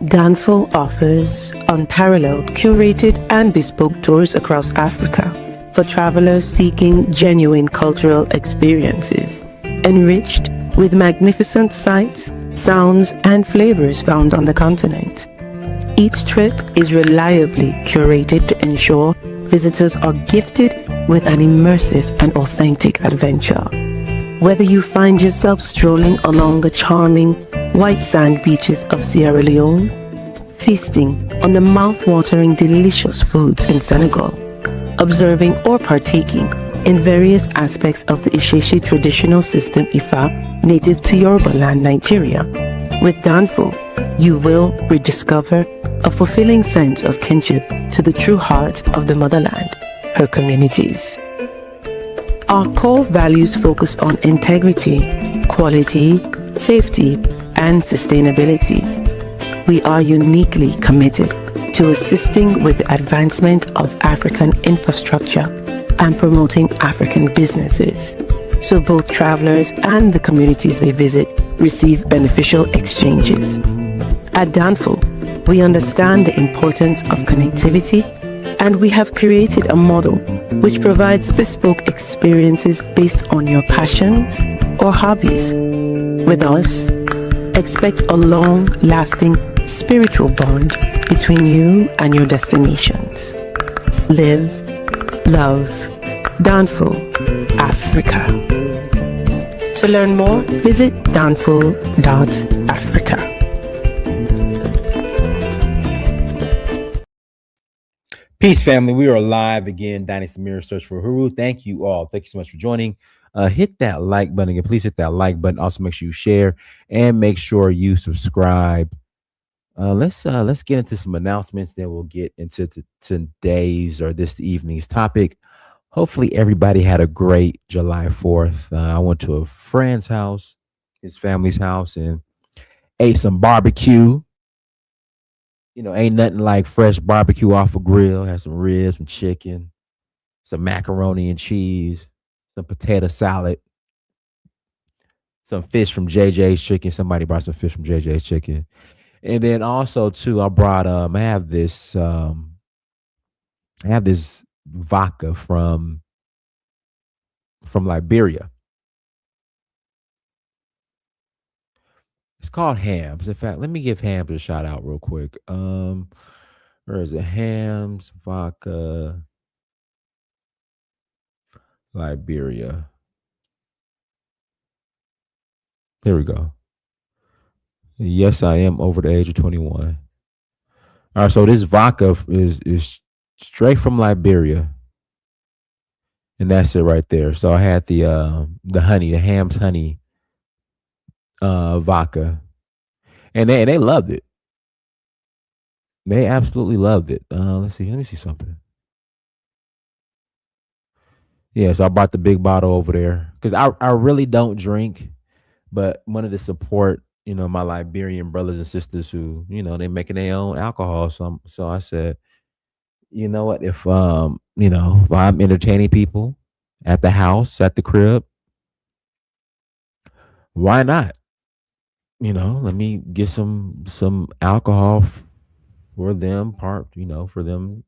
Danfo offers unparalleled, curated, and bespoke tours across Africa for travelers seeking genuine cultural experiences, enriched with magnificent sights, sounds, and flavors found on the continent. Each trip is reliably curated to ensure visitors are gifted with an immersive and authentic adventure. Whether you find yourself strolling along the charming white sand beaches of Sierra Leone, feasting on the mouth-watering delicious foods in Senegal, observing or partaking in various aspects of the Isheshe traditional system Ifa native to Yoruba land, Nigeria, with Danfo, you will rediscover a fulfilling sense of kinship to the true heart of the motherland, her communities. Our core values focus on integrity, quality, safety, and sustainability. We are uniquely committed to assisting with the advancement of African infrastructure and promoting African businesses, so both travelers and the communities they visit receive beneficial exchanges. At Danfo, we understand the importance of connectivity, and we have created a model which provides bespoke experiences based on your passions or hobbies. With us, expect a long-lasting spiritual bond between you and your destinations. Live, love, Danfo, Africa. To learn more, visit danfo.africa. Peace, family. We are live again. Dynasty Mirror Search for Uhuru. Thank you all. Thank you so much for joining. Hit that like button again. Please hit that like button. Also, make sure you share and make sure you subscribe. Let's get into some announcements. Then we'll get into today's or this evening's topic. Hopefully, everybody had a great July 4th. I went to a friend's house, his family's house, and ate some barbecue. You know, ain't nothing like fresh barbecue off a grill. Had some ribs, some chicken, some macaroni and cheese, some potato salad, some fish from JJ's Chicken. Somebody brought some fish from JJ's Chicken. And then also too, I brought I have this vodka from Liberia. It's called Hams. In fact, let me give Hams a shout out real quick. Where is it? Hams vodka Liberia. Here we go. Yes, I am over the age of 21. All right, so this vodka is straight from Liberia, and that's it right there. So I had the honey, the Hams honey vodka, and they loved it. They absolutely loved it. Let's see. Let me see something. Yeah, so I bought the big bottle over there because I really don't drink, but wanted to support my Liberian brothers and sisters who they making their own alcohol. So I said, you know what, if if I'm entertaining people at the house, at the crib, why not? Let me get some alcohol for them, for them,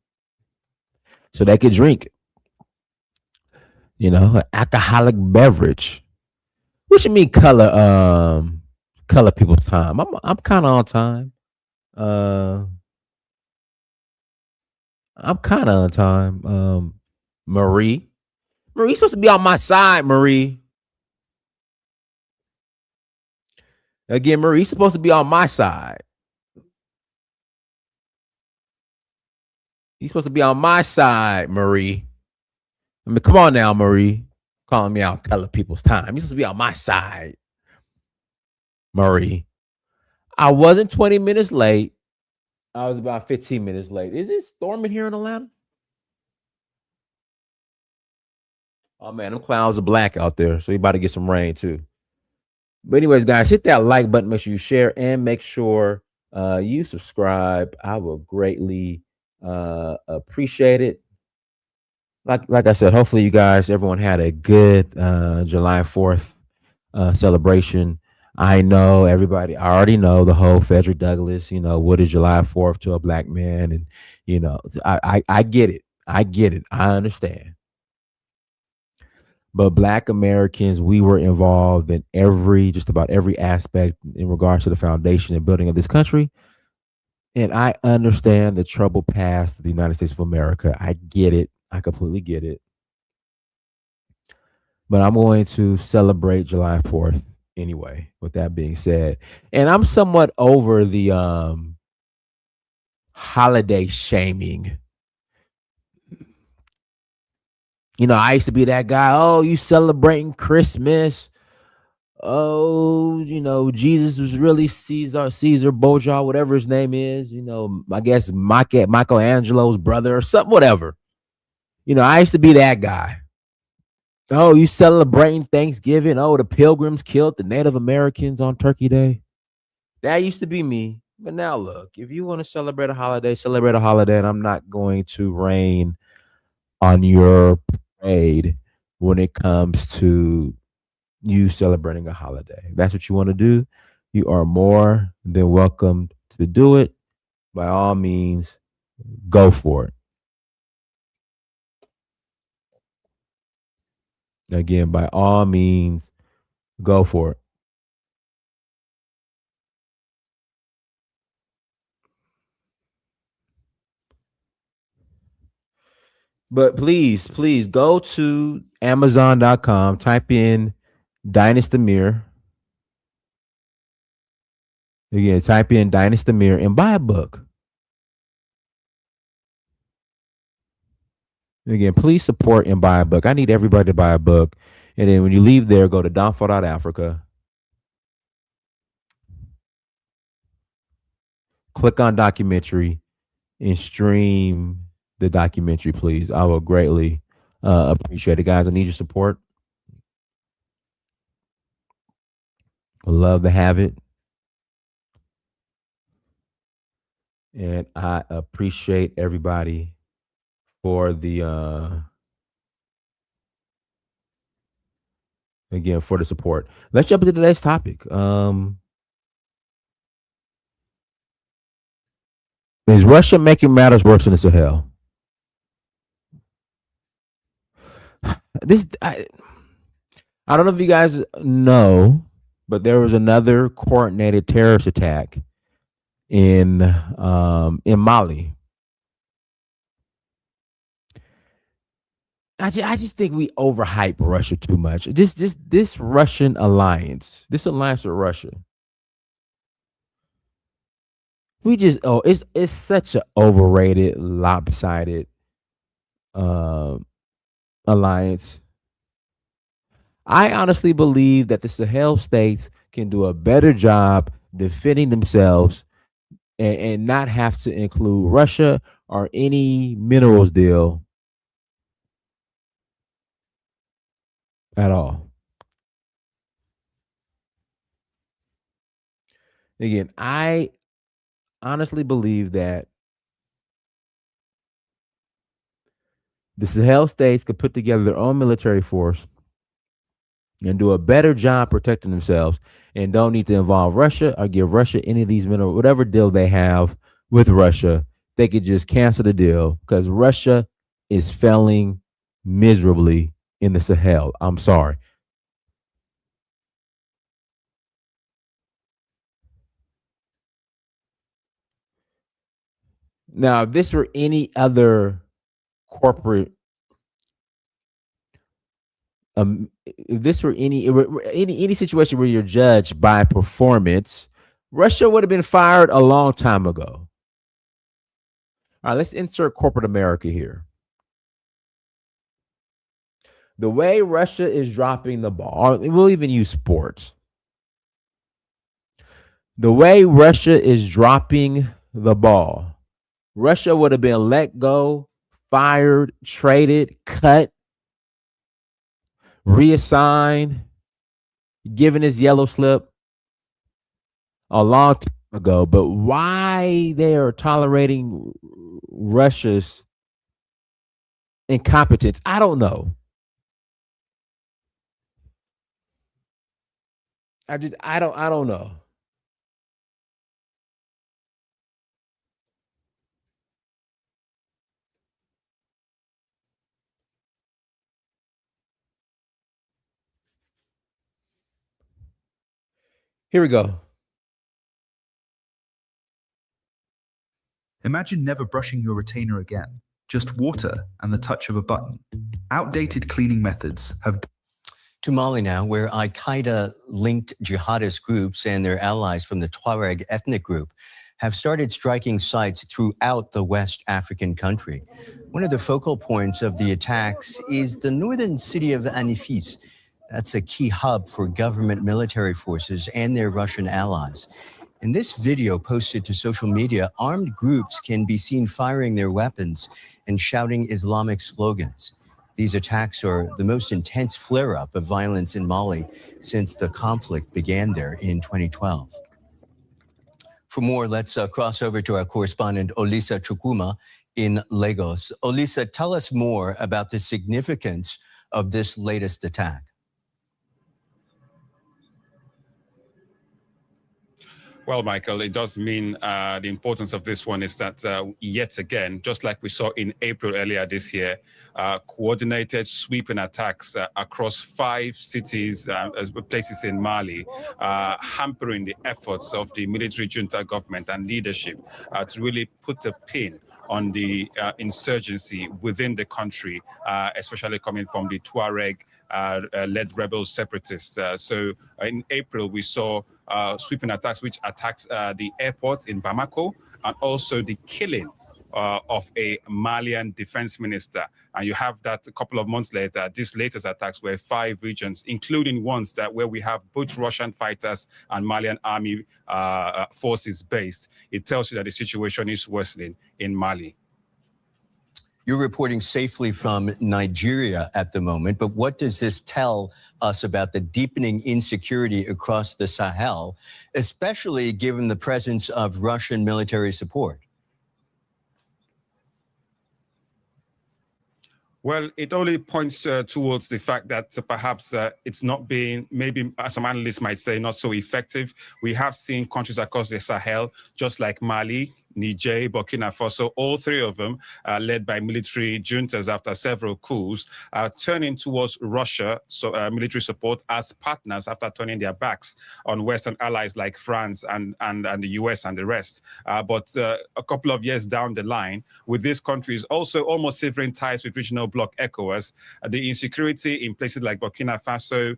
so they could drink. An alcoholic beverage. What you mean color people's time? I'm kind of on time. I'm kind of on time. Marie, Marie's supposed to be on my side. Marie, again, Marie's supposed to be on my side. He's supposed to be on my side, Marie. I mean, come on now, Marie. Calling me out color people's time. He's supposed to be on my side, Marie. I wasn't 20 minutes late. I was about 15 minutes late. Is it storming here in Atlanta? Oh man, them clouds are black out there, so you about to get some rain too. But anyways, guys, hit that like button. Make sure you share and make sure you subscribe. I will greatly appreciate it. Like I said, hopefully you guys, everyone had a good July 4th celebration. I know everybody. I already know the whole Frederick Douglass. What is July 4th to a black man? And I get it. I get it. I understand. But black Americans, we were involved in just about every aspect in regards to the foundation and building of this country. And I understand the troubled past of the United States of America. I get it. I completely get it. But I'm going to celebrate July 4th anyway, with that being said. And I'm somewhat over the holiday shaming. I used to be that guy. Oh, you celebrating Christmas? Oh, Jesus was really Caesar Borgia, whatever his name is. I guess Michelangelo's brother or something, whatever. I used to be that guy. Oh, you celebrating Thanksgiving? Oh, the Pilgrims killed the Native Americans on Turkey Day. That used to be me. But now look, if you want to celebrate a holiday, celebrate a holiday, and I'm not going to rain on your parade when it comes to you celebrating a holiday. If that's what you want to do, you are more than welcome to do it. By all means, go for it. Again, by all means, go for it. But please, please go to Amazon.com, type in Dynasty Mirror. Again, type in Dynasty Mirror and buy a book. Again, please support and buy a book. I need everybody to buy a book. And then when you leave there, go to Downfall Africa, click on documentary, and stream the documentary, please. I will greatly appreciate it, guys. I need your support. I love to have it. And I appreciate everybody for the again for the support. Let's jump into today's topic. Is Russia making matters worse in the Sahel? This I don't know if you guys know, but there was another coordinated terrorist attack in Mali. I just think we overhype Russia too much. Just this Russian alliance, this alliance with Russia. It's such an overrated, lopsided um alliance. I honestly believe that the Sahel states can do a better job defending themselves and not have to include Russia or any minerals deal at all. Again, I honestly believe that the Sahel states could put together their own military force and do a better job protecting themselves and don't need to involve Russia or give Russia any of these minerals, whatever deal they have with Russia. They could just cancel the deal because Russia is failing miserably in the Sahel. I'm sorry. Now, if this were any other corporate, if this were any situation where you're judged by performance, Russia would have been fired a long time ago. All right, let's insert corporate America here. The way Russia is dropping the ball, we'll even use sports. The way Russia is dropping the ball, Russia would have been let go, fired, traded, cut, reassigned, given his yellow slip a long time ago. But why they are tolerating Russia's incompetence, I don't know. I don't know. Here we go. Imagine never brushing your retainer again, just water and the touch of a button. Outdated cleaning methods have. To Mali now, where Al Qaeda linked jihadist groups and their allies from the Tuareg ethnic group have started striking sites throughout the West African country. One of the focal points of the attacks is the northern city of Anifis. That's a key hub for government military forces and their Russian allies. In this video posted to social media, armed groups can be seen firing their weapons and shouting Islamic slogans. These attacks are the most intense flare-up of violence in Mali since the conflict began there in 2012. For more, let's cross over to our correspondent, Olisa Chukuma in Lagos. Olisa, tell us more about the significance of this latest attack. Well, Michael, it does mean the importance of this one is that yet again, just like we saw in April earlier this year, coordinated sweeping attacks across 5 cities, places in Mali, hampering the efforts of the military junta government and leadership to really put a pin on the insurgency within the country, especially coming from the Tuareg led rebel separatists. So in April, we saw sweeping attacks which attacked the airport in Bamako and also the killing of a Malian defense minister. And you have that a couple of months later, these latest attacks were 5 regions, including ones that where we have both Russian fighters and Malian army forces based. It tells you that the situation is worsening in Mali. You're reporting safely from Nigeria at the moment, but what does this tell us about the deepening insecurity across the Sahel, especially given the presence of Russian military support? Well, it only points towards the fact that perhaps it's not being, maybe some analysts might say, not so effective. We have seen countries across the Sahel, just like Mali, Niger, Burkina Faso, all 3 of them led by military juntas after several coups, turning towards Russia, so military support as partners after turning their backs on Western allies like France and the US and the rest. But a couple of years down the line, with these countries also almost severing ties with regional bloc ECOWAS, the insecurity in places like Burkina Faso,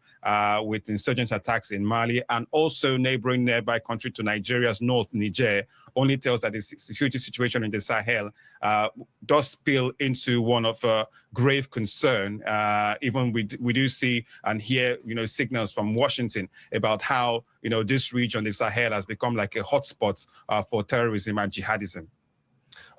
with insurgent attacks in Mali, and also neighboring nearby country to Nigeria's north, Niger, only tells that the security situation in the Sahel does spill into one of grave concern. Even we do see and hear, signals from Washington about how, this region, the Sahel, has become like a hotspot for terrorism and jihadism.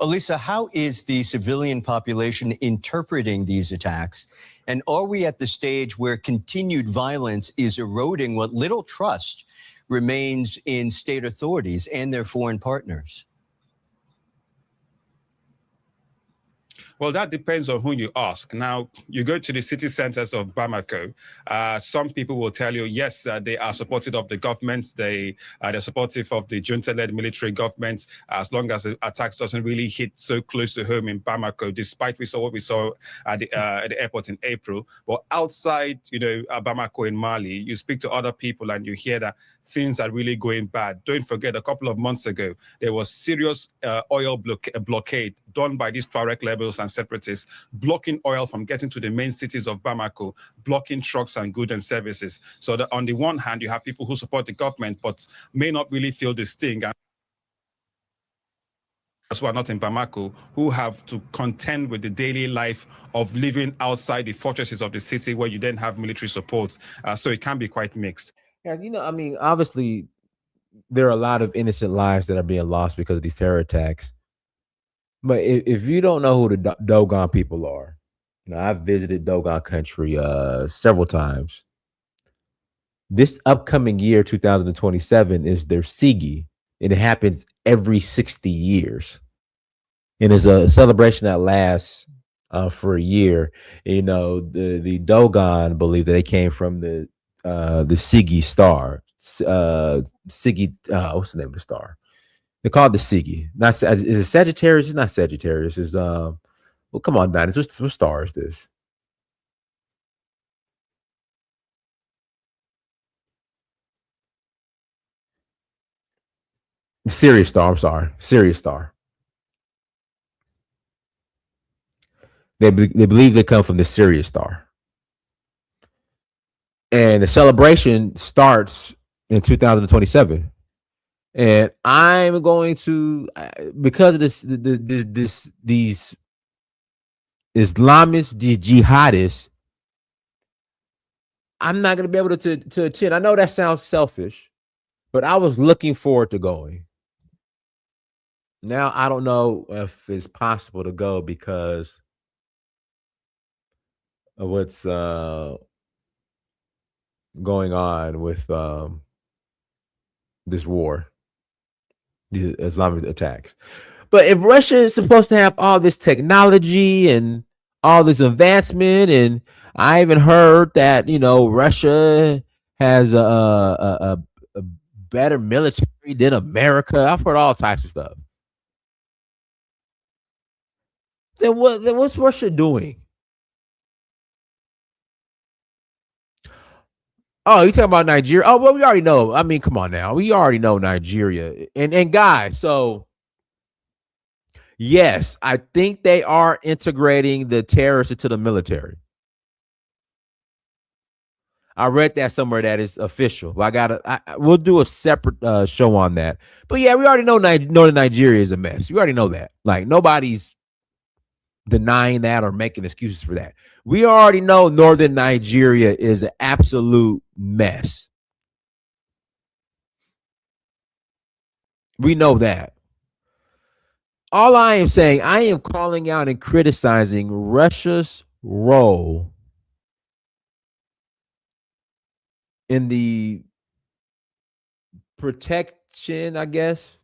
Olisa, how is the civilian population interpreting these attacks? And are we at the stage where continued violence is eroding what little trust remains in state authorities and their foreign partners? Well, that depends on who you ask. Now, you go to the city centers of Bamako. Some people will tell you, yes, they are supportive of the government. They're supportive of the junta-led military government, as long as the attacks doesn't really hit so close to home in Bamako, despite what we saw at the airport in April. But outside, Bamako in Mali, you speak to other people and you hear that things are really going bad. Don't forget, a couple of months ago, there was serious oil blockade done by these Tuareg rebels and separatists, blocking oil from getting to the main cities of Bamako, blocking trucks and goods and services. So that on the one hand, you have people who support the government, but may not really feel the sting. And who are not in Bamako, who have to contend with the daily life of living outside the fortresses of the city where you then have military support. So it can be quite mixed. Yeah, obviously, there are a lot of innocent lives that are being lost because of these terror attacks. But if you don't know who the Dogon people are, I've visited Dogon country several times. This upcoming year, 2027, is their Sigi, and it happens every 60 years. And it's a celebration that lasts for a year. The Dogon believe that they came from the Sigi star. Siggy. What's the name of the star? They call it the Siggy. Not is it Sagittarius? It's not Sagittarius. It's well, come on, Dennis. What star is this? Sirius star. I'm sorry, Sirius star. They believe they come from the Sirius star, and the celebration starts in 2027. And I'm going to because of these Islamists, these jihadists. I'm not going to be able to attend. I know that sounds selfish, but I was looking forward to going. Now I don't know if it's possible to go because of what's going on with this war, these Islamic attacks. But if Russia is supposed to have all this technology and all this advancement, and I even heard that Russia has a better military than America. I've heard all types of stuff. Then what's Russia doing? Oh, you talking about Nigeria? Oh, well, we already know. I mean, come on now. We already know Nigeria. And guys, so yes, I think they are integrating the terrorists into the military. I read that somewhere that is official. We'll do a separate show on that. But yeah, we already know Northern Nigeria is a mess. We already know that. Like nobody's denying that or making excuses for that. We already know Northern Nigeria is an absolute mess. We know that. All I am saying, I am calling out and criticizing Russia's role in the protection, I guess,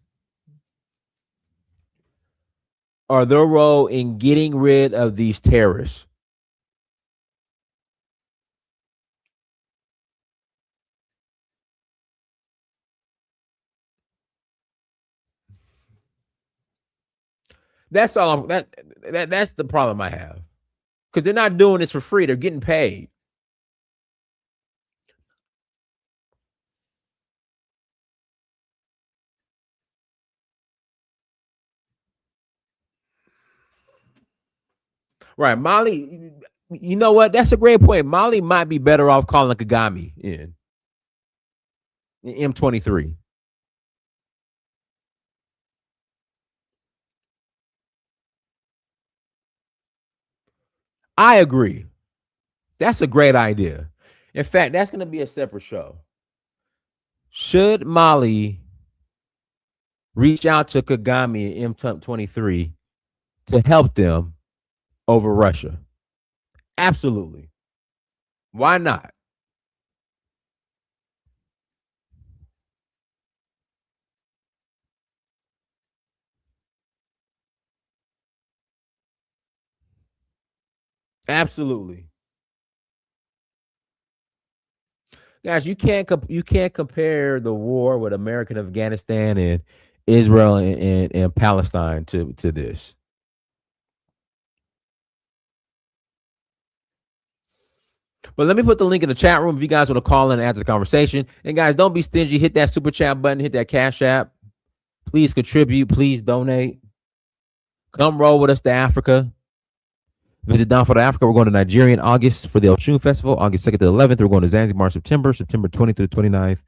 or their role in getting rid of these terrorists. That's all. That's the problem I have, because they're not doing this for free. They're getting paid. Right, Mali. You know what? That's a great point. Mali might be better off calling Kagame in M23. I agree. That's a great idea. In fact, that's going to be a separate show. Should Mali reach out to Kagame in M23 to help them over Russia? Absolutely. Why not? Absolutely. Guys, you can't compare the war with America and Afghanistan and Israel and Palestine to this. But let me put the link in the chat room if you guys want to call in and add to the conversation. And guys, don't be stingy. Hit that super chat button. Hit that Cash App. Please contribute. Please donate. Come roll with us to Africa. Visit Down for the Africa. We're going to Nigeria in August for the Oshun Festival. August 2nd to 11th. We're going to Zanzibar in September 20th through 29th.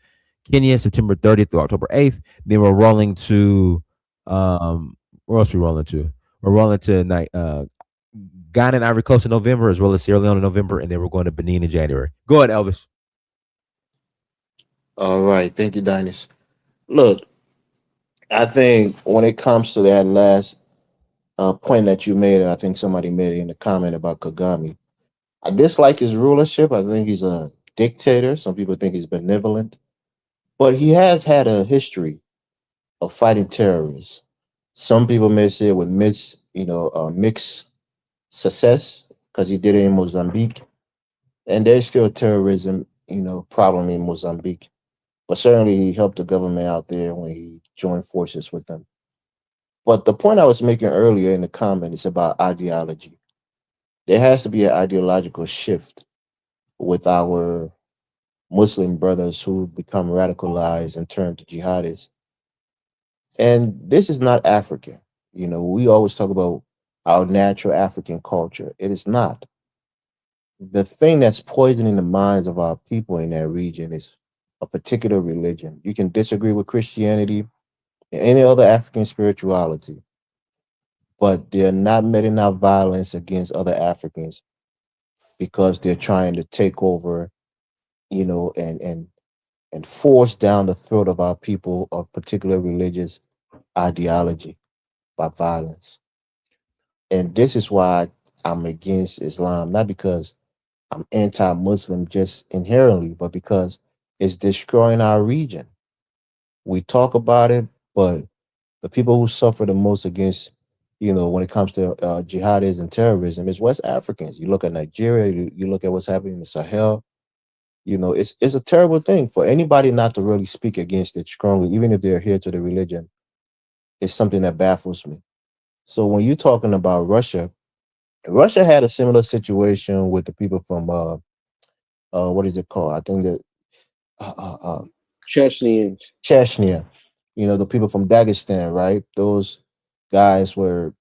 Kenya, September 30th through October 8th. Then we're rolling to, where else are we rolling to? We're rolling to Ghana and Ivory Coast in November, as well as Sierra Leone in November. And then we're going to Benin in January. Go ahead, Elvis. All right. Thank you, Dinas. Look, I think when it comes to that last point that you made, and I think somebody made it in the comment about Kagame, I dislike his rulership. I think he's a dictator. Some people think he's benevolent, but he has had a history of fighting terrorists. Some people may say with mixed success because he did it in Mozambique, and there's still terrorism, problem in Mozambique. but certainly he helped the government out there when he joined forces with them. But the point I was making earlier in the comment is about ideology. There has to be an ideological shift with our Muslim brothers who become radicalized and turn to jihadists. And this is not African. You know, we always talk about our natural African culture. It is not. The thing that's poisoning the minds of our people in that region is a particular religion. You can disagree with Christianity and any other African spirituality, but they're not meting out violence against other Africans because they're trying to take over, you know, and force down the throat of our people a particular religious ideology by violence. And this is why I'm against Islam, not because I'm anti-Muslim just inherently, but because it's destroying our region. We talk about it, but the people who suffer the most against, you know, when it comes to jihadism and terrorism is West Africans. You look at Nigeria, you look at what's happening in the Sahel. You know, it's a terrible thing for anybody not to really speak against it strongly, even if they're here to the religion. It's something that baffles me. So when you're talking about Russia, Russia had a similar situation with the people from what is it called? I think that uh, uh, uh, Chechens. Chechnya. You know, the people from Dagestan, right? Those guys were,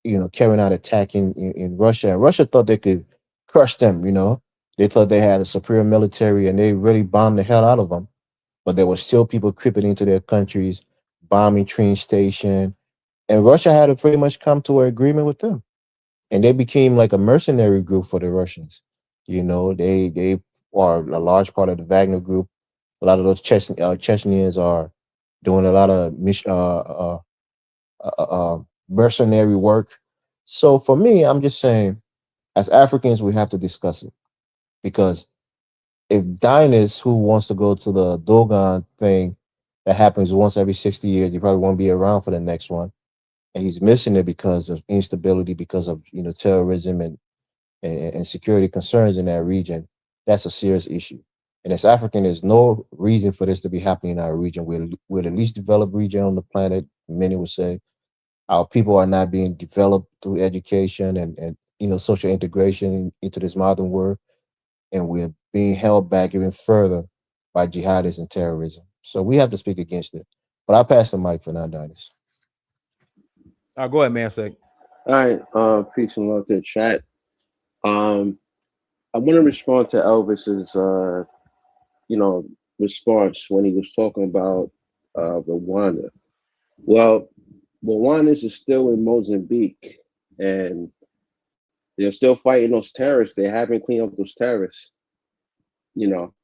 you know, carrying out attacking in Russia, and Russia thought they could crush them. You know, they thought they had a superior military, and they really bombed the hell out of them. But there were still people creeping into their countries, bombing train station, and Russia had to pretty much come to an agreement with them, and they became like a mercenary group for the Russians. You know, they are a large part of the Wagner group. A lot of those Chechens are doing a lot of mercenary work. So for me, I'm just saying, as Africans, we have to discuss it because if Dynas, who wants to go to the Dogon thing that happens once every 60 years, he probably won't be around for the next one, and he's missing it because of instability, because of, you know, terrorism and security concerns in that region. That's a serious issue. And as African, there's no reason for this to be happening in our region. We're the least developed region on the planet, many would say. Our people are not being developed through education and you know, social integration into this modern world, and we're being held back even further by jihadists and terrorism. So we have to speak against it. But I'll pass the mic for now, Dennis. Go ahead, man. Sec. All right. Peace and love to the chat. Um, I want to respond to Elvis's, response when he was talking about Rwanda. Well, Rwandans is still in Mozambique, and they're still fighting those terrorists. They haven't cleaned up those terrorists, you know.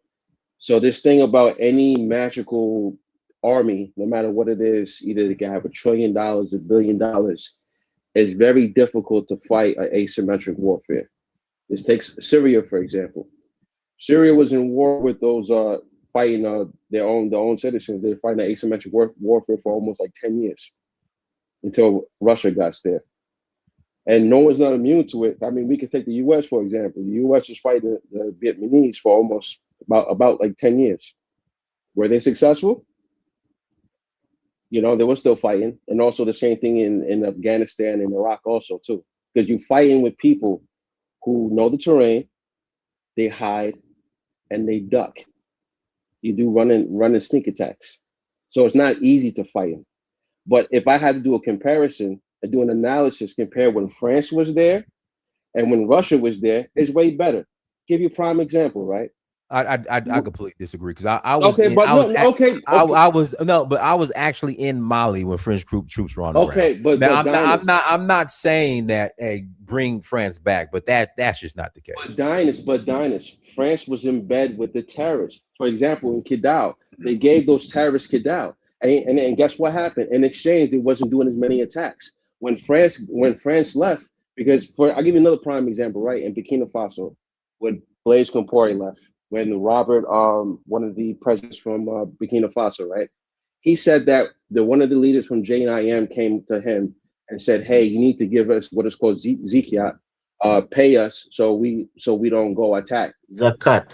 So this thing about any magical army, no matter what it is, either they can have $1 trillion, $1 billion, it's very difficult to fight an asymmetric warfare. This takes Syria, for example. Syria was in war with those fighting their own citizens. They're fighting asymmetric warfare for almost like 10 years until Russia got there. And no one's not immune to it. I mean, we could take the U.S. for example. The U.S. was fighting the Vietnamese for almost about like 10 years. Were they successful? You know, they were still fighting. And also the same thing in Afghanistan and Iraq also too. Because you're fighting with people who know the terrain, they hide, and they duck. You do run and sneak attacks. So it's not easy to fight them. But if I had to do a comparison and do an analysis, compare when France was there and when Russia was there, it's way better. Give you a prime example, right? I completely disagree because I was Okay, in, but I was no, at, okay, I was no, but I was actually in Mali when French troops were on the ground. okay, but Now Dynas, I'm not saying that hey, bring France back, but that's just not the case. but Dynas, France was in bed with the terrorists. For example, in Kidal, they gave those terrorists Kidal, and guess what happened? In exchange, they wasn't doing as many attacks. When France left, because I'll give you another prime example, right? In Burkina Faso, when Blaise Compaoré left, when Robert, one of the presidents from Burkina Faso, right? He said that one of the leaders from JNIM came to him and said, "Hey, you need to give us what is called Zikiat, pay us so we don't go attack." Zakat.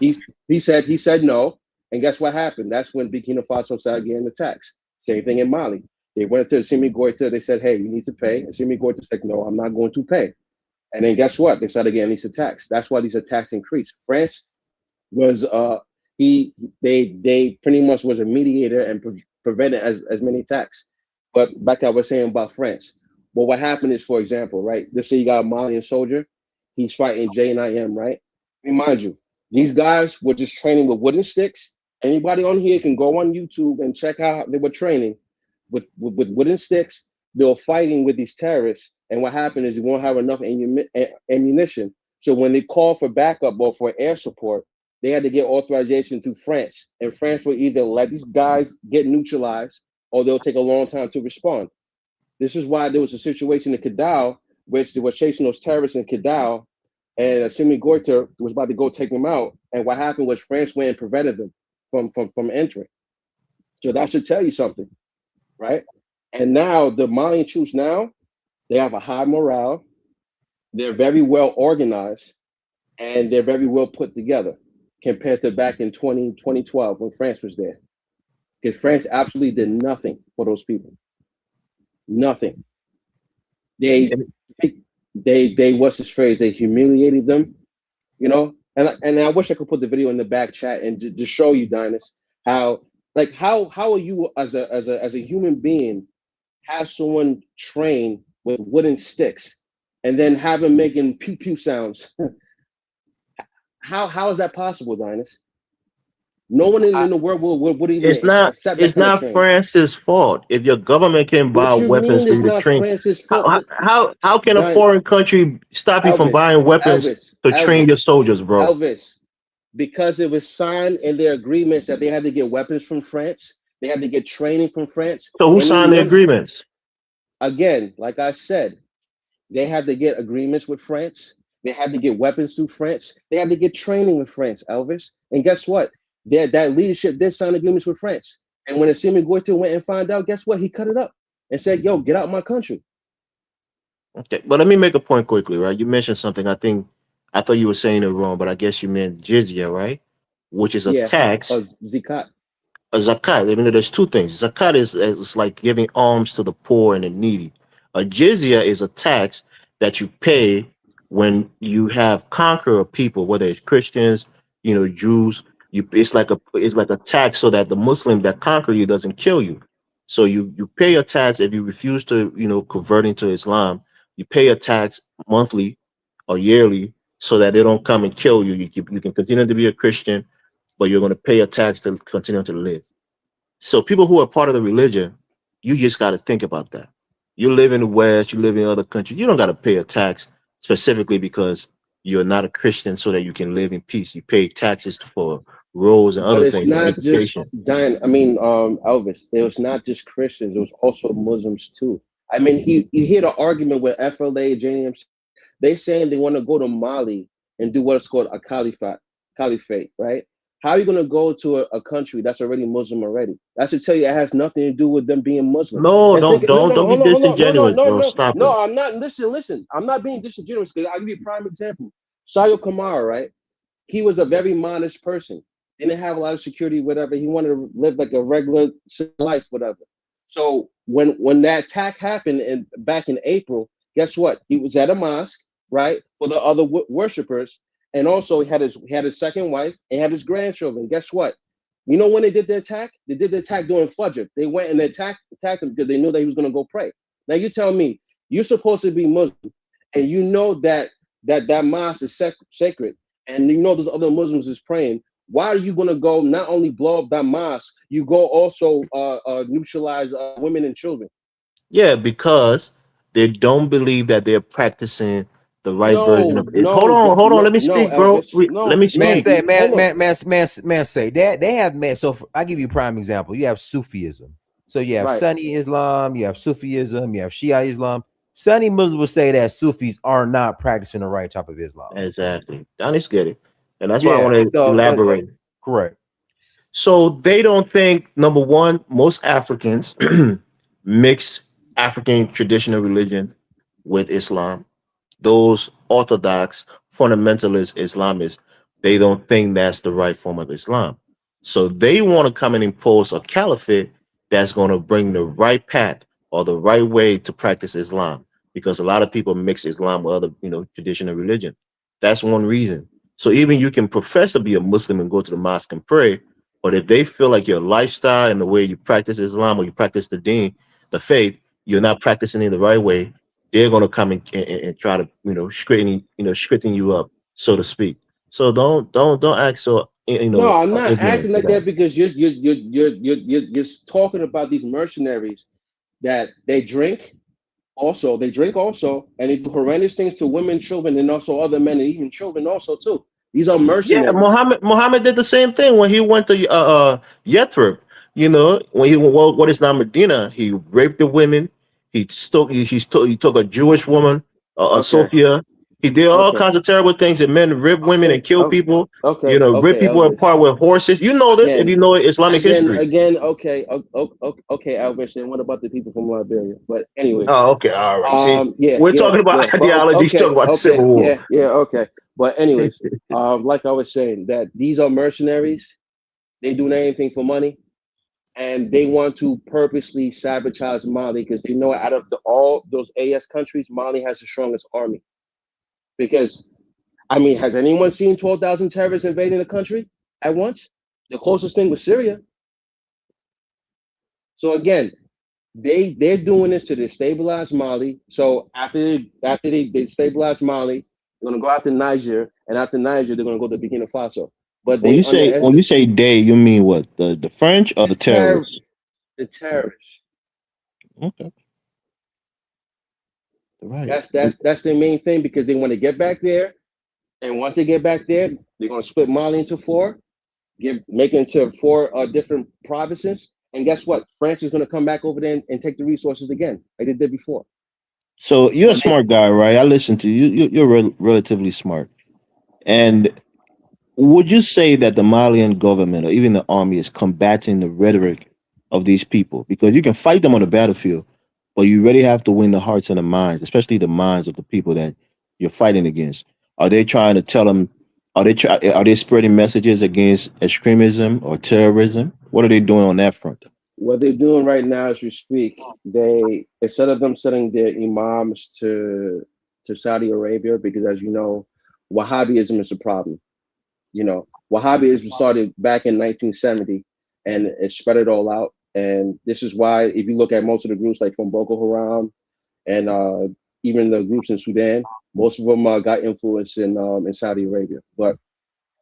He said no. And guess what happened? That's when Burkina Faso started getting attacks. Same thing in Mali. They went to Assimi Goïta. They said, "Hey, you need to pay." Assimi Goïta said, "No, I'm not going to pay." And then guess what? They started getting these attacks. That's why these attacks increased. France was they pretty much was a mediator and prevented as many attacks. But back I was saying about France. Well, what happened is, for example, right? Let's say you got a Malian soldier, he's fighting JNIM, right? Remind you, these guys were just training with wooden sticks. Anybody on here can go on YouTube and check out they were training with wooden sticks. They were fighting with these terrorists. And what happened is you won't have enough ammunition. So when they called for backup or for air support, they had to get authorization through France. And France will either let these guys get neutralized or they'll take a long time to respond. This is why there was a situation in Kidal, which they were chasing those terrorists in Kidal, and Assimi Goïta was about to go take them out. And what happened was France went and prevented them from entering. So that should tell you something, right? And now the Malian troops now, they have a high morale. They're very well organized, and they're very well put together compared to back in 2012 when France was there. Because France absolutely did nothing for those people. Nothing. They what's this phrase? They humiliated them, you know. And I wish I could put the video in the back chat and to show you, Dynas, how are you as a human being have someone train with wooden sticks and then have them making pew pew sounds? How is that possible, Dynas? No one in the world would even accept that It's kind of not training. France's fault if your government can buy What you weapons mean for it's you to not train. France's fault? How can a foreign country stop you from buying weapons to train your soldiers, bro? Elvis, because it was signed in their agreements that they had to get weapons from France, they had to get training from France. So who signed the agreements? Again, like I said, they had to get agreements with France. They had to get weapons through France. They had to get training with France, Elvis. And guess what? That leadership did sign agreements with France. And when Assimi Goïta went and found out, guess what? He cut it up and said, "Yo, get out my country." Okay, but let me make a point quickly, right? You mentioned something. I thought you were saying it wrong, but I guess you meant jizya, right? Which is a tax. Zakat. A zakat. I mean, there's two things. Zakat is like giving alms to the poor and the needy. A jizya is a tax that you pay when you have conqueror people, whether it's Christians, Jews. It's like a tax so that the Muslim that conquer you doesn't kill you. So you pay a tax if you refuse to convert into Islam. You pay a tax monthly or yearly so that they don't come and kill you. You can continue to be a Christian, but you're going to pay a tax to continue to live. So people who are part of the religion, you just got to think about that. You live in the West, you live in other countries. You don't got to pay a tax specifically because you're not a Christian so that you can live in peace. You pay taxes for roads and But other it's things, not just education. Elvis. It was not just Christians. It was also Muslims too. I mean, you hear the argument with FLA, JNM. They saying they want to go to Mali and do what's called a caliphate, right? How are you going to go to a country that's already Muslim already? That should tell you it has nothing to do with them being Muslim. No, don't be disingenuous, bro. Stop it. No, I'm not. Listen. I'm not being disingenuous because I'll give you a prime example. Sayo Kamara, right? He was a very modest person. Didn't have a lot of security, whatever. He wanted to live like a regular life, whatever. So when that attack happened back in April, guess what? He was at a mosque, right, for the other worshippers, and also he had his second wife and had his grandchildren. Guess what? You know when they did the attack? They did the attack during Fajr. They went and attacked him because they knew that he was going to go pray. Now you tell me, you're supposed to be Muslim, and you know that mosque is sacred, and you know there's other Muslims is praying. Why are you going to go not only blow up that mosque, you go also neutralize women and children? Yeah, because they don't believe that they're practicing the right version of it. Hold on. Let me speak, bro. Let me speak. Man, say that they have man. So I give you a prime example. You have Sufism. So you have Sunni Islam, you have Sufism, you have Shia Islam. Sunni Muslims will say that Sufis are not practicing the right type of Islam. Exactly. Donnie's get it. And that's why I want to elaborate. Correct. So they don't think, number one, most Africans mix African traditional religion with Islam. Those orthodox fundamentalist Islamists, they don't think that's the right form of Islam. So they want to come and impose a caliphate that's going to bring the right path or the right way to practice Islam, because a lot of people mix Islam with other, traditional religion. That's one reason. So even you can profess to be a Muslim and go to the mosque and pray, but if they feel like your lifestyle and the way you practice Islam or you practice the deen, the faith, you're not practicing it the right way, they're going to come and try to, straighten you up, so to speak. So don't act so, No, I'm not ignorant acting to like that that. because you're talking about these mercenaries that they drink. Also, they drink also, and they do horrendous things to women, children, and also other men and even children also too. These are Yeah, mercenaries. Muhammad did the same thing when he went to Yathrib. When he what is now Medina, he raped the women. He took a Jewish woman, Okay, Sophia. He did all okay, kinds of terrible things. And men rip women okay, and kill people. Rip okay, people Elvis. apart with horses. You know this if Again, you know Islamic history. okay, okay, Elvis. And what about the people from Liberia? But anyways, Oh, okay, all right. See, yeah, we're yeah, talking yeah. about But ideology. He's talking about the Civil War. yeah, yeah, okay. But anyways, like I was saying, that these are mercenaries. They do anything for money, and they want to purposely sabotage Mali because they know out of all those AS countries, Mali has the strongest army. Because I mean, has anyone seen 12,000 terrorists invading the country at once? The closest thing was Syria. So again, they're doing this to destabilize Mali. So after they destabilize Mali, they're gonna go after Niger, and after Niger, they're gonna go to Burkina Faso. But When they you say when you underestimate say they, you mean what? The French or the the terror, terrorists? the terrorists. Okay, right. That's their main thing because they want to get back there, and once they get back there, they're gonna split Mali into four, make it into four different provinces. And guess what? France is gonna come back over there and take the resources again, like they did before. So you're a So they smart guy, right? I listen to you. You're relatively smart. And would you say that the Malian government or even the army is combating the rhetoric of these people? Because you can fight them on the battlefield, but you really have to win the hearts and the minds, especially the minds of the people that you're fighting against. Are they trying to tell them? Are they spreading messages against extremism or terrorism? What are they doing on that front? what they're doing right now as we speak, they instead of them sending their imams to Saudi Arabia, because as you know, Wahhabism is a problem. Wahhabism started back in 1970 and it spread it all out. And this is why, if you look at most of the groups like from Boko Haram and even the groups in Sudan, most of them got influence in Saudi Arabia. But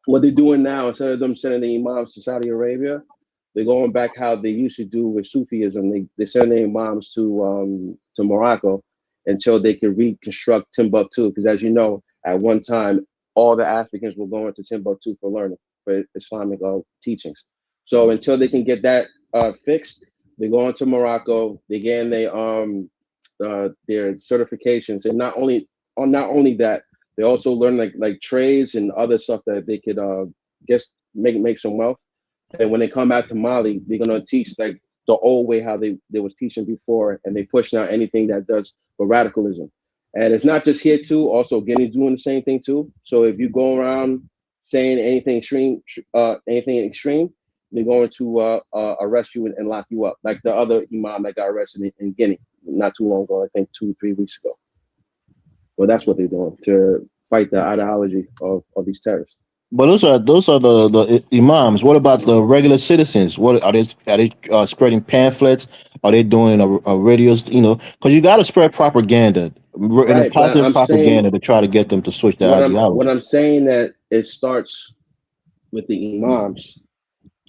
what they're doing now, instead of them sending the imams to Saudi Arabia, they're going back how they used to do with Sufism. They send their imams to Morocco until they can reconstruct Timbuktu. Because as you know, at one time, all the Africans were going to Timbuktu for learning, for Islamic teachings. So until they can get that fixed, they're going to Morocco. They getting their certifications, and not only that, they also learn like trades and other stuff that they could guess make some wealth. And when they come back to Mali, they're gonna teach like the old way how they was teaching before, and they push now anything that does for radicalism. And it's not just here too. Also, Guinea's doing the same thing too. So if you go around saying anything extreme, they're going to arrest you and lock you up, like the other imam that got arrested in Guinea not too long ago. I think 2 3 weeks ago. Well, that's what they're doing to fight the ideology of these terrorists. But those are the imams. What about the regular citizens? What are they spreading pamphlets? Are they doing a radios? Because you got to spread propaganda and a Right, but positive I'm saying propaganda to try to get them to switch their what ideology. I'm saying that it starts with the imams.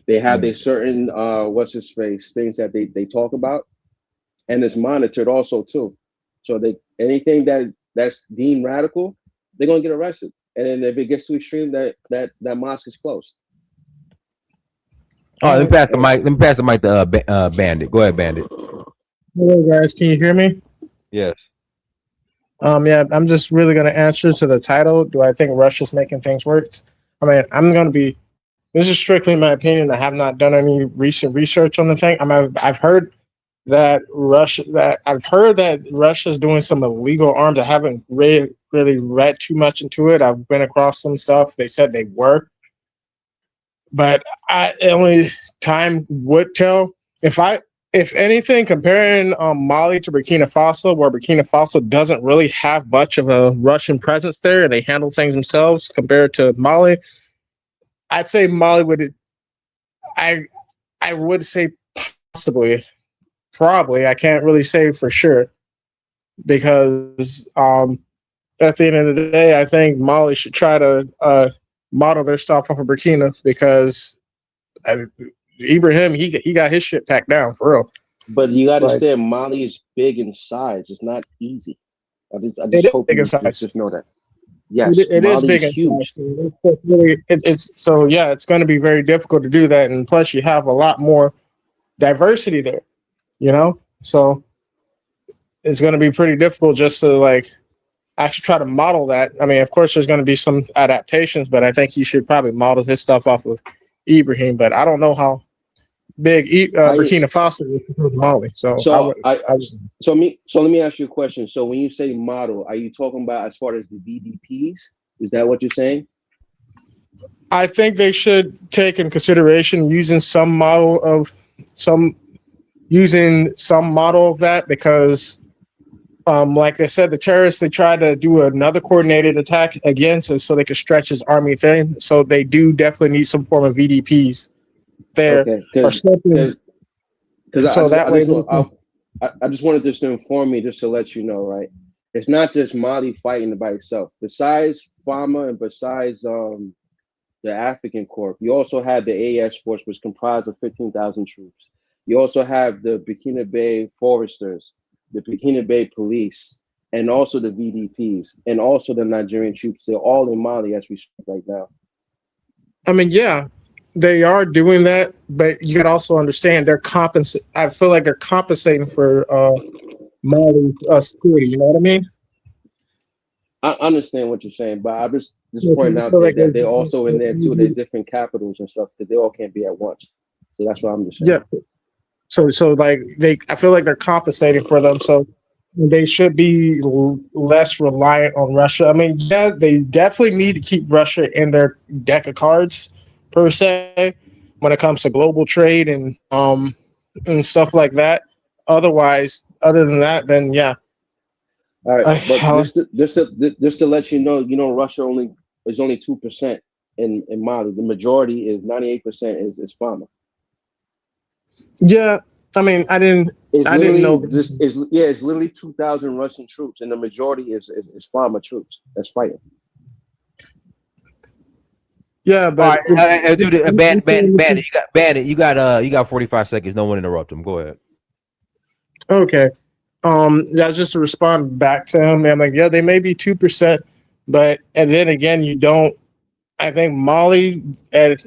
They have Mm. their certain what's his face things that they talk about, and it's monitored also too. So they anything that's deemed radical, they're gonna get arrested. And then if it gets too extreme, that mosque is closed. All right, let me pass the And mic. Let me pass the mic to Bandit. Go ahead, Bandit. Hello, guys. Can you hear me? Yes. Yeah, I'm just really going to answer to the title. Do I think Russia's making things worse? I mean, this is strictly my opinion. I have not done any recent research on the thing. I've heard that Russia's doing some illegal arms. I haven't really read too much into it. I've been across some stuff. They said they were. but only time would tell. If anything, comparing Mali to Burkina Faso, where Burkina Faso doesn't really have much of a Russian presence there, and they handle things themselves compared to Mali, I'd say Mali would. I I would say possibly, probably. I can't really say for sure because at the end of the day, I think Mali should try to model their stuff off of Burkina because Ibrahim he got his shit packed down for real. But you got to Like, understand, Mali is big in size. It's not easy. I it just is hope big in you size. just know that. Yes, It is Mali big is in huge. size. So it's really, it's so yeah, it's going to be very difficult to do that, and plus you have a lot more diversity there. You know, so it's going to be pretty difficult just to like actually try to model that. I mean, of course, there's going to be some adaptations, but I think he should probably model his stuff off of Ibrahim. But I don't know how big I Burkina Faso is compared to Mali, so I so would. I I was, so let me ask you a question. So when you say model, are you talking about as far as the VDPs? Is that what you're saying? I think they should take in consideration some using some model of that because like they said, the terrorists they tried to do another coordinated attack again, so they could stretch his army thin. So they do definitely need some form of VDPs there Okay, or something, because so that way they can. I just wanted just to inform you, just to let you know, right? It's not just Mali fighting by itself. Besides FAMA and besides the African Corps, you also have the AS Force, which comprised of 15,000 troops. You also have the Burkina Bay Foresters, the Burkina Bay Police, and also the VDPs, and also the Nigerian troops. They're all in Mali as we speak right now. I mean, yeah, they are doing that, but you got to also understand they're compensating. I feel like they're compensating for Mali's security. You know what I mean? I understand what you're saying, but I just So pointing I out feel there like that they're also in there too. They're different capitals and stuff because they all can't be at once. So that's what I'm just saying. yeah. So like I feel like they're compensating for them. So they should be less reliant on Russia. I mean, yeah, they definitely need to keep Russia in their deck of cards per se when it comes to global trade and stuff like that. Otherwise, other than that, then yeah. All right, but I, just to let you know, Russia is only 2% in Mali. The majority is 98% is FAMA. yeah, I mean, It's I didn't literally know. it's literally 2,000 Russian troops, and the majority is FAMA troops that's fighting. Yeah, All but right, dude, Bandit, you got 45 seconds. No one interrupt him. Go ahead. okay. Yeah, just to respond back to him, I'm like, yeah, they may be 2%, but and then again, you don't. I think Mali at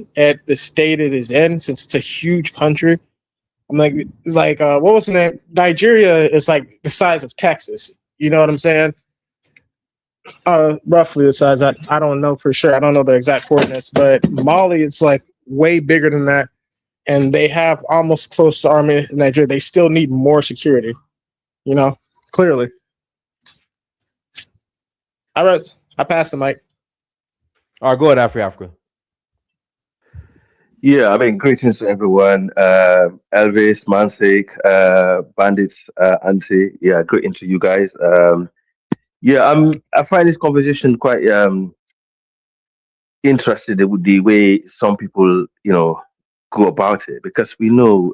the state it is in, since it's a huge country. I'm what was the name? Nigeria is like the size of Texas. You know what I'm saying? Roughly the size. I don't know for sure. I don't know the exact coordinates, but Mali is like way bigger than that, and they have almost close to army in Nigeria. They still need more security. You know, clearly. All right, I passed the mic. All right, go ahead, Africa. Yeah, I mean, greetings to everyone. Elvis, Mansik, Bandits, Auntie. Yeah, greeting to you guys. Yeah, I find this conversation quite interesting with the way some people, go about it because we know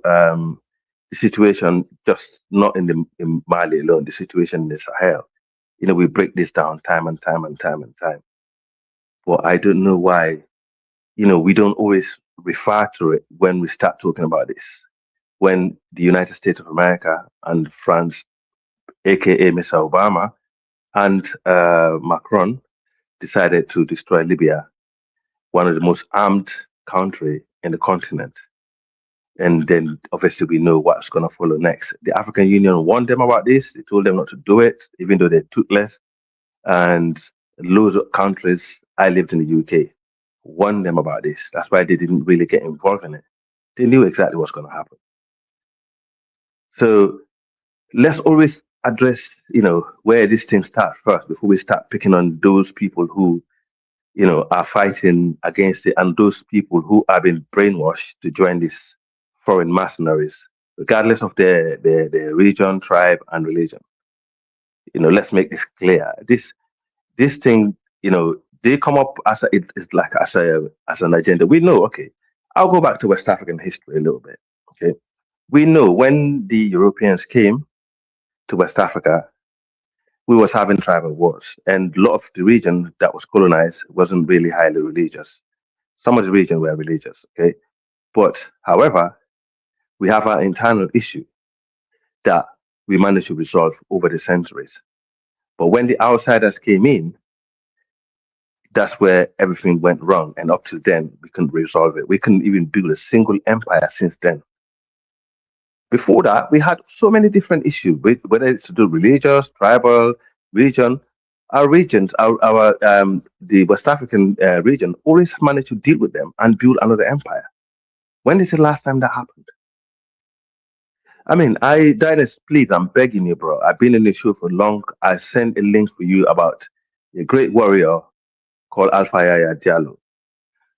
the situation just not in Mali alone, the situation in the Sahel. We break this down time and time and time and time. But I don't know why, we don't always refer to it when we start talking about this. When the United States of America and France, aka Mr. Obama, and Macron decided to destroy Libya, one of the most armed country in the continent. And then obviously we know what's going to follow next. The African Union warned them about this. They told them not to do it, even though they took less. And loads of countries, I lived in the UK, warned them about this. That's why they didn't really get involved in it. They knew exactly what's going to happen. So let's always address, where this thing starts first before we start picking on those people who are fighting against it, and those people who have been brainwashed to join these foreign mercenaries, regardless of their region, tribe, and religion. Let's make this clear. This thing, they come up as it's like as an agenda. We know, okay. I'll go back to West African history a little bit. Okay, we know when the Europeans came to West Africa, we was having tribal wars, and a lot of the region that was colonized wasn't really highly religious. Some of the region were religious, okay, but however, we have our internal issue that we managed to resolve over the centuries. But when the outsiders came in, that's where everything went wrong. And up to then, we couldn't resolve it. We couldn't even build a single empire since then. Before that, we had so many different issues, whether it's to do religious, tribal, region. Our regions, the West African region, always managed to deal with them and build another empire. When is the last time that happened? I mean, Dinus, please, I'm begging you, bro. I've been in this show for long. I sent a link for you about a great warrior called Alpha Yaya Diallo,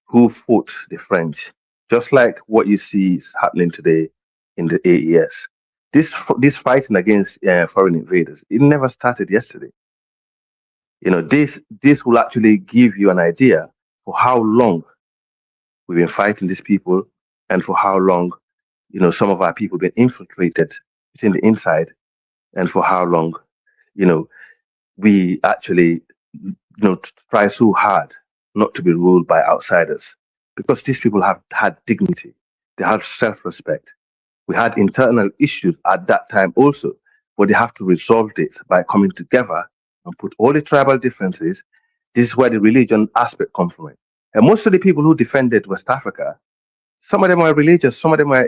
who fought the French, just like what you see is happening today in the AES. This fighting against foreign invaders, it never started yesterday. This will actually give you an idea for how long we've been fighting these people, and for how long, some of our people been infiltrated within the inside, and for how long, you know, we actually, try so hard not to be ruled by outsiders, because these people have had dignity, they have self-respect. We had internal issues at that time also, but they have to resolve this by coming together and put all the tribal differences. This is where the religion aspect comes from. And most of the people who defended West Africa, some of them were religious, some of them were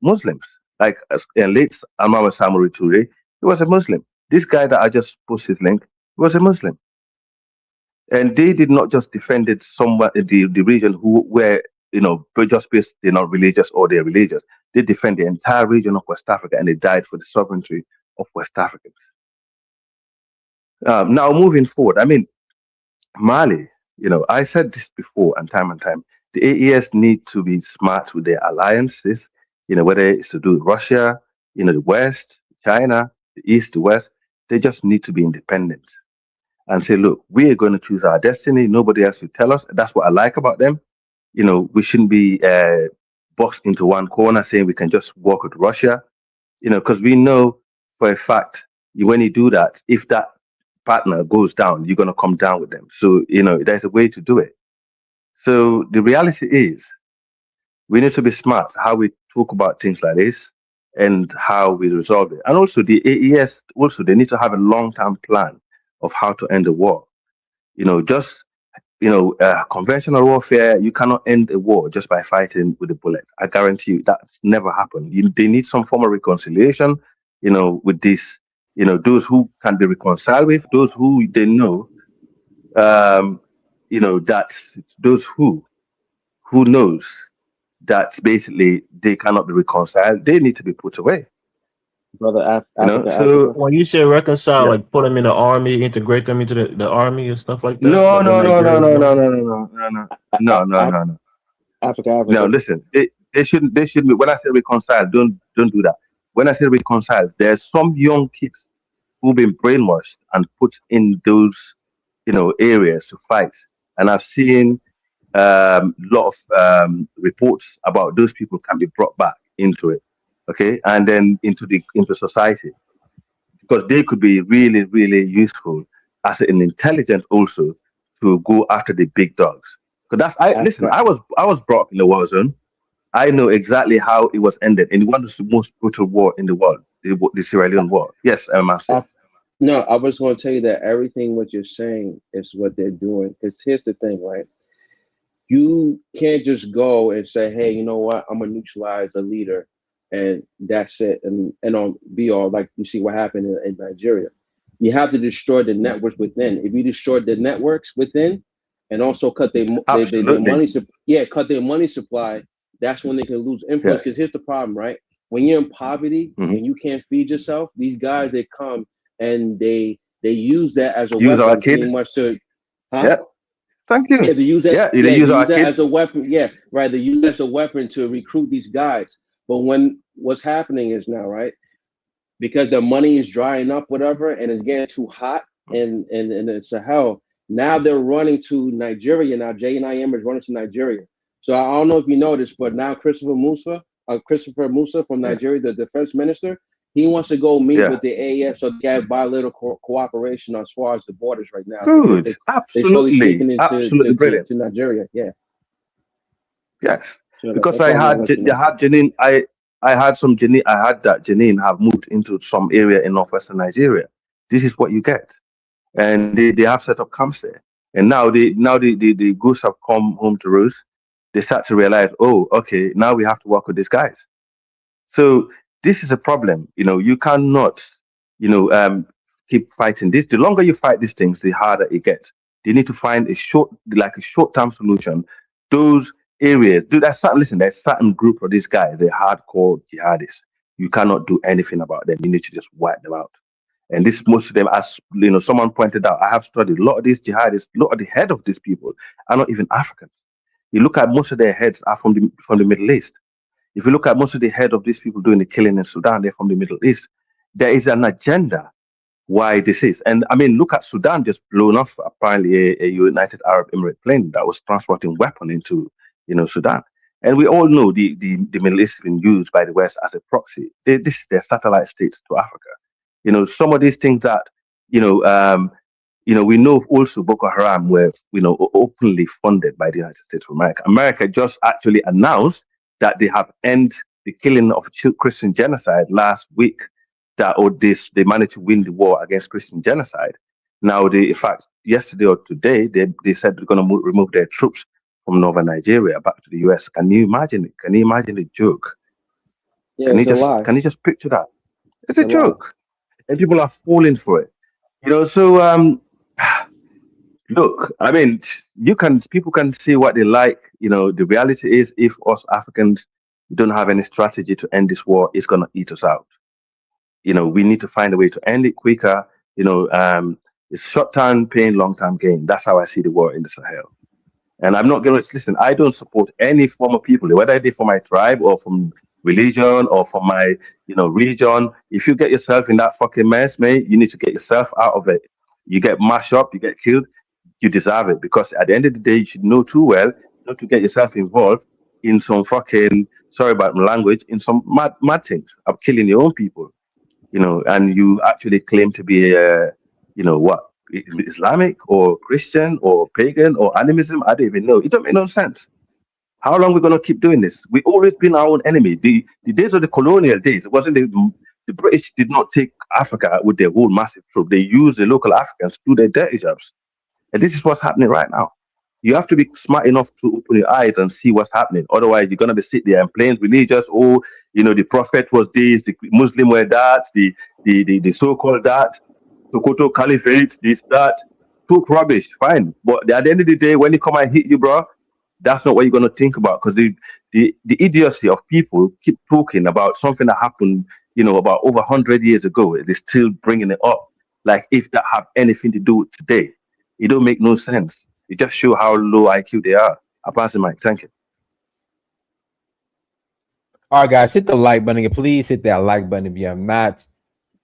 Muslims. Like late Amama Samori Toure, he was a Muslim. This guy that I just posted his link, he was a Muslim. And they did not just defend it somewhat in the region who were, just based they're not religious or they're religious. They defend the entire region of West Africa, and they died for the sovereignty of West Africans. Now moving forward, I mean, Mali, I said this before and time, the AES need to be smart with their alliances, whether it's to do with Russia, the West, China, the East, the West, they just need to be independent and say, look, we are going to choose our destiny. Nobody else will tell us. That's what I like about them. We shouldn't be boxed into one corner saying we can just work with Russia, because we know for a fact when you do that, if that partner goes down, you're going to come down with them. So, there's a way to do it. So the reality is we need to be smart how we talk about things like this and how we resolve it. And also the AES, also, they need to have a long-term plan of how to end the war. Just conventional warfare, you cannot end a war just by fighting with a bullet. I guarantee you that's never happened. They need some form of reconciliation, with this, those who can be reconciled with, those who they know, that those who knows that basically they cannot be reconciled, they need to be put away. Brother, Africa, So When you say reconcile, yeah. like put them in the army, integrate them into the army and stuff like that. No, like no, the no, no, Nigerians no, do? no, no, no, no, no, no, no, no. Africa. No, listen. They shouldn't. They shouldn't be. When I say reconcile, don't do that. When I say reconcile, there's some young kids who've been brainwashed and put in those, areas to fight. And I've seen lot of reports about those people can be brought back into it, okay, and then into society, because they could be really, really useful as an intelligence also to go after the big dogs. Because listen, Africa. I was brought up in the war zone. I know exactly how it was ended in one of the most brutal war in the world, the Sierra Leone war. Yes, Master. No, I was going to tell you that everything what you're saying is what they're doing. Because here's the thing, right? You can't just go and say, "Hey, you know what? I'm gonna neutralize a leader," and that's it, and on be all like you see what happened in Nigeria. You have to destroy the networks within. If you destroy the networks within, and also cut their Absolutely. money, cut their money supply, that's when they can lose Yeah. influence. Because here's the problem, right? When you're in poverty Hmm. and you can't feed yourself, these guys they come and they use that as a Use our weapon, pretty kids. much to, huh? Yeah. Thank you. Yeah, they use that. Yeah, they Yeah, they use use our that kids. as a weapon. Yeah, right. They use that as a weapon to recruit these guys. But when what's happening is now, right, because the money is drying up, whatever, and it's getting too hot in the Sahel. Now they're running to Nigeria. Now JNIM is running to Nigeria. So I don't know if you noticed, but now Christopher Musa from Yeah, Nigeria, the defense minister, he wants to go meet yeah. with the AES so they have bilateral cooperation as far as the borders right now because Good. they slowly Absolutely. seeping into Absolutely brilliant. to Nigeria. Yeah. Yes. So Because that's why I want to let you I know. had Janine, I had some Janine, I had that Janine have moved into some area in northwestern Nigeria. This is what you get. And they have set up camps there. And now the goose have come home to roost. They start to realize, oh, okay, now we have to work with these guys. So this is a problem. You cannot, you know, um, keep fighting this. The longer you fight these things, the harder it gets. They need to find a short-term solution. Those areas, dude, listen, there's certain group of these guys, they're hardcore jihadists. You cannot do anything about them. You need to just wipe them out. And this, most of them, as someone pointed out, I have studied a lot of these jihadists, a lot of the head of these people are not even Africans. You look at most of their heads are from the Middle East. If you look at most of the head of these people doing the killing in Sudan, they're from the Middle East. There is an agenda why this is. And I mean, look at Sudan just blown off apparently a United Arab Emirates plane that was transporting weapon into Sudan. And we all know the Middle East has been used by the West as a proxy. This is their satellite state to Africa. Some of these things that you know um, we know also Boko Haram were, openly funded by the United States of America. America just actually announced that they have ended the killing of Christian genocide last week. They managed to win the war against Christian genocide. Now, in fact, yesterday or today, they said they're going to remove their troops from northern Nigeria back to the US. Can you imagine it? Can you imagine the joke? Yeah, it's a lie. Can you just picture that? It's It's a a lie. joke, and people are falling for it. So look, I mean, people can say what they like. The reality is, if us Africans don't have any strategy to end this war, it's gonna eat us out. We need to find a way to end it quicker. It's short-term pain, long-term gain. That's how I see the war in the Sahel. And I'm not going to listen. I don't support any form of people, whether they're from my tribe or from religion or from my, region. If you get yourself in that fucking mess, mate, you need to get yourself out of it. You get mashed up, you get killed, you deserve it. Because at the end of the day, you should know too well not to get yourself involved in some fucking, sorry about my language, in some mad things of killing your own people. And you actually claim to be, what, Islamic or Christian or pagan or animism? I don't even know. It don't make no sense. How long we gonna keep doing this? We always been our own enemy. The days of the colonial days, it wasn't the British did not take Africa with their whole massive troop. They used the local Africans to do their dirty jobs. And this is what's happening right now. You have to be smart enough to open your eyes and see what's happening. Otherwise, you're gonna be sitting there and playing religious. Oh, the prophet was this, the Muslim were that, the so-called that, Sokoto Caliphate, this, that. Talk rubbish, fine. But at the end of the day, when they come and hit you, bro, that's not what you're gonna think about. Because the idiocy of people keep talking about something that happened, about over 100 years ago. They're still bringing it up, like if that have anything to do with today. It don't make no sense. It just show how low IQ they are. I pass the mic. Thank you. All right, guys, hit the like button again. Please hit that like button if you have not.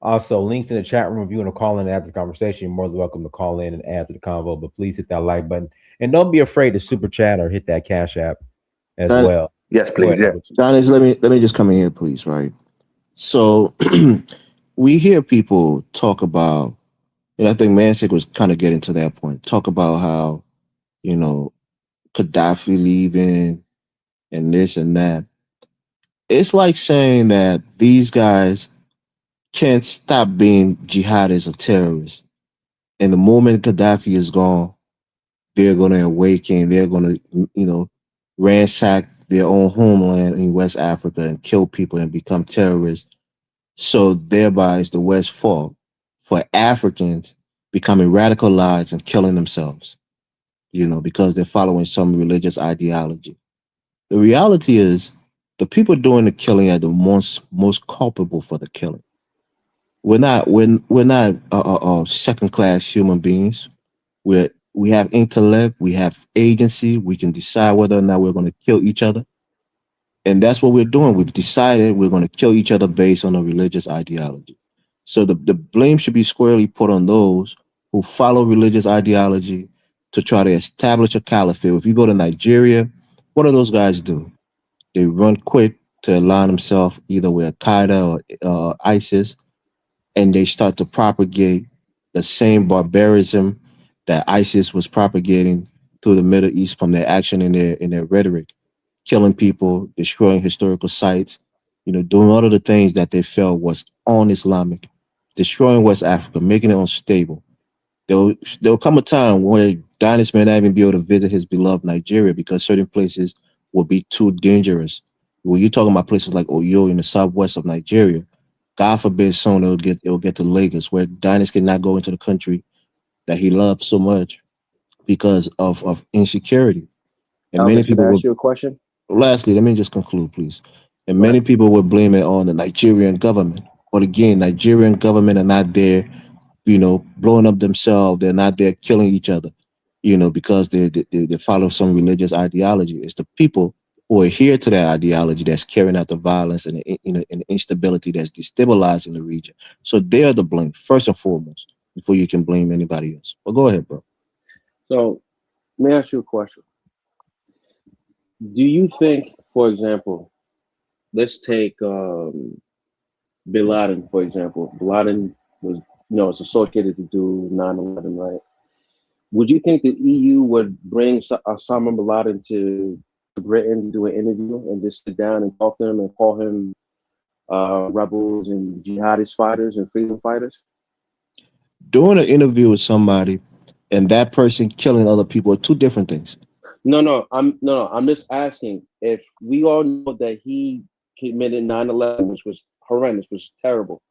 Also, links in the chat room. If you want to call in and add to the conversation, you're more than welcome to call in and add to the convo. But please hit that like button. And don't be afraid to super chat or hit that Cash App as well. Yes, please. Yeah. Johnny, let me just come in here, please, right? So we hear people talk about, and I think Mansik was kind of getting to that point, talk about how, Gaddafi leaving and this and that. It's like saying that these guys can't stop being jihadists or terrorists. And the moment Gaddafi is gone, they're going to awaken. They're going to, ransack their own homeland in West Africa and kill people and become terrorists. So thereby it's the West's fault for Africans becoming radicalized and killing themselves, because they're following some religious ideology. The reality is the people doing the killing are the most culpable for the killing. We're not second class human beings. We're We have intellect, we have agency, we can decide whether or not we're going to kill each other. And that's what we're doing. We've decided we're going to kill each other based on a religious ideology. So the blame should be squarely put on those who follow religious ideology to try to establish a caliphate. If you go to Nigeria, what do those guys do? They run quick to align themselves either with Al Qaeda or ISIS, and they start to propagate the same barbarism that ISIS was propagating through the Middle East from their action in their rhetoric, killing people, destroying historical sites, doing all of the things that they felt was un-Islamic, destroying West Africa, making it unstable. There'll come a time where Dynasty may not even be able to visit his beloved Nigeria because certain places will be too dangerous. When you're talking about places like Oyo in the southwest of Nigeria, God forbid soon it'll get to Lagos where Dynasty cannot go into the country that he loved so much because of insecurity. And many Elvis, can people I will ask you a question? lastly, let me just conclude, please. And Go many ahead. people would blame it on the Nigerian government. But again, Nigerian government are not there, blowing up themselves. They're not there killing each other, because they follow some religious ideology. It's the people who adhere to that ideology that's carrying out the violence and and the instability that's destabilizing the region. So they are the blame first and foremost before you can blame anybody else. Well, go ahead, bro. So let me ask you a question. Do you think, for example, let's take Bin Laden, for example. Bin Laden was, is associated to do 9/11, right? Would you think the EU would bring Osama bin Laden to Britain to do an interview and just sit down and talk to him and call him rebels and jihadist fighters and freedom fighters? Doing an interview with somebody and that person killing other people are two different things. I'm just asking if we all know that he committed 9/11, which was horrendous, which was terrible.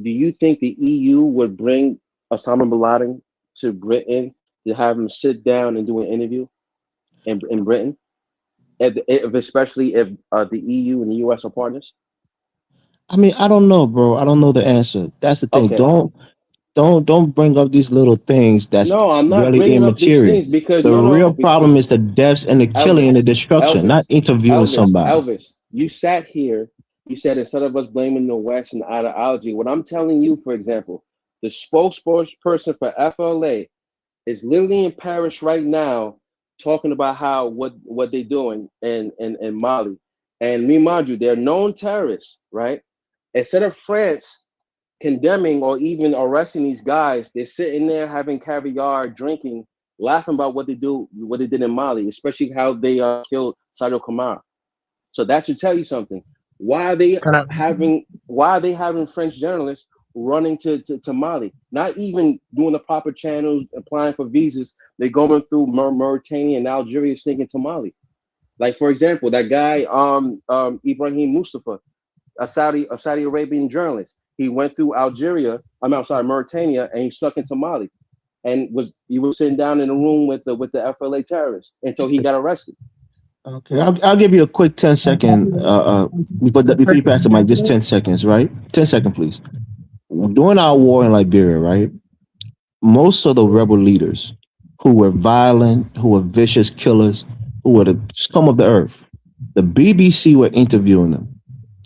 Do you think the EU would bring Osama bin Laden to Britain to have him sit down and do an interview in Britain, especially if the EU and the US are partners? I mean, I don't know, bro. I don't know the answer. That's the thing. Okay. Don't bring up these little things that's No, I'm not really bringing up these immaterial. things because The real problem because is the deaths and the killing and the Elvis, destruction, not Elvis, interviewing somebody. Elvis, you sat here, you said instead of us blaming the West and ideology, what I'm telling you, for example, the spokesperson for FLA is literally in Paris right now talking about how what they're doing in Mali. And remind you, they're known terrorists, right? Instead of France condemning or even arresting these guys, they're sitting there having caviar, drinking, laughing about what they did in Mali, especially how they killed Sadio Kamara. So that should tell you something. Can I, Why are they having French journalists running to Mali? Not even doing the proper channels, applying for visas. They're going through Mauritania and Algeria, sneaking to Mali. Like for example, that guy Ibrahim Mustafa, a Saudi Arabian journalist. He went through Mauritania, and he stuck into Mali, and he was sitting down in a room with the FLA terrorists until he got arrested. Okay, I'll give you a quick 10-second before you pass the mic, just 10 seconds, right? 10-second, please. During our war in Liberia, right? Most of the rebel leaders who were violent, who were vicious killers, who were the scum of the earth, the BBC were interviewing them.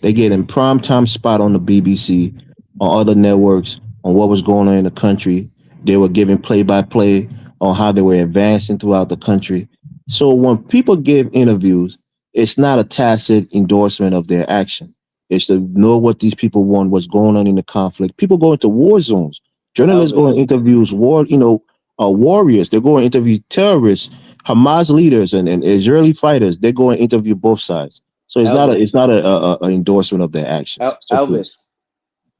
They get in prime time spot on the BBC, on other networks, on what was going on in the country. They were giving play by play on how they were advancing throughout the country. So when people give interviews, it's not a tacit endorsement of their action. It's to know what these people want, what's going on in the conflict. People go into war zones. Journalists go and Elvis, interviews warriors. They go and interview terrorists, Hamas leaders, and Israeli fighters. They go and interview both sides. So Elvis, it's not a endorsement of their actions. So Elvis. please.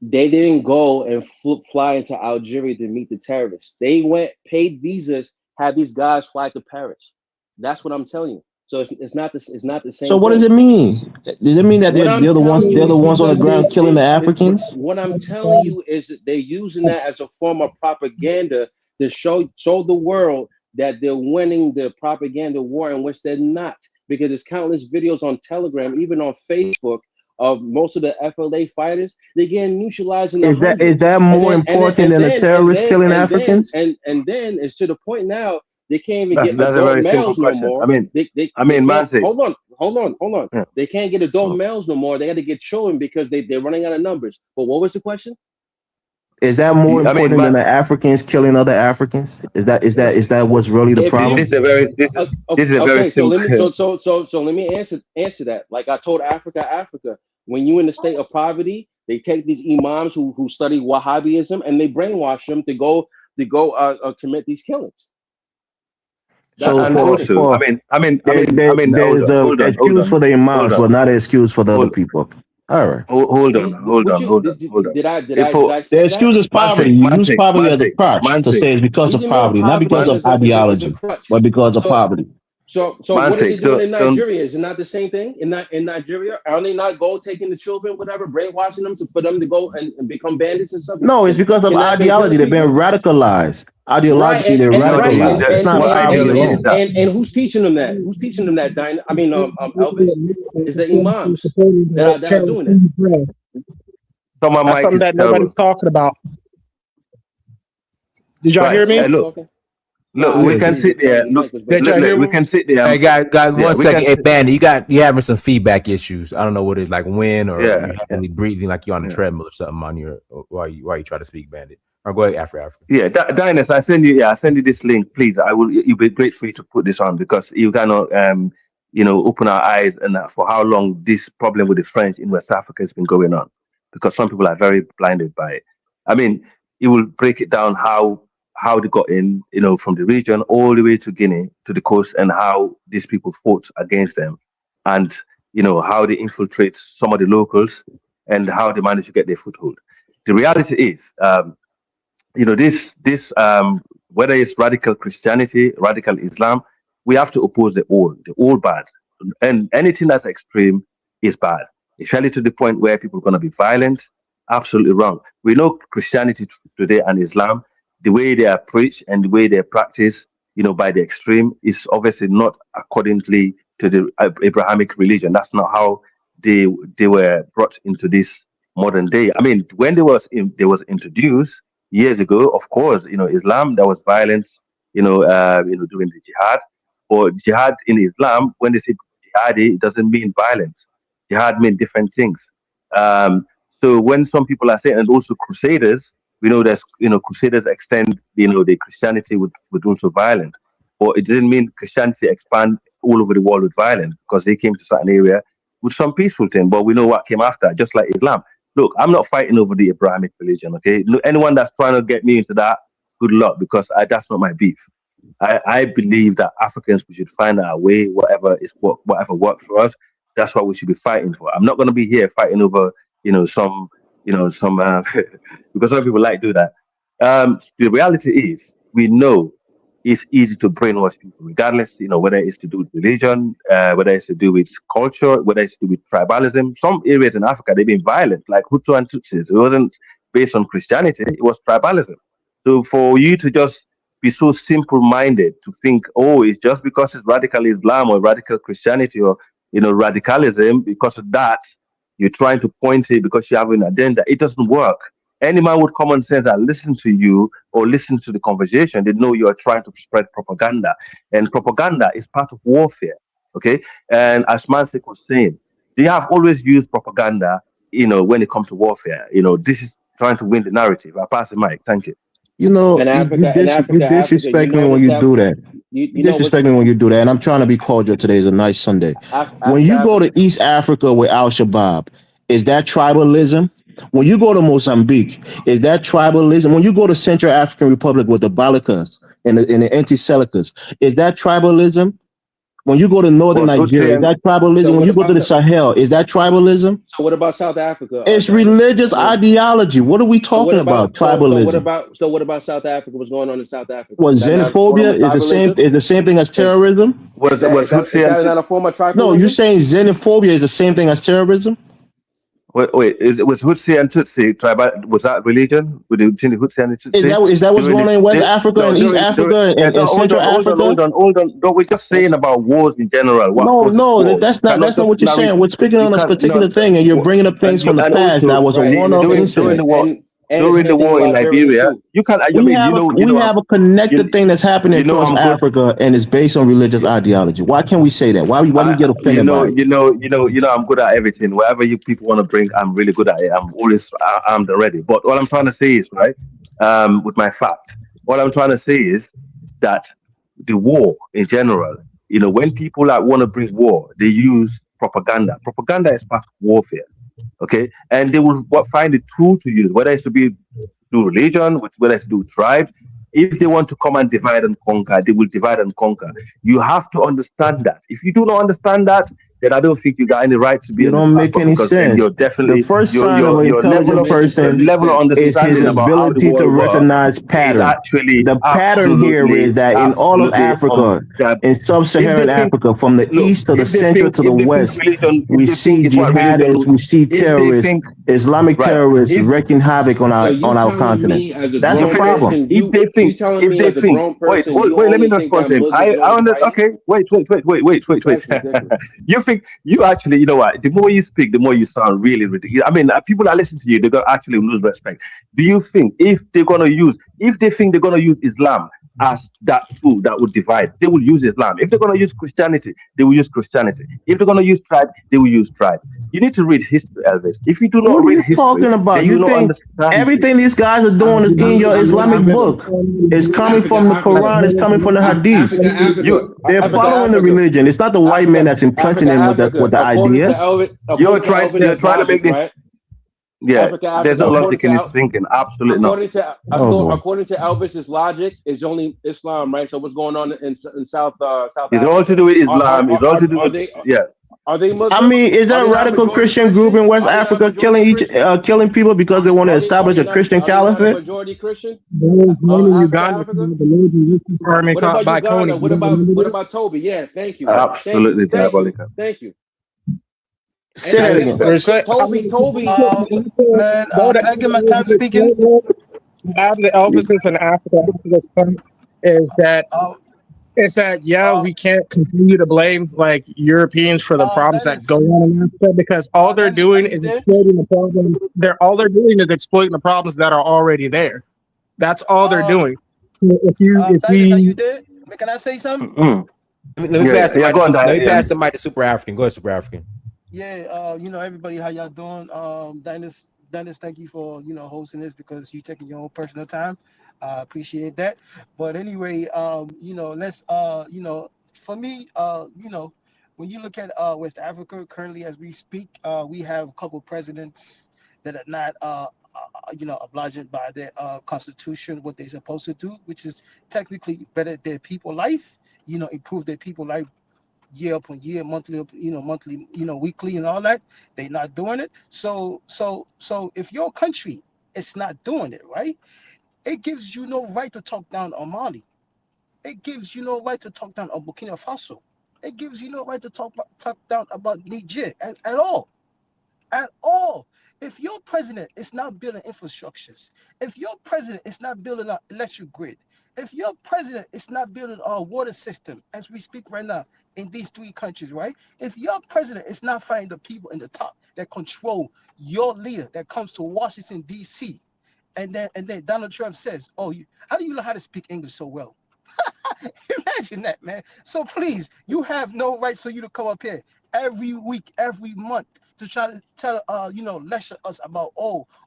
They didn't go and fly into Algeria to meet the terrorists. They went, paid visas, had these guys fly to Paris. That's what I'm telling you. So it's not the So same what does thing. it mean? Does it mean that What I'm they're the ones telling you they're the is ones on the because ground killing the Africans? what I'm telling you is that they're using that as a form of propaganda to show the world that they're winning the propaganda war in which they're not. Because there's countless videos on Telegram, even on Facebook, most of the FLA fighters, they're getting neutralized in the Is hundreds. that more important than a terrorist killing Africans? And then it's to the point now they can't even get That's a adult very simple males no question. more. I mean, They man, can't, say, hold on. Yeah. They can't get adult males no more. They got to get children because they're running out of numbers. But what was the question? Is that more I mean, important than the Africans killing other Africans? Is that what's really the If problem? this is a very this is a very Okay, so simple. let me answer that. Like I told Africa, when you in the state of poverty, they take these imams who study Wahhabism and they brainwash them to go commit these killings. So And also, I mean, there's an excuse for the imams, but not an excuse for the other people. All right. Hold on. Did I The say excuse is poverty. You use poverty as a crutch to say it's because of poverty, not because of ideology, but because of poverty. So what are they doing in Nigeria? Is it not the same thing in Nigeria? Are they not taking the children, whatever, brainwashing them for them to go and become bandits and stuff? No, it's because of ideology. They've been radicalized. Ideologically, they're radicalized. It's not poverty alone. And who's teaching them that? Who's teaching them that? Elvis, is the imams that are doing it. That's something that nobody's talking about. Did y'all hear me? Look, we can sit there. We can sit there. Hey, guys, 1 second. Hey, Bandit, you having some feedback issues. I don't know what it's like, wind or you heavily breathing like you're on a treadmill or something on your while you try to speak, Bandit. Or go ahead, Africa. Yeah, Dinus, I send you this link, please. It'll be great for you to put this on because you cannot open our eyes and for how long this problem with the French in West Africa has been going on. Because some people are very blinded by it. I mean, it will break it down how they got in, from the region all the way to Guinea, to the coast, and how these people fought against them, and how they infiltrate some of the locals, and how they managed to get their foothold. The reality is, this whether it's radical Christianity, radical Islam, we have to oppose the all bad, and anything that's extreme is bad, especially to the point where people are going to be violent. Absolutely wrong. We know Christianity today and Islam, the way they are preached and the way they are practiced, by the extreme, is obviously not accordingly to the Abrahamic religion. That's not how they were brought into this modern day. I mean, when they was introduced years ago, of course, Islam, there was violence, during the jihad. Or jihad in Islam, when they say jihadi, it doesn't mean violence. Jihad means different things. So when some people are saying, and also crusaders, we know that crusaders extend the Christianity with also violence, or it didn't mean Christianity expand all over the world with violence because they came to certain area with some peaceful thing. But we know what came after, just like Islam. Look, I'm not fighting over the Abrahamic religion. Okay, anyone that's trying to get me into that, good luck, because that's not my beef. I believe that Africans, we should find our way, whatever works for us. That's what we should be fighting for. I'm not going to be here fighting over some because some people like to do that. The reality is, we know it's easy to brainwash people, regardless, whether it's to do with religion, whether it's to do with culture, whether it's to do with tribalism. Some areas in Africa, they've been violent, like Hutu and Tutsis. It wasn't based on Christianity, it was tribalism. So for you to just be so simple-minded to think, oh, it's just because it's radical Islam or radical Christianity or radicalism, because of that, you're trying to point it because you have an agenda. It doesn't work. Any man with common sense that listen to you or listen to the conversation, they know you are trying to spread propaganda. And propaganda is part of warfare. Okay? And as Mansik was saying, they have always used propaganda, when it comes to warfare. This is trying to win the narrative. I pass the mic. Thank you. You disrespect me when you do that. You disrespect me when you do that. And I'm trying to be cordial. Today is a nice Sunday. When you go to East Africa with Al Shabaab, is that tribalism? When you go to Mozambique, is that tribalism? When you go to Central African Republic with the Balakas and the Anti-Selecas, is that tribalism? When you go to northern Nigeria, is that tribalism? So when you go to the Sahel, is that tribalism? So what about South Africa? It's religious ideology. What are we talking about? Tribalism. So what about South Africa? What's going on in South Africa? What, xenophobia is the same thing as terrorism? Is that not a form of tribalism? No, you're saying xenophobia is the same thing as terrorism? Was Hutsi and Tutsi tribal? Was that religion? Between the Hutsi and the Is Tutsi that what's during going the on in West they, Africa no and East during Africa yeah, and no, hold Central on, hold on, Africa? hold on, hold on. No, we're just saying Let's about wars in general. What No, causes no, wars? You that's cannot not just what you're saying. narrate. We're speaking You on this can't particular no. thing, and you're bringing up things from the And past that also was a right, and the one-off same during incident. the war and the during the same thing in war in Liberia Liberia, too. you can. I We mean, have a I'm connected you thing that's happening you know across I'm good. Africa, and it's based on religious ideology. Why can't we say that? Why we get offended by it? I'm good at everything. Whatever you people want to bring, I'm really good at it. I'm always armed and ready. But what I'm trying to say is right, with my fact. What I'm trying to say is that the war in general, when people like want to bring war, they use propaganda. Propaganda is part of warfare. Okay, and they will find a tool to use, whether it's to be do religion, whether it's to do tribes. If they want to come and divide and conquer, they will divide and conquer. You have to understand that. If you do not understand that, then I don't think you got any right to be You on this don't make platform any because then sense. you're The definitely first sign of an You're making your intelligent perfect level of sense. is his understanding about how the ability to world works recognize is pattern. actually The pattern here is absolutely, that in all of absolutely Africa, that in if they sub-Saharan think Africa, from the look, east to the central to the if they think west, religion, if we they think see it's what jihadists, religion, we see if they terrorists, think Islamic right, terrorists if wreaking havoc on So our continent. That's a you finish, problem. if they think, wait, let me respond to him. Okay, wait. That's ridiculous. You think you actually, you know what? The more you speak, the more you sound really ridiculous. I mean, people that listen to you, they're gonna actually lose respect. Do you think if they think they're gonna use Islam as that tool that would divide, they will use Islam. If they're gonna use Christianity, they will use Christianity. If they're gonna use tribe, they will use tribe. You need to read history, Elvis. If you do not What are read you history, talking about? then you You will not think understand everything things. these guys are doing is in your Islamic book? It's coming from the Quran. It's coming from the Hadith. You They're following the religion. It's not the white man that's implanting them with the ideas. you're trying to make this. Yeah, there's no According logic in to his thinking. Absolutely not. Oh boy. according to Elvis's logic, it's only Islam, right? So what's going on in South It's all to Africa? do with Islam. It's all to do Are with they yeah. are they I Muslim? mean, is Are there a they not radical majority Christian group Christian? in West Are they not Africa majority Christian? killing people because they want to establish a Christian Are they not a caliphate? majority Christian? There's one in Africa, Uganda Africa. called the Lord Resistance Army What caught about by Coney. Uganda? You don't remember What that? about Toby? Yeah, thank you, Absolutely diabolical. thank you. Say that again. They're saying, Toby. Man, go to can I get my time speaking? add the Elvises in Africa. This point is that Uh, yeah, uh, we can't continue to blame like Europeans for the problems that go Dennis, on in Africa because all they're Dennis, are doing you is there? exploiting the problem. All they're doing is exploiting the problems that are already there. That's all they're doing. So if Dennis, are you we there? Can I say something? Mm-mm. Let me pass the Yeah. mic. Go on, Let Diane. me Yeah. pass the mic to Super African. Go ahead, Super African. Yeah, everybody, how y'all doing? Dennis, thank you for hosting this because you taking your own personal time. I appreciate that. But anyway, let's for me, when you look at West Africa currently as we speak, we have a couple presidents that are not obliged by their constitution what they're supposed to do, which is technically better their people life, improve their people life year upon year, monthly, weekly and all that. They're not doing it. So if your country is not doing it, right, it gives you no right to talk down on Mali. It gives you no right to talk down on Burkina Faso. It gives you no right to talk down about Niger at all. At all. If your president is not building infrastructures, if your president is not building an electric grid, if your president is not building a water system as we speak right now in these three countries, right? If your president is not finding the people in the top that control your leader that comes to Washington, D.C., and then Donald Trump says, how do you know how to speak English so well? Imagine that, man. So please, you have no right for you to come up here every week, every month to try to tell, lecture us about,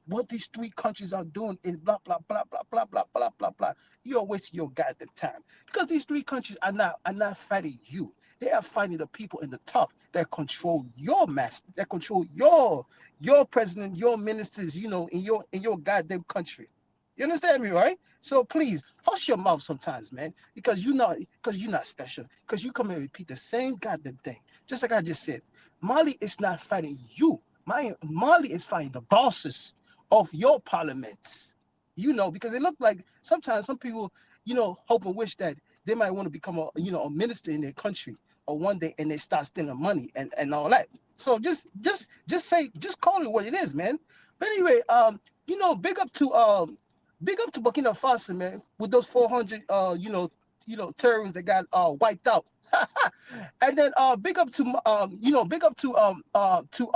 what these three countries are doing is blah, blah, blah, blah, blah, blah, blah, blah, blah. You're wasting your goddamn time because these three countries are not fighting you. They are fighting the people in the top that control your master, that control your president, your ministers, in your goddamn country. You understand me, right? So please hush your mouth sometimes, man, because you're not special. Because you come and repeat the same goddamn thing. Just like I just said, Mali is not fighting you. Mali is fighting the bosses of your parliament. Because it looked like sometimes some people, hope and wish that they might want to become a minister in their country. or one day and they start stealing money and all that. So just call it what it is, man. But anyway, big up to Burkina Faso, man, with those 400 terrorists that got wiped out. And then big up to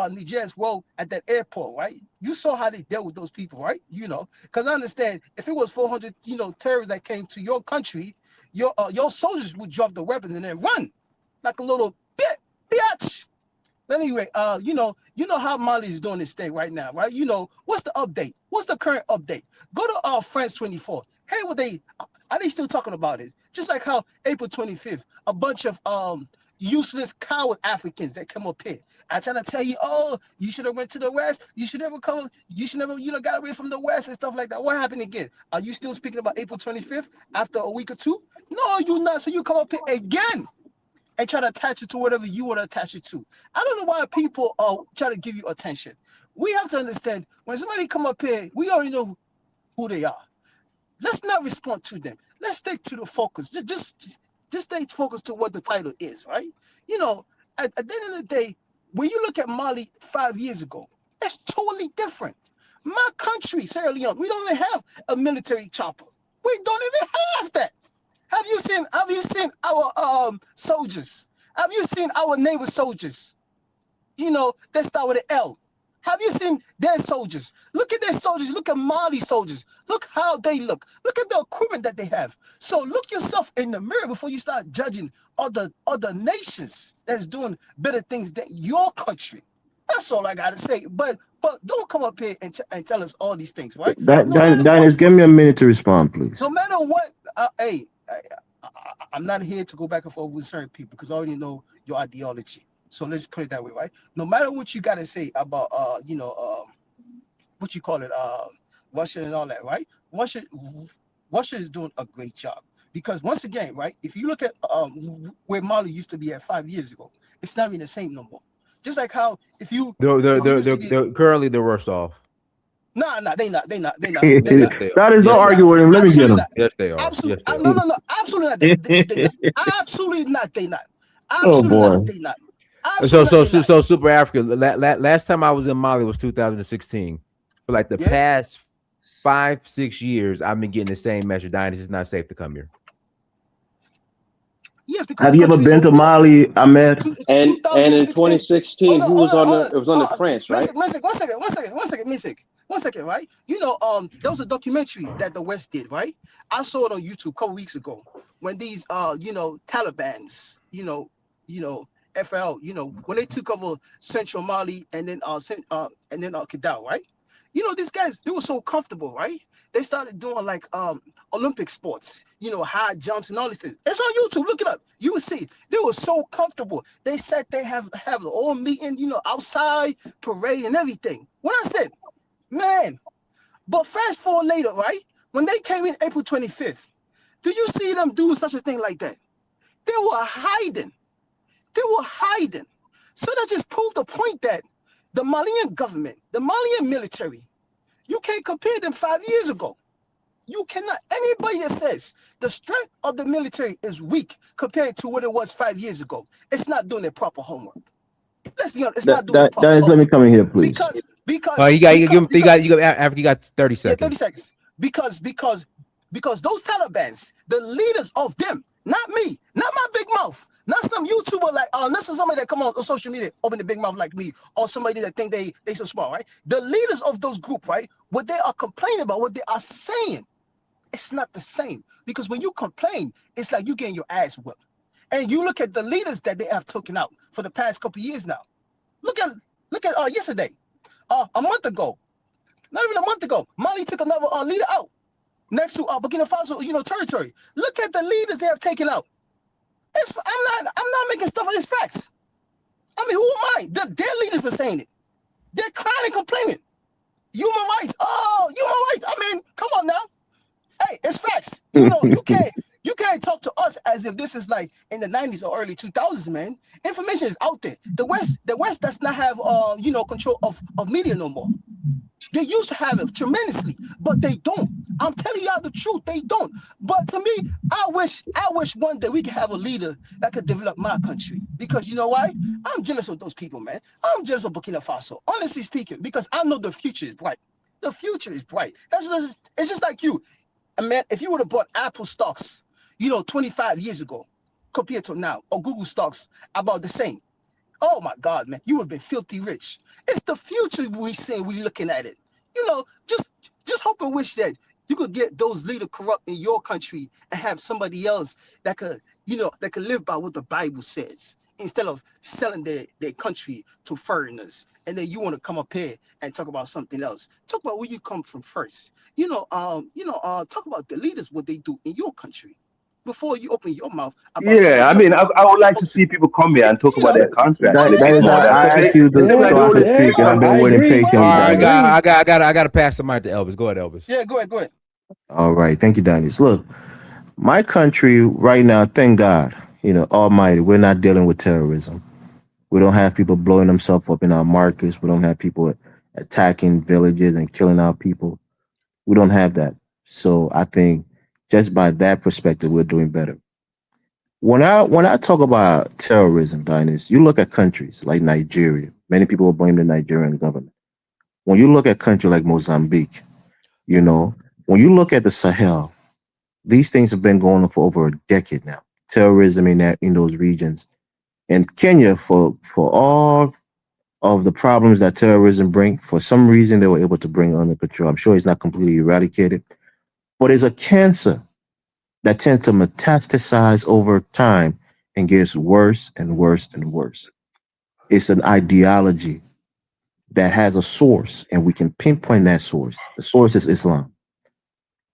Niger as well at that airport, right? You saw how they dealt with those people, right? Because I understand if it was 400 terrorists that came to your country, your soldiers would drop the weapons and then run like a little bitch. But anyway, you know how Mali is doing this thing right now, right? What's the update? What's the current update? Go to France 24. Hey, are they still talking about it? Just like how April 25th, a bunch of useless coward Africans that come up here. I try to tell you, oh, you should have went to the West. You should never got away from the West and stuff like that. What happened again? Are you still speaking about April 25th after a week or two? No, you're not. So you come up here again and try to attach it to whatever you want to attach it to. I don't know why people try to give you attention. We have to understand when somebody come up here, we already know who they are. Let's not respond to them. Let's stick to the focus. Just stay focused to what the title is, right? At the end of the day, when you look at Mali 5 years ago, it's totally different. My country, Sierra Leone, we don't even have a military chopper. We don't even have that. Have you seen our soldiers? Have you seen our neighbor soldiers? That start with an L. Have you seen their soldiers? Look at their soldiers. Look at Mali soldiers. Look how they look. Look at the equipment that they have. So look yourself in the mirror before you start judging other nations that's doing better things than your country. That's all I gotta say. But don't come up here and tell us all these things, right? Dennis, give me a minute to respond, please. No matter what, I'm not here to go back and forth with certain people because I already know your ideology. So let's put it that way, right? No matter what you got to say about, what you call it, Russia and all that, right? Russia is doing a great job because once again, right? If you look at where Mali used to be at 5 years ago, it's not even the same no more. Just like how if you they're currently the worse off. Nah, they not. That is no arguing with him. Let me get him. Yes, they are. Absolutely, Yes, they no, are. absolutely not. They not. Absolutely not. They not. Oh boy. They not. So Super Africa. Last time I was in Mali was 2016. For like the past 5-6 years, I've been getting the same message. It's not safe to come here. Yes, because have you ever been to Mali, Ahmed? And in 2016, who was on the? It was under France, right? One second, right? There was a documentary that the West did, right? I saw it on YouTube a couple weeks ago when these Talibans, FL, when they took over central Mali and then Kidal, right? These guys, they were so comfortable, right? They started doing like Olympic sports, high jumps and all these things. It's on YouTube. Look it up. You will see. They were so comfortable. They said they have the whole meeting, outside, parade and everything. When I said, man, but fast forward later, right? When they came in April 25th, did you see them doing such a thing like that? They were hiding. So that just proved the point that the Malian government, the Malian military, you can't compare them 5 years ago. You cannot. Anybody that says the strength of the military is weak compared to what it was 5 years ago, it's not doing their proper homework. Let's be honest. It's not doing their proper homework. Let me come in here, please. Because you got 30 seconds. Yeah, 30 seconds. Because those Talibans, the leaders of them, not me, not my big mouth, not some YouTuber like unless it's somebody that come on social media, open the big mouth like me, or somebody that think they so smart, right? The leaders of those group, right? What they are complaining about, what they are saying, it's not the same. Because when you complain, it's like you getting your ass whipped. And you look at the leaders that they have taken out for the past couple of years now. Look at yesterday, a month ago, not even a month ago, Mali took another leader out next to Burkina Faso, territory. Look at the leaders they have taken out. I'm not making stuff up. It's facts. I mean, who am I? Their leaders are saying it. They're crying and complaining. Human rights. Oh, human rights. I mean, come on now. Hey, it's facts. You can't talk to us as if this is like in the 90s or early 2000s, man. Information is out there. The West does not have control of media no more. They used to have it tremendously, but they don't. I'm telling y'all the truth, they don't. But to me, I wish one day we could have a leader that could develop my country. Because you know why? I'm jealous of those people, man. I'm jealous of Burkina Faso, honestly speaking, because I know the future is bright. The future is bright. It's just like you. And man, if you would have bought Apple stocks, 25 years ago, compared to now, or Google stocks, about the same. Oh my God, man, you would have been filthy rich. It's the future we looking at it. Just hope and wish that you could get those leaders corrupt in your country and have somebody else that could live by what the Bible says instead of selling their country to foreigners. And then you want to come up here and talk about something else. Talk about where you come from first. Talk about the leaders, what they do in your country before you open your mouth about Yeah, I mean, I would like to see people come here and talk about their country. Actually, That is, more than I asked you it seems like so they I only could speak, and I've been I waiting agree. patiently. All right, Daniel. I got to pass the mic to Elvis. Go ahead, Elvis. Yeah, go ahead. All right, thank you, Dennis. Look, my country right now, thank God, Almighty, we're not dealing with terrorism. We don't have people blowing themselves up in our markets. We don't have people attacking villages and killing our people. We don't have that. So I think just by that perspective, we're doing better. When I talk about terrorism, Dennis, you look at countries like Nigeria. Many people will blame the Nigerian government. When you look at countries like Mozambique, when you look at the Sahel, these things have been going on for over a decade now. Terrorism in those regions. And Kenya, for all of the problems that terrorism bring, for some reason they were able to bring it under control. I'm sure it's not completely eradicated, but it's a cancer that tends to metastasize over time and gets worse and worse and worse. It's an ideology that has a source, and we can pinpoint that source. The source is Islam.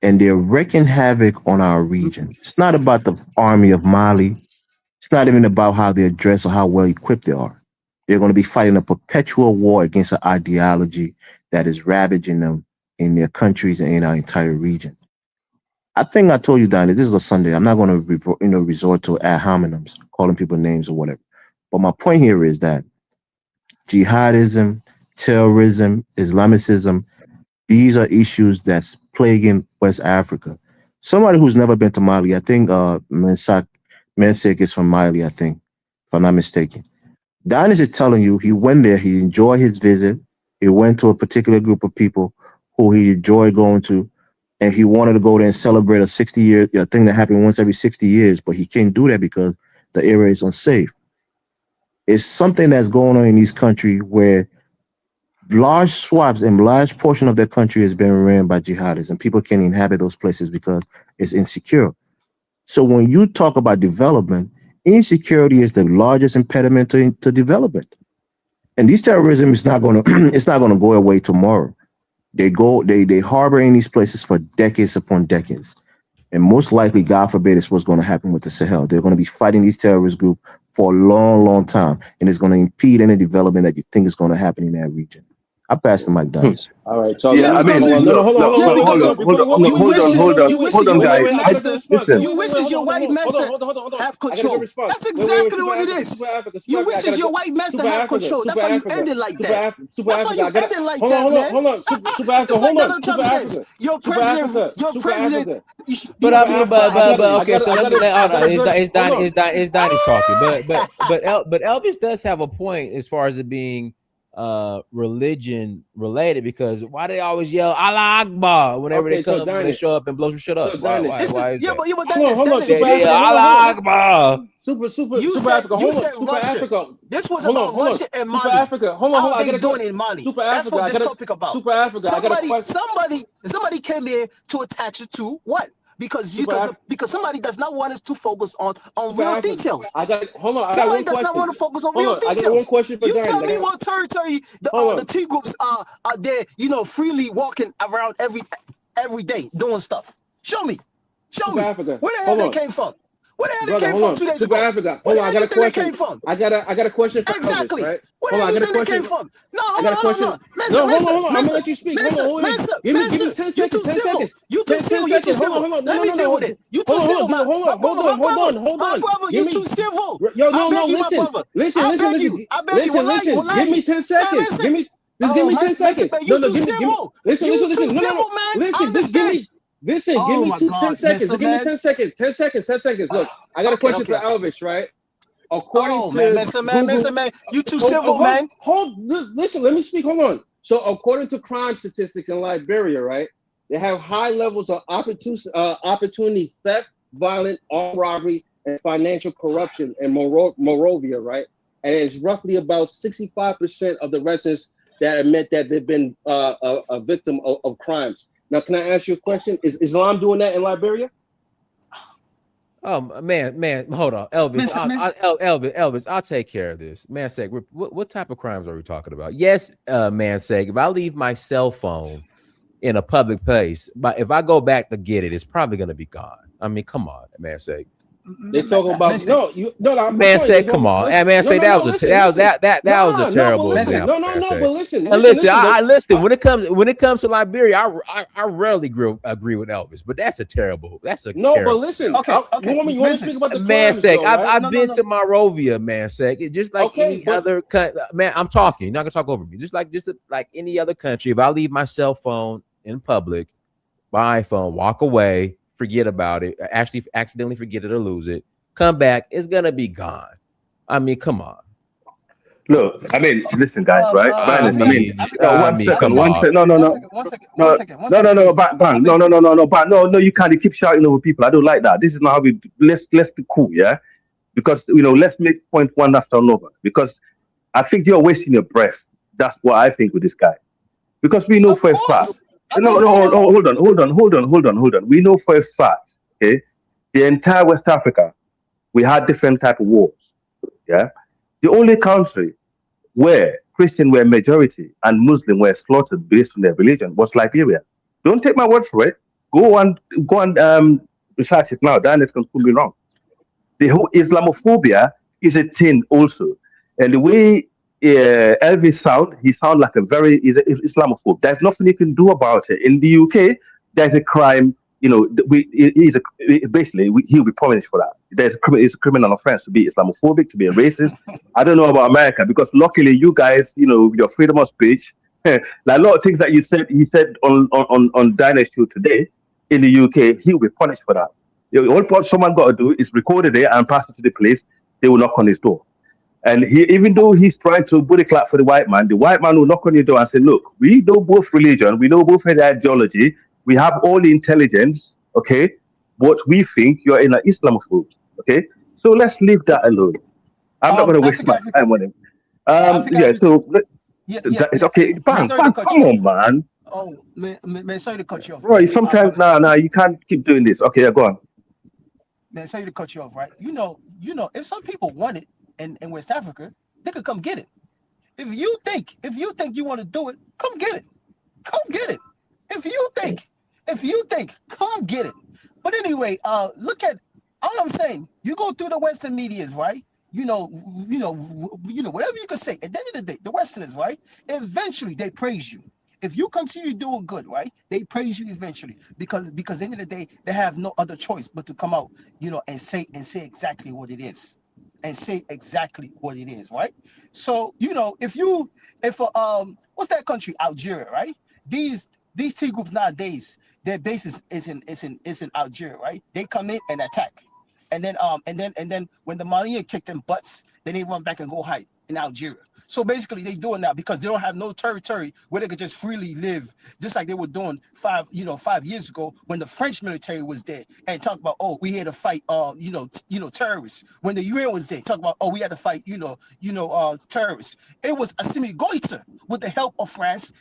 And they're wreaking havoc on our region. It's not about the army of Mali. It's not even about how they're dressed or how well equipped they are. They're going to be fighting a perpetual war against an ideology that is ravaging them in their countries and in our entire region. I think I told you, Donnie, this is a Sunday. I'm not going to resort to ad hominems, calling people names or whatever. But my point here is that jihadism, terrorism, Islamicism, these are issues that's plaguing West Africa. Somebody who's never been to Mali, I think Mensik is from Mali, I think, if I'm not mistaken. Dennis is telling you he went there, he enjoyed his visit, he went to a particular group of people who he enjoyed going to, and he wanted to go there and celebrate a 60-year thing that happened once every 60 years, but he can't do that because the area is unsafe. It's something that's going on in these countries where large swaths and large portion of their country has been ran by jihadists, and people can't inhabit those places because it's insecure. So when you talk about development, insecurity is the largest impediment to development. And this terrorism is not going to it's not going to go away tomorrow. They harbor in these places for decades upon decades. And most likely, God forbid, is what's going to happen with the Sahel. They're going to be fighting these terrorist groups for a long, long time. And it's going to impede any development that you think is going to happen in that region. I pass the mic, Dennis. All right, so Yeah, I mean, hold hold on, guys. Listen, You wishes your white master have control. That's exactly what it is. You wishes your white master have control. That's why you ended like that. That's why you ended like that, man. It's like Donald Trump says, your president. But I mean, but okay. So let me let it's Donnie's talking. But Elvis does have a point as far as it being religion related, because why they always yell Allah Akbar whenever they come, when they show up and blow some shit up? Why is that? Allah Akbar. Super Africa. You said Russia. This was about Russia and Mali. How they doing in Mali? That's what this topic about. Somebody came here to attach it to what? Because somebody does not want us to focus on real details. Somebody does not want to focus on real details. I got one question for you Danny. tell me what territory the T groups are there, freely walking around every day doing stuff. Show me. Where the hell they came from? Where the hell they came from 2 days ago? Africa. Where I got a question. Came from? I got a question for exactly. Elvis, right? Where the hell do you think they came from? No, hold on. I'm gonna let you speak. Hold on. Give me 10 seconds. 10 seconds. You too civil. Let me deal with it. You too civil. Hold on. My brother, you too civil. Yo, no, listen. I beg you. Give me 10 seconds. Just give me 10 seconds. Man, No, you no, too give me. civil. Listen. You too No, no. civil, man. Listen, just give me. Listen, give Oh me my 10 God, seconds. Mr. Give me Man. 10 seconds. 10 seconds. 10 seconds. Look, I got a question for Elvis, right? According Oh to man, Mr. Google, Man, you too civil, man. Listen, let me speak. Hold on. So, according to crime statistics in Liberia, right, they have high levels of opportunity theft, violent armed robbery, and financial corruption in Monrovia, right? And it's roughly about 65% of the residents that admit that they've been a victim of crimes. Now, can I ask you a question? Is Islam doing that in Liberia? Oh man, hold on, Elvis. Elvis, I'll take care of this. Man, sake, what type of crimes are we talking about? Yes, man, sake. If I leave my cell phone in a public place, but if I go back to get it, it's probably gonna be gone. I mean, come on, man, sake. They're talking about man, say, come on, and man, say that was a terrible example. But listen, I listen. When it comes to Liberia, I rarely agree with Elvis, but that's a terrible. But listen, okay. You want to speak about the man, crimes, sake. though, right? I've been to Monrovia, man, sake. Just like any other country, man. I'm talking. You're not gonna talk over me. Just like any other country. If I leave my cell phone in public, my iPhone, walk away. Forget about it. Actually, accidentally forget it or lose it. Come back, it's gonna be gone. I mean, come on. Look, I mean, listen, guys, right? One second. Bang. No, you can't keep shouting over people. I don't like that. This is not how we. Let's be cool, yeah. Because let's make point one after another. Because I think you're wasting your breath. That's what I think with this guy. Because we know for a fact. No, hold on. We know for a fact, okay, the entire West Africa, we had different type of wars. Yeah. The only country where Christian were majority and Muslim were slaughtered based on their religion was Liberia. Don't take my word for it. Go and research it now. Daniel can prove me wrong. The whole Islamophobia is a thing also. And the way Elvis he sounds like he's an Islamophobe. There's nothing you can do about it. In the UK, there's a crime. He'll be punished for that. It's a criminal offense to be Islamophobic, to be a racist. I don't know about America because luckily you guys, your freedom of speech, like a lot of things that he said on Dinah's show today in the UK, he'll be punished for that. All someone got to do is record it and pass it to the police. They will knock on his door. And even though he's trying to booty clap for the white man will knock on your door and say, look, we know both religion, we know both ideology, we have all the intelligence, okay? But we think you're in an Islamophobe, okay? So let's leave that alone. I'm not going to waste my time on him. Okay, bang, come on, man. Oh, man, sorry to cut you off. Right, sometimes, you can't keep doing this. Okay, yeah, go on. Man, sorry to cut you off, right? You know, if some people want it in West Africa, they could come get it. If you think you want to do it, come get it. Come get it. If you think, come get it. But anyway, look at all I'm saying. You go through the Western medias, right? Whatever you can say. At the end of the day, the Westerners, right? Eventually, they praise you. If you continue doing good, right? They praise you eventually because at the end of the day, they have no other choice but to come out, and say exactly what it is. And say exactly what it is, right? So, if what's that country? Algeria, right? These T groups nowadays, their basis is in Algeria, right? They come in and attack. And then when the Malian kick them butts, then they run back and go hide in Algeria. So basically they doing that because they don't have no territory where they could just freely live, just like they were doing 5 years ago when the French military was there and talk about, oh, we had to fight terrorists. When the UN was there, talk about, oh, we had to fight terrorists. It was Assimi Goïta with the help of France.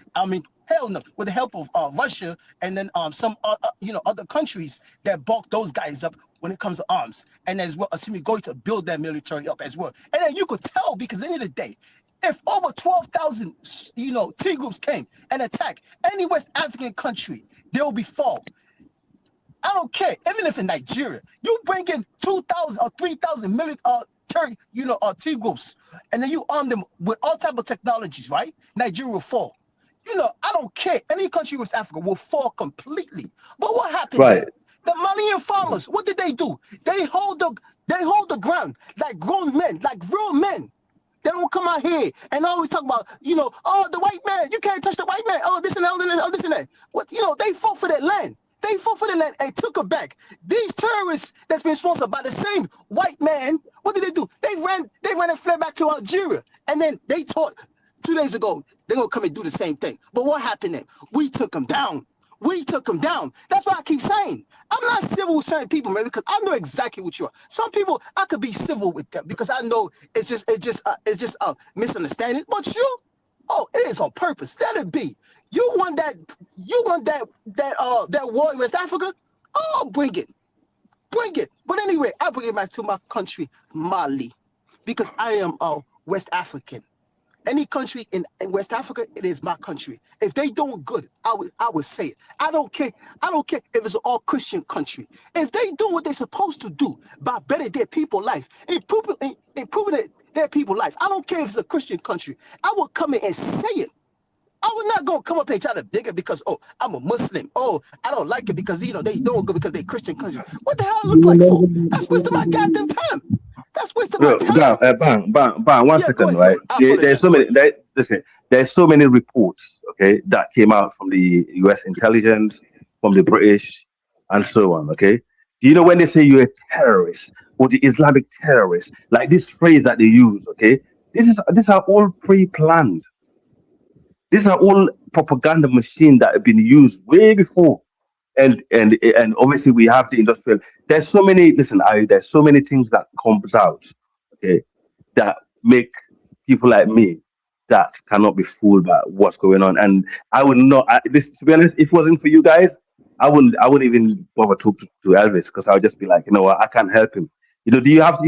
Hell no, with the help of Russia and then some other countries that bulk those guys up when it comes to arms. And as well, Assimi Goïta build that military up as well. And then you could tell because at the end of the day, if over 12,000 T groups came and attacked any West African country, they will be fall. I don't care. Even if in Nigeria, you bring in 2,000 or 3,000 military, T groups, and then you arm them with all type of technologies, right? Nigeria will fall. I don't care. Any country in West Africa will fall completely. But what happened? Right. Then? The Malian farmers, what did they do? They hold the ground like grown men, like real men. They don't come out here and always talk about, oh, the white man, you can't touch the white man. Oh, this and that, oh, this and that. What, they fought for that land. They fought for the land and took it back. These terrorists that's been sponsored by the same white man, what did they do? They ran and fled back to Algeria. And then they taught 2 days ago, they're going to come and do the same thing. But what happened then? We took them down. We took them down. That's why I keep saying, I'm not civil with certain people, man, because I know exactly what you are. Some people, I could be civil with them because I know it's just a misunderstanding. But you, oh, it is on purpose. Let it be. You want that war in West Africa? Oh, bring it. But anyway, I bring it back to my country, Mali, because I am West African. Any country in West Africa, it is my country. If they doing good, I would say it. I don't care if it's an all Christian country. If they do what they're supposed to do by bettering their people's life, improving their people's life, I don't care if it's a Christian country. I will come in and say it. I was not going to come up and try to dig it because, oh, I'm a Muslim. Oh, I don't like it because, they doing good because they're Christian country. What the hell I look like for? That's wasting my goddamn time. That's wasting my time. Bang, 1 second, right? There's so many. There's so many reports, okay, that came out from the U.S. intelligence, from the British, and so on. Okay, do you know when they say you're a terrorist or the Islamic terrorist, like this phrase that they use? Okay, these are all pre-planned. These are all propaganda machines that have been used way before. And obviously we have the industrial. There's so many. Listen, there's so many things that comes out, okay, that make people like me that cannot be fooled by what's going on. And I would not. To be honest, if it wasn't for you guys, I wouldn't even bother talk to Elvis because I would just be like, what, I can't help him. You have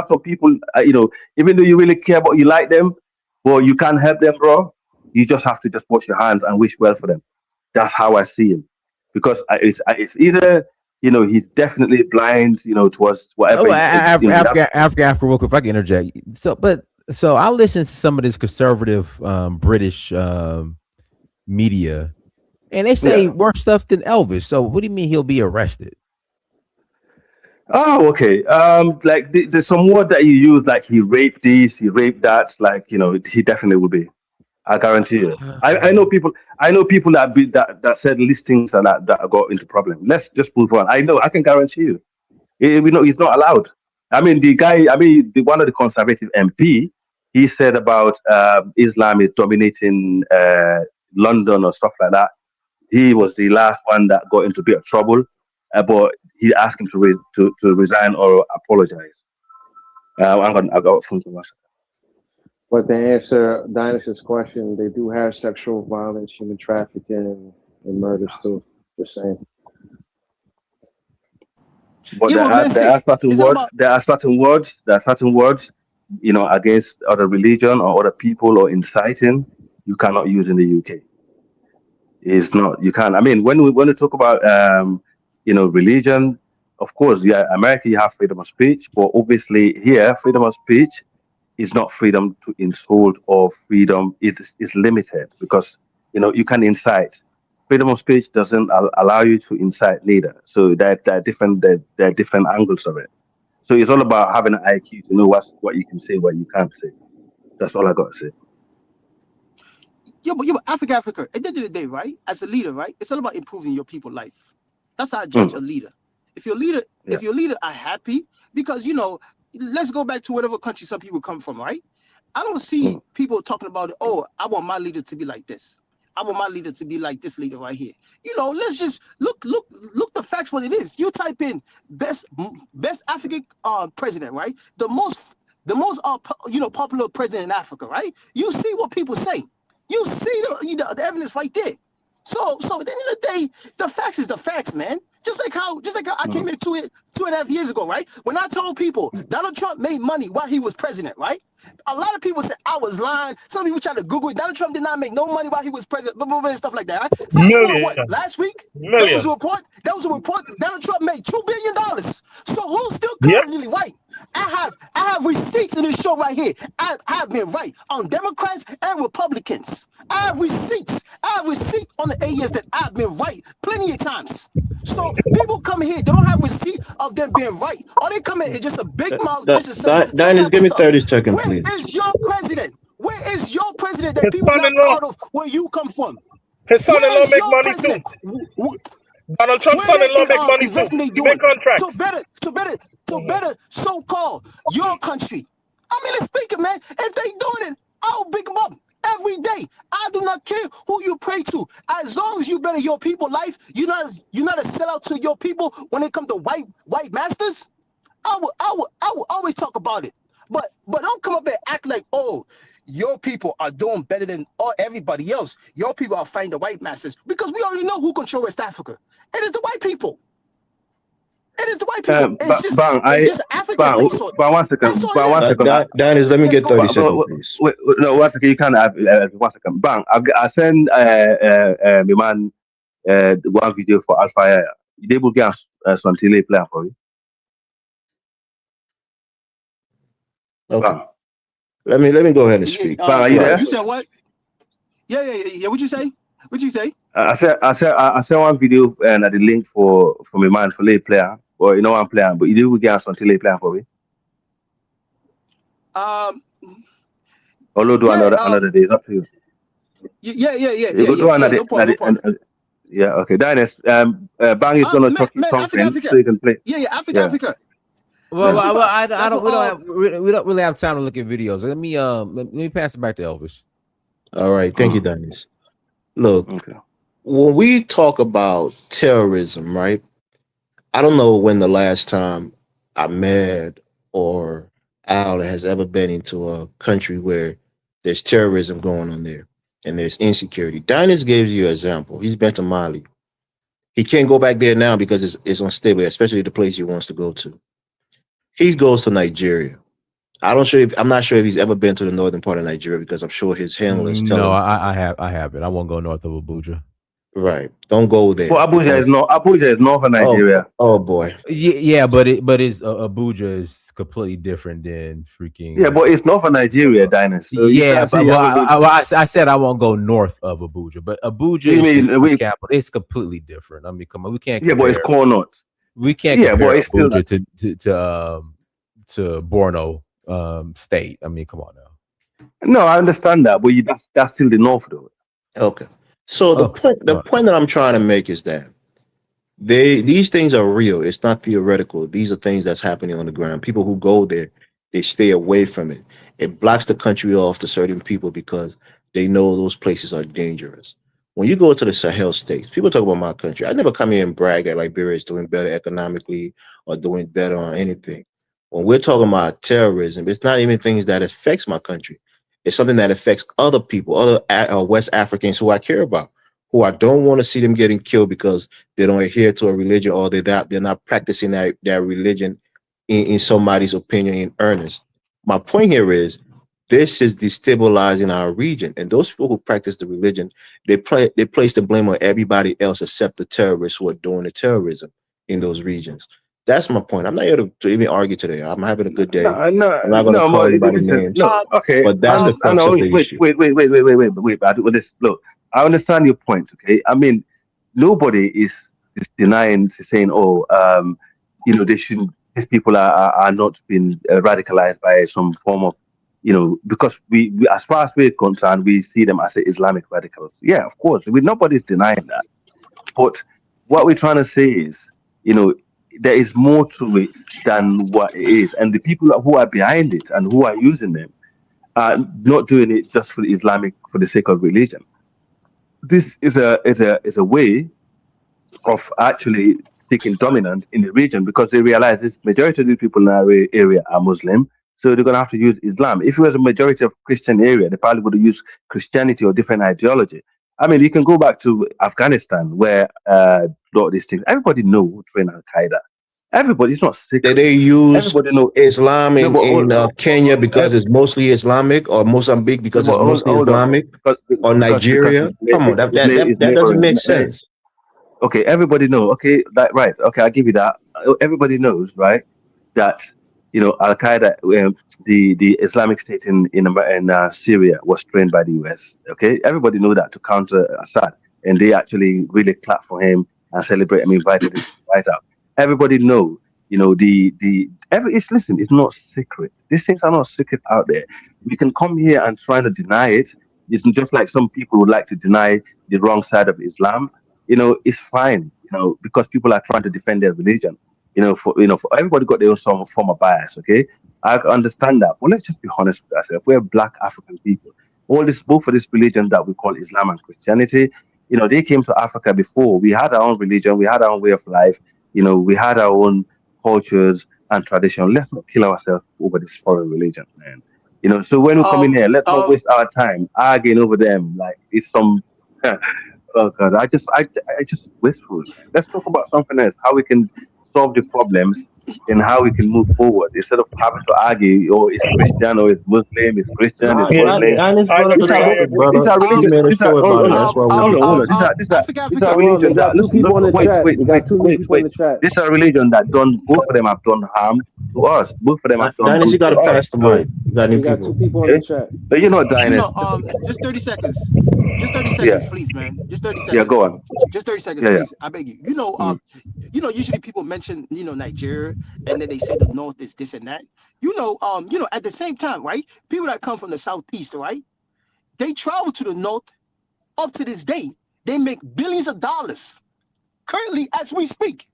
some people, even though you really care about, you like them, well, you can't help them, bro. You just have to just wash your hands and wish well for them. That's how I see him. Because it's either he's definitely blind towards whatever. Oh, Africa, real quick, if I can interject. So I listen to some of this conservative British media, and they say worse stuff than Elvis. So what do you mean he'll be arrested? Oh, okay. Like there's some word that you use, like he raped this, he raped that. Like he definitely will be. I guarantee you. I know people. that said these things and that got into problem. Let's just move on. I can guarantee you. We know he's not allowed. I mean, one of the conservative MP, he said about Islam is dominating London or stuff like that. He was the last one that got into a bit of trouble, but he asked him to resign or apologize. I got something else. But to answer Dynas's question, they do have sexual violence, human trafficking, and murders too. Just saying. But there are certain words, against other religion or other people or inciting, you cannot use in the UK. It's not. You can't. I mean, when we talk about religion, of course, America, you have freedom of speech, but obviously here, freedom of speech is not freedom to insult or freedom. It is limited because you can incite. Freedom of speech doesn't allow you to incite neither. So there are different angles of it. So it's all about having an IQ to know what you can say, what you can't say. That's all I got to say. But Africa. At the end of the day, right? As a leader, right? It's all about improving your people's life. That's how I judge a leader. If your leader are happy, because let's go back to whatever country some people come from, right? I don't see people talking about, oh, I want my leader to be like this. I want my leader to be like this leader right here. Let's just look the facts what it is. You type in best African president, right? The most popular president in Africa, right? You see what people say. You see the evidence right there. So at the end of the day, the facts is the facts, man. Just like how I came in 2.5 years ago, right? When I told people Donald Trump made money while he was president, right? A lot of people said I was lying. Some people tried to Google it. Donald Trump did not make no money while he was president, blah, blah, blah, and stuff like that. Right? Fast forward, what, last week? Millions. That was a report. Donald Trump made $2 billion. So who's still currently white? I have receipts in this show right here. I've been right on Democrats and Republicans. I have receipts. I have receipt on the 8 years that I've been right plenty of times. So people come here, they don't have receipt of them being right. All they come in is just a big mouth, just to say some Diners, type give of me stuff. 30 seconds, Where please. is your president? Where is your president that His people not son-in-law. proud of where you come from? His Where son-in-law is make your money president? too. Donald Trump's Where son-in-law they make money too. investment they He doing make contracts. to better so-called your country. I mean, let's speak it, man. If they doing it, I'll pick them up every day. I do not care who you pray to. As long as you better your people life, you're not a sellout to your people when it comes to white masters. I will always talk about it. But don't come up and act like, oh, your people are doing better than everybody else. Your people are fighting the white masters, because we already know who control West Africa. It is the white people. It is the white people. It's just an African face on it. But 1 second. That's all But it 1 is. second. Diners, let me Yes, get go 30 ahead. seconds, please. Wait, no, 1 second. You can't have 1 second. Bang. I send my man one video for Alpha. They will get Swantile plan for you. Okay. Bang. Let me go ahead and speak. Bang, are you there? You said what? Yeah. What'd you say? What'd you say? I said one video and the link for my man for lay player, or you know one player, but you will get Swantile plan for me. Or do another day. It's up to you. Yeah. Do another No problem. yeah, okay. Diners, Bang is gonna talk something Africa. so you can play. Yeah, Africa. Well, Yeah. I don't. We don't really have time to look at videos. Let me pass it back to Elvis. All right. Thank you, Diners. Look, Okay. when we talk about terrorism, right? I don't know when the last time Ahmed or Al has ever been into a country where there's terrorism going on there and there's insecurity. Diners gives you an example. He's been to Mali. He can't go back there now because it's unstable, especially the place he wants to go to. He goes to Nigeria. I'm not sure if he's ever been to the northern part of Nigeria, because I'm sure his handlers tell him. No, I haven't. I won't go north of Abuja. Right. Don't go there. Well, Abuja is north of Nigeria. Oh boy. Yeah, but it's Abuja is completely different than freaking. Yeah, but it's north of Nigeria, Diners. So yeah, but I said I won't go north of Abuja, but Abuja is the capital. It's completely different. I mean, come on, we can't. Yeah, but it's core north. We can't compare Abuja to Borno state. I mean, come on now. No, I understand that, but that's still the north though. Okay. So the point that I'm trying to make is that these things are real. It's not theoretical. These are things that's happening on the ground. People who go there, they stay away from it. It blocks the country off to certain people because they know those places are dangerous. When you go to the Sahel states, people talk about my country. I never come here and brag that Liberia is doing better economically or doing better on anything. When we're talking about terrorism, it's not even things that affects my country. It's something that affects other people, other West Africans who I care about, who I don't want to see them getting killed because they don't adhere to a religion, or they're not practicing that religion in somebody's opinion in earnest. My point here is this is destabilizing our region, and those people who practice the religion, they place the blame on everybody else except the terrorists who are doing the terrorism in those regions. That's my point. I'm not here to even argue today. I'm having a good day. I'm not going to call anybody names. Okay, but that's the crux of the issue. Wait. Look, I understand your point. Okay, I mean, nobody is denying, saying, these people are not being radicalized by some form of, because we as far as we're concerned, we see them as Islamic radicals. Yeah, of course, nobody's denying that. But what we're trying to say is, there is more to it than what it is, and the people who are behind it and who are using them are not doing it just for the sake of religion. This is a way of actually seeking dominance in the region, because they realize this majority of the people in our area are Muslim, so they're going to have to use Islam. If it was a majority of Christian area, they probably would have used Christianity or different ideology. I mean, you can go back to Afghanistan, where a lot of these things, everybody knows who trained Al Qaeda. Everybody's not sick. They use Islam in Kenya because it's mostly Islamic, or Mozambique because it's mostly Islamic, or Nigeria. Come on, that doesn't make sense. Okay, everybody knows. Okay, right. Okay, I'll give you that. Everybody knows, right, that Al Qaeda, the Islamic State in Syria was trained by the US. Okay, everybody knew that to counter Assad, and they actually really clapped for him and celebrate him, invited him to the White House. Everybody know, listen, it's not secret. These things are not secret out there. We can come here and try to deny it. It's just like some people would like to deny the wrong side of Islam. It's fine. Because people are trying to defend their religion. For everybody got their own some form of bias. Okay, I understand that. But let's just be honest with ourselves. We're Black African people. Both of these religions that we call Islam and Christianity, they came to Africa before. We had our own religion. We had our own way of life. We had our own cultures and tradition. Let's not kill ourselves over this foreign religion, man. So when we come in Um, here, let's not um, waste our time arguing over them like it's some. Oh God, I just wistful, man. Let's talk about something else. How we can solve the problems and how we can move forward instead of having to argue. Or it's Christian, or it's Muslim. It's Christian. It's Nah, Yeah, brother. Muslim. I just I brought up These the are agree. topic, brother. these are You religions. made a These are show hold about on, it. hold on, That's why we hold went on, hold there. on. I These forgot. are Hold on, we religions got that two look, people look, in the wait, chat. wait, We wait, got two new wait, people in wait. the chat. These are religion that done both of them have done harm to us. Both of them have done Dynasty, good you got to to us. pass the So mic. You got new We got two people. people in the okay, chat. but you're not Zionist. Just 30 seconds. Just 30 Yeah, seconds, please, man. Just 30 yeah. Go seconds. on. Just 30 seconds, Yeah, yeah. please. I beg you. Mm. Usually people mention, Nigeria, and then they say the North is this and that. At the same time, right? People that come from the Southeast, right? They travel to the North up to this day. They make billions of dollars currently as we speak.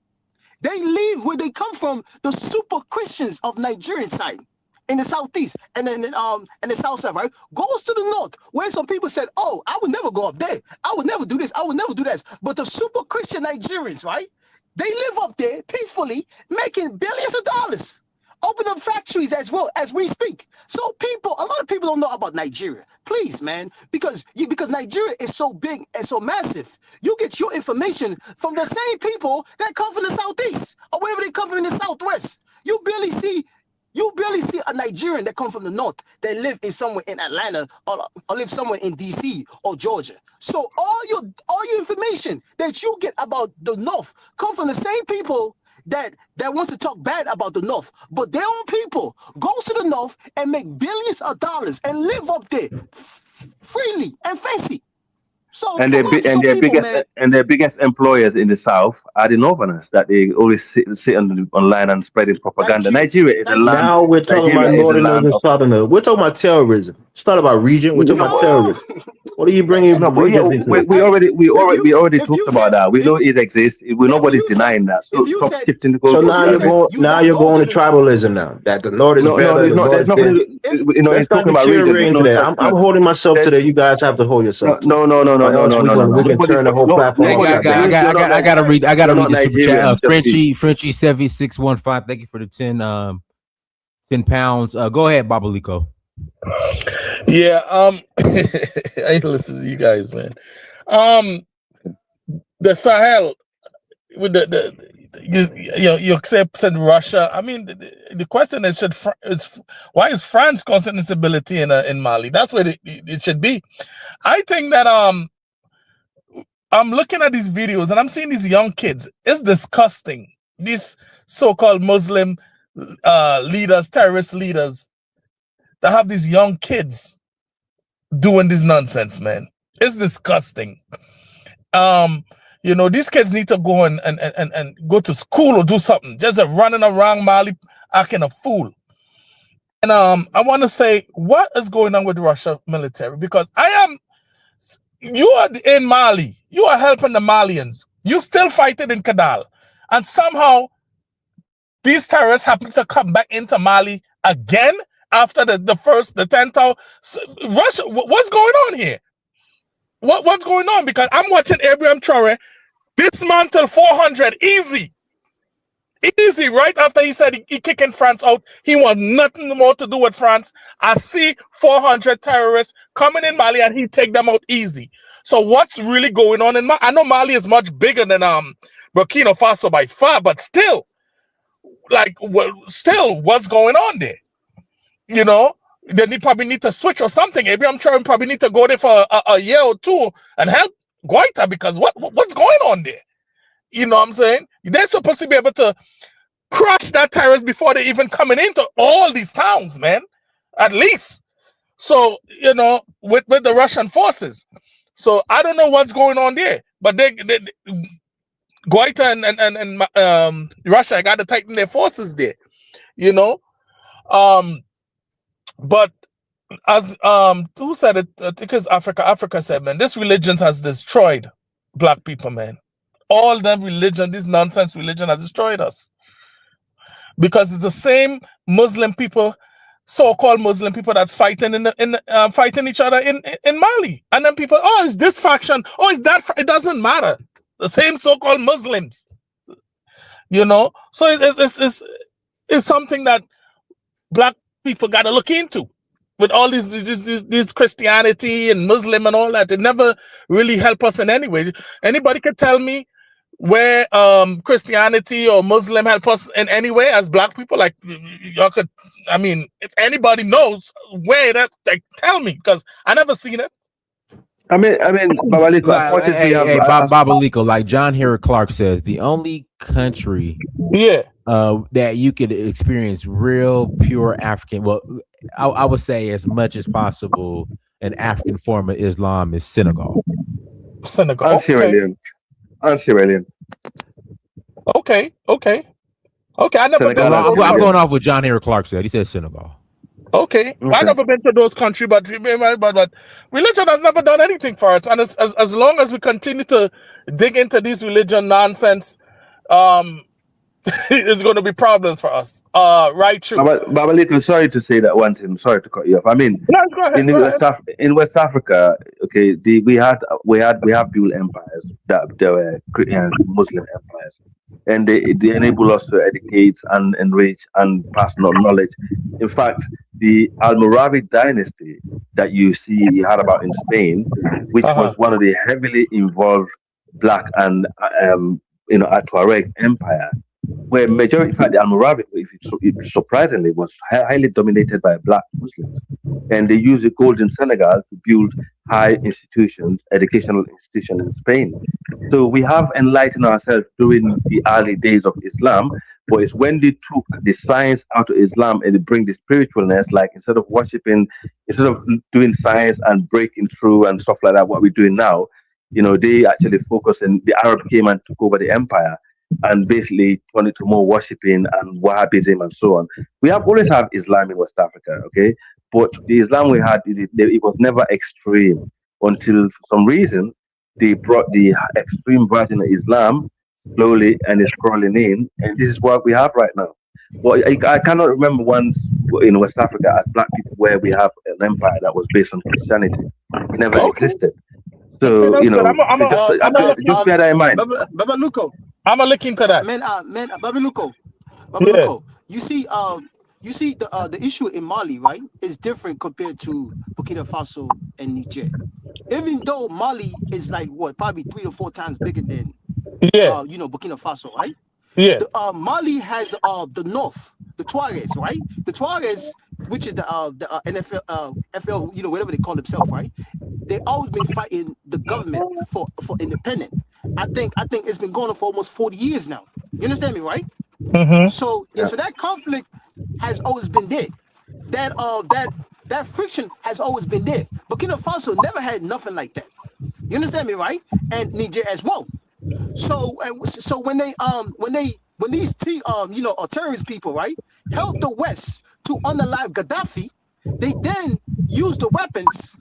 They leave where they come from, the super Christians of Nigerian side in the southeast, and then in the south side, right? Goes to the north, where some people said, "Oh, I would never go up there. I would never do this. I would never do that." But the super Christian Nigerians, right? They live up there peacefully, making billions of dollars. Open up factories as well as we speak. So a lot of people don't know about Nigeria. Please, man, because Nigeria is so big and so massive. You get your information from the same people that come from the southeast or wherever they come from in the southwest. You barely see a Nigerian that come from the north that live in somewhere in Atlanta or live somewhere in DC or Georgia. So all your information that you get about the north come from the same people that wants to talk bad about the north, but their own people goes to the north and make billions of dollars and live up there freely and fancy. So And people, man. their biggest employers in the south are the northerners that they always sit online and spreading propaganda. Nigeria, Now we're talking about Nigeria is a northerners land and of southerners. We're talking about terrorism. It's not about region. We're talking about no. terrorism. What are you bringing no, but yeah, regions into it? we already If talked you about said that. We know if it exists. if Nobody's you said denying that. if So you stop said shifting the So if goalposts, now you you're man. said going. you Now don't you're go going to to the tribalism now. That the Lord is No, no, better. there's The not. Lord There's is nothing. this. if He's Let's not talking about region. deteriorate There's into no that. such. I'm holding myself to There's, that. You guys have to hold yourself to. no, Or else we Nobody. can turn the whole No, platform Hey, nobody. upside down. You're not I like. gotta read. I gotta You're read not the super chat. Nigerian. Just me. Frenchie 7615. Thank you for the 10 pounds. Go ahead, Babaliko. Yeah, I listen to you guys, man. The Sahel with you accept Russia. I mean, the question is why is France causing instability in Mali? That's what it should be. I think that I'm looking at these videos and I'm seeing these young kids. It's disgusting. These so-called Muslim leaders, terrorist leaders, that have these young kids doing this nonsense, man. It's disgusting. These kids need to go and go to school or do something. Just running around Mali acting a fool. And I want to say, what is going on with Russia military? Because you are in Mali. You are helping the Malians. You still fighting in Kidal. And somehow these terrorists happen to come back into Mali again after the 10th hour. Russia, what's going on here? What's going on? Because I'm watching Abraham Traore dismantle 400 easy, right after he said he kicking France out. He wants nothing more to do with France. I see 400 terrorists coming in Mali and he take them out easy. So what's really going on in Mali? I know Mali is much bigger than Burkina Faso by far, but still, what's going on there? Then they probably need to switch or something. Abraham Traore probably need to go there for a year or two and help Guaita, because what's going on there? You know what I'm saying? They're supposed to be able to crush that terrorist before they even coming into all these towns, man. At least. So, you know, with the Russian forces. So I don't know what's going on there. But they Goita and Russia got to tighten their forces there, you know. But as who said it? I think it's Africa said, man, this religion has destroyed black people, man. All them religion, this nonsense religion has destroyed us. Because it's the same Muslim people, so-called Muslim people that's fighting fighting each other in Mali. And then people, oh, it's this faction, oh, it's that, it doesn't matter. The same so-called Muslims. You know? So it's something that black people got to look into. With all these Christianity and Muslim and all that, it never really help us in any way. Anybody could tell me where Christianity or Muslim help us in any way as black people? Like, y'all could, I mean, if anybody knows where that, like, tell me, because I never seen it. I mean, Babaliko, Babaliko, like John Harry Clark says, the only country that you could experience real pure African, well, I would say as much as possible an African form of Islam is Senegal. And Sierra Leone. Okay. I never been. I'm going off what John Harry Clark said. He said Senegal. Okay. I've never been to those countries, but religion has never done anything for us. And as long as we continue to dig into this religion nonsense, it's going to be problems for us. Right, true. Babaliko, sorry to say that one thing. Sorry to cut you off. I mean, in West Africa, okay, we have dual empires that were Muslim empires, and they enable us to educate and enrich and pass on knowledge. In fact, the Almoravid dynasty that you had about in Spain, which was one of the heavily involved black and Tuareg empire, where majority, in fact, the Almoravid, surprisingly, was highly dominated by black Muslims. And they used the gold in Senegal to build high institutions, educational institutions in Spain. So we have enlightened ourselves during the early days of Islam, but it's when they took the science out of Islam and they bring the spiritualness, like instead of doing science and breaking through and stuff like that, what we're doing now, they actually focus, and the Arab came and took over the empire and basically turned it to more worshipping and Wahhabism and so on. We have always had Islam in West Africa, okay? But the Islam we had, it was never extreme until for some reason they brought the extreme version of Islam slowly and it's crawling in, and this is what we have right now. Well, I cannot remember once in West Africa as black people where we have an empire that was based on Christianity. It never existed. So, just bear that in mind. Babaluko, I'm gonna look into that. Man, Babaluko. You see, the issue in Mali, right, is different compared to Burkina Faso and Niger. Even though Mali is like probably 3 to 4 times bigger than Burkina Faso, right? Yeah. Mali has the north, the Tuaregs, right? The Tuaregs, which is the NFL, FL, whatever they call themselves, right? They always been fighting the government for independence. I think it's been going on for almost 40 years now. You understand me, right? Mm-hmm. So that conflict has always been there. That friction has always been there. Burkina Faso never had nothing like that. You understand me, right? And Niger as well. So when these terrorist people, right, help the West to unalive Gaddafi, they then use the weapons,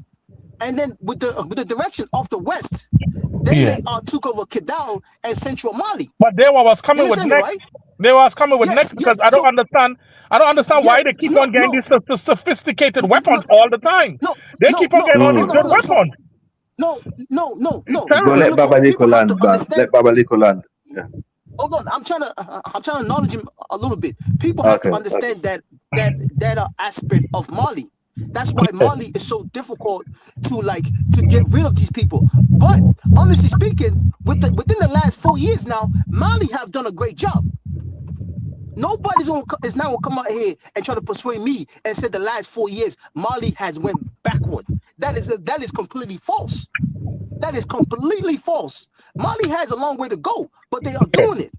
and then with the direction of the West, then they took over Kidal and Central Mali. But they was coming with next. Right? They was coming with next because I don't understand. I don't understand why they keep on getting these sophisticated weapons all the time. They keep on getting all these good weapons. No. Don't let Babaliko land, let Babaliko land. Yeah. Hold on, I'm trying to acknowledge him a little bit. People have to understand that aspect of Mali. That's why Mali is so difficult to get rid of these people. But honestly speaking, within the last 4 years now, Mali have done a great job. Nobody's is now gonna come out here and try to persuade me and say the last 4 years Mali has went backward. That is completely false. That is completely false. Mali has a long way to go, but they are doing it.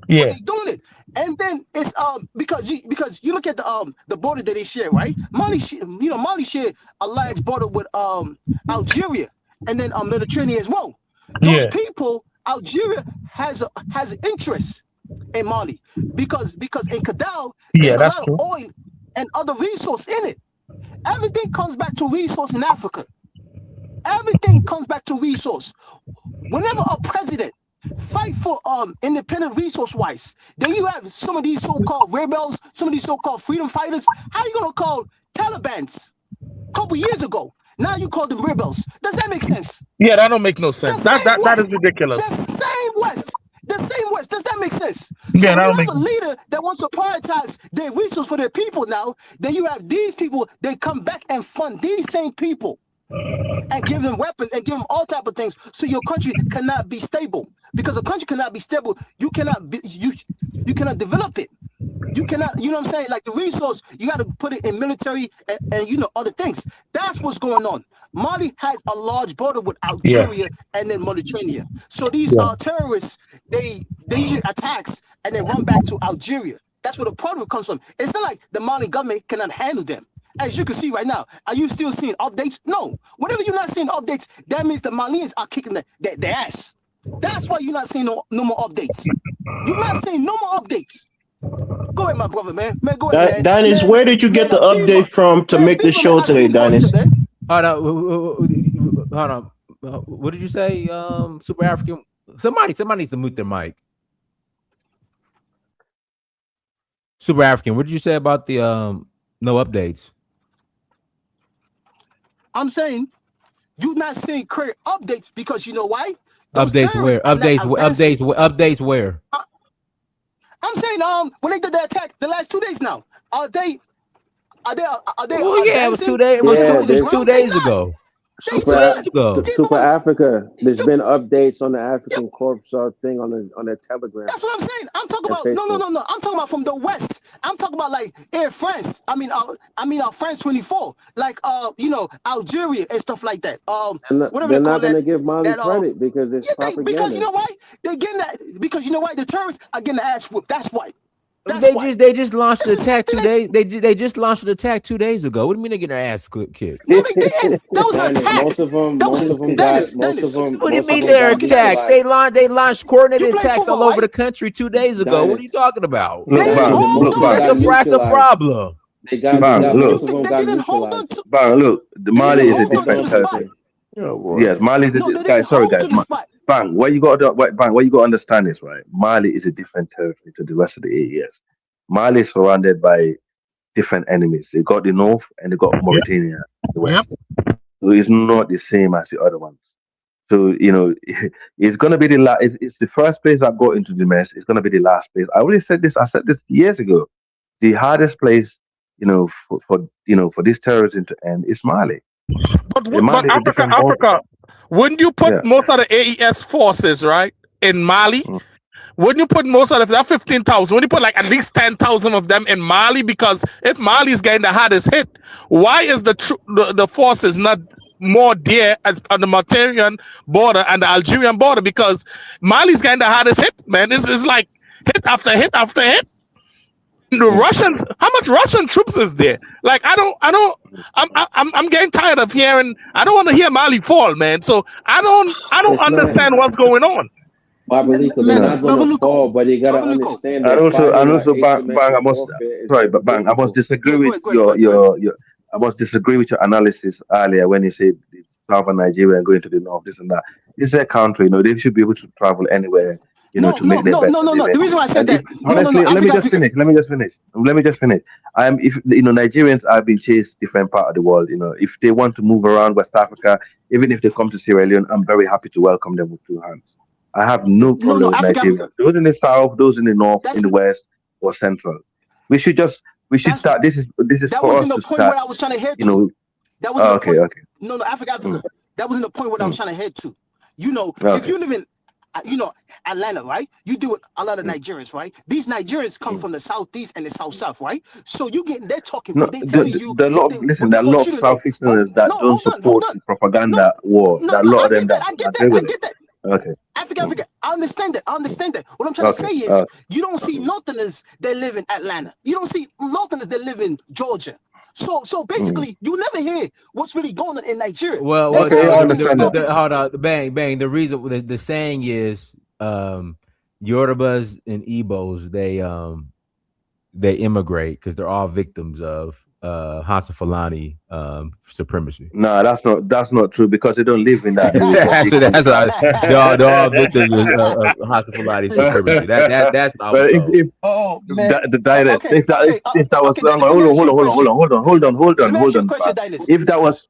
But they doing it, and then it's because you look at the border that they share, right? Mali share a large border with Algeria, and then Mediterranean as well. Those people, Algeria has an interest in Mali because in Cadal there's a lot of oil and other resource in it. Everything comes back to resource in Africa. Everything comes back to resource. Whenever a president fight for independent resource wise, then you have some of these so-called rebels, some of these so-called freedom fighters. How you gonna call Talibans a couple years ago? Now you call them rebels. Does that make sense? Yeah, that don't make no sense. That is ridiculous. The same West. Does that make sense? Yeah, so when you have a leader that wants to prioritize their resource for their people now, then you have these people, they come back and fund these same people and give them weapons and give them all type of things, so your country cannot be stable. Because a country cannot be stable, you cannot develop it. You cannot, you know what I'm saying? Like the resource, you got to put it in military and other things. That's what's going on. Mali has a large border with Algeria and then Mauritania. So these terrorists, they usually attacks and they run back to Algeria. That's where the problem comes from. It's not like the Mali government cannot handle them. As you can see right now, are you still seeing updates? No. Whenever you're not seeing updates, that means the Malians are kicking their ass. That's why you're not seeing no more updates. You're not seeing no more updates. Go ahead, my brother, man. Go ahead, man. Dennis, where did you get the update from to make this show today, Dennis? Hold on. What did you say? Super African. Somebody needs to mute their mic. Super African. What did you say about the no updates? I'm saying you're not seeing clear updates because you know why? Updates where? Updates where? I'm saying when they did the attack the last 2 days now, are they? Oh yeah, it was 2 days. It was 2 days ago. Super Africa. There's been updates on the African Corps thing on their Telegram. That's what I'm saying. I'm talking about no. I'm talking about from the West. I'm talking about like Air France. I mean France 24, like Algeria and stuff like that. Whatever they're not going to give Mali credit because it's propaganda. Because you know why? They're getting that because you know why the terrorists are getting the ass whooped. That's why. They just launched the attack 2 days. They just launched the attack 2 days ago. What do you mean they getting their ass kicked? No, they didn't. Those are attacks. Most of them. What do you mean they're attacked? They launched coordinated attacks all over the country 2 days ago. What are you talking about? That's a problem. They got most of them got neutralized. Look, the Mali is a different territory. Yes, Mali is a guys. Sorry, guys. Bang, what you got to understand is right. Mali is a different territory to the rest of the AES. Mali is surrounded by different enemies. They got the north and they got Mauritania, the west. So it's not the same as the other ones. So it's gonna be the last. It's the first place that got into the mess. It's gonna be the last place. I already said this. I said this years ago. The hardest place, for this terrorism to end is Mali. But Africa, wouldn't you put most of the AES forces right in Mali? Wouldn't you put most of that 15,000? Wouldn't you put like at least 10,000 of them in Mali? Because if Mali is getting the hardest hit, why is the forces not more there on the Mauritanian border and the Algerian border? Because Mali's getting the hardest hit, man. This is like hit after hit after hit. The Russians, how much Russian troops is there? Like I'm getting tired of hearing. I don't want to hear Mali fall, man. So I don't understand what's going on. Babalico, they're not going to fall, but you gotta understand. And also, Bang, I must disagree with I must disagree with your analysis earlier when you said southern Nigeria and going to the north, this and that. It's their country, they should be able to travel anywhere. No. The reason why I said that. Honestly, let me just finish. If Nigerians are being chased different part of the world. If they want to move around West Africa, even if they come to Sierra Leone, I'm very happy to welcome them with 2 hands. I have no problem with Nigeria. Those in the south, those in the north, in the west, or central. We should start. This is that for wasn't us the to point start. where I was trying to head to. That wasn't the point. Okay. No, Africa. That wasn't the point where I was trying to head to. If you live in Atlanta, right? You deal with a lot of Nigerians, right? These Nigerians come from the southeast and the south, right? So they're talking. There are a lot of Southeasterners that don't support the propaganda war. There are a lot of them that I get that. Okay. Africa. I understand that. What I'm trying to say is, you don't see Northerners that live in Atlanta. You don't see Northerners that live in Georgia. So basically, you never hear what's really going on in Nigeria. Well, That's Okay, why I everything is understand that. stopping. hold on, bang. The reason, the saying is, Yorubas and Igbos, they immigrate because they're all victims of Hansa Fulani supremacy. No, that's not true because they don't live in that area. that's what they're all victims of Hansa Fulani supremacy. That's what I was But told. Oh man. the direct, Okay. if that was Okay. Dennis, let me ask you a question. hold Let me ask you a on, question, Bam. Dennis. If that was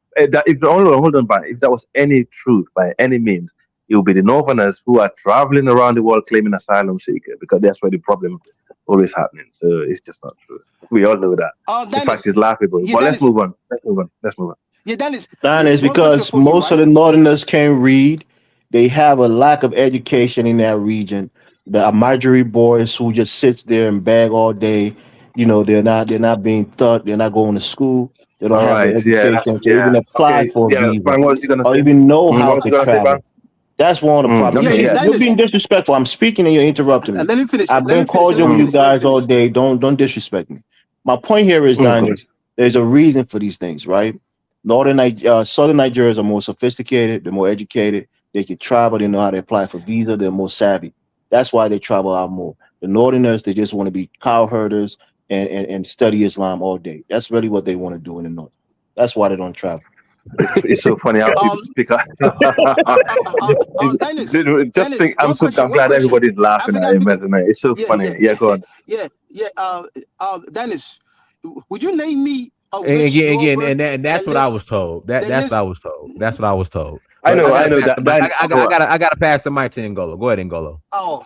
hold on, Bam. If that was any truth by any means, it would be the Northerners who are traveling around the world claiming asylum seeker because that's where the problem always happening. So it's just not true. We all know that. The fact Dennis. is laughable. Yeah, But Dennis. let's move on. Yeah, Dennis. Don, is One question because for you, most of right? the Northerners can't read. They have a lack of education in that region. The Marjorie boys who just sits there and bag all day, they're not being taught. They're not going to school. They don't All have the right, yeah, education to even apply okay, for a yeah. visa Bang, what was you gonna or say? even know What how was to you gonna say, Bang? travel. That's one of the problems. Yeah, Okay, yeah, yeah. You're being Dennis. disrespectful. I'm speaking and you're interrupting me. Let me finish. I've been cordial Let with me you finish. Let me guys all finish. day. Don't disrespect me. My point here is, Mm, Don, go on. is there's a reason for these things, right? Southern Nigerians are more sophisticated. They're more educated. They can travel. They know how to apply for visa. They're more savvy. That's why they travel out more. The Northerners, they just want to be cow herders and study Islam all day. That's really what they want to do in the North. That's why they don't travel. It's so funny how people Um, speak. Dennis. Just Dennis. think, One question. I'm One glad question. everybody's laughing at him, Africa. man. It's so Yeah, funny. Yeah, go on. yeah. Dennis, would you name me a And rich again, Yoruba and that's that what I lives was told. that That's what lives? I was told. That's what I was told. I But know, I I gotta know pass that. the mic. That I gotta pass the mic to N'Golo. Go ahead, N'Golo. Oh,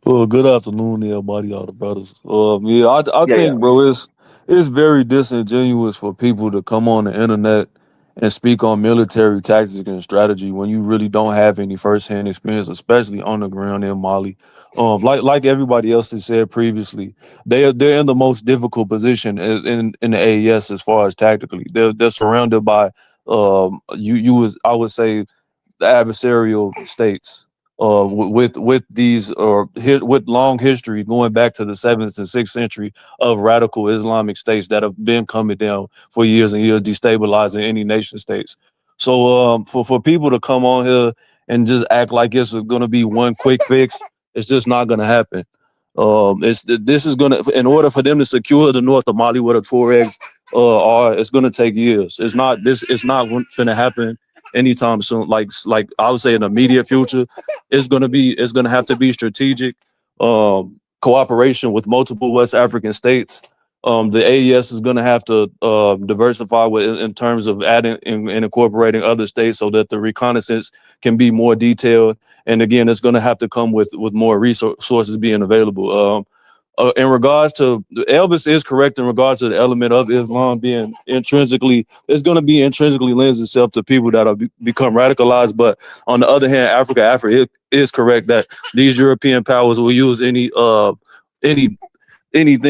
Well, good afternoon, everybody, all the brothers. Yeah, I yeah, yeah. think, bro, it's very disingenuous for people to come on the internet and speak on military tactics and strategy when you really don't have any firsthand experience, especially on the ground in Mali. Like everybody else has said previously, they're in the most difficult position in the AES as far as tactically. They're surrounded by I would say the adversarial states with these with long history going back to the 7th and 6th century of radical Islamic states that have been coming down for years and years, destabilizing any nation states. So for people to come on here and just act like it's going to be one quick fix, it's just not going to happen. This is gonna, in order for them to secure the north of Mali where the Tuaregs are, it's gonna take years. It's not gonna happen anytime soon. Like I would say in the immediate future, it's gonna have to be strategic cooperation with multiple West African states. The AES is going to have to diversify in terms of adding and incorporating other states so that the reconnaissance can be more detailed. And again, it's going to have to come with more resources being available. In regards to Elvis is correct in regards to the element of Islam being it's going to be intrinsically lends itself to people that have become radicalized. But on the other hand, Africa is correct that these European powers will use anything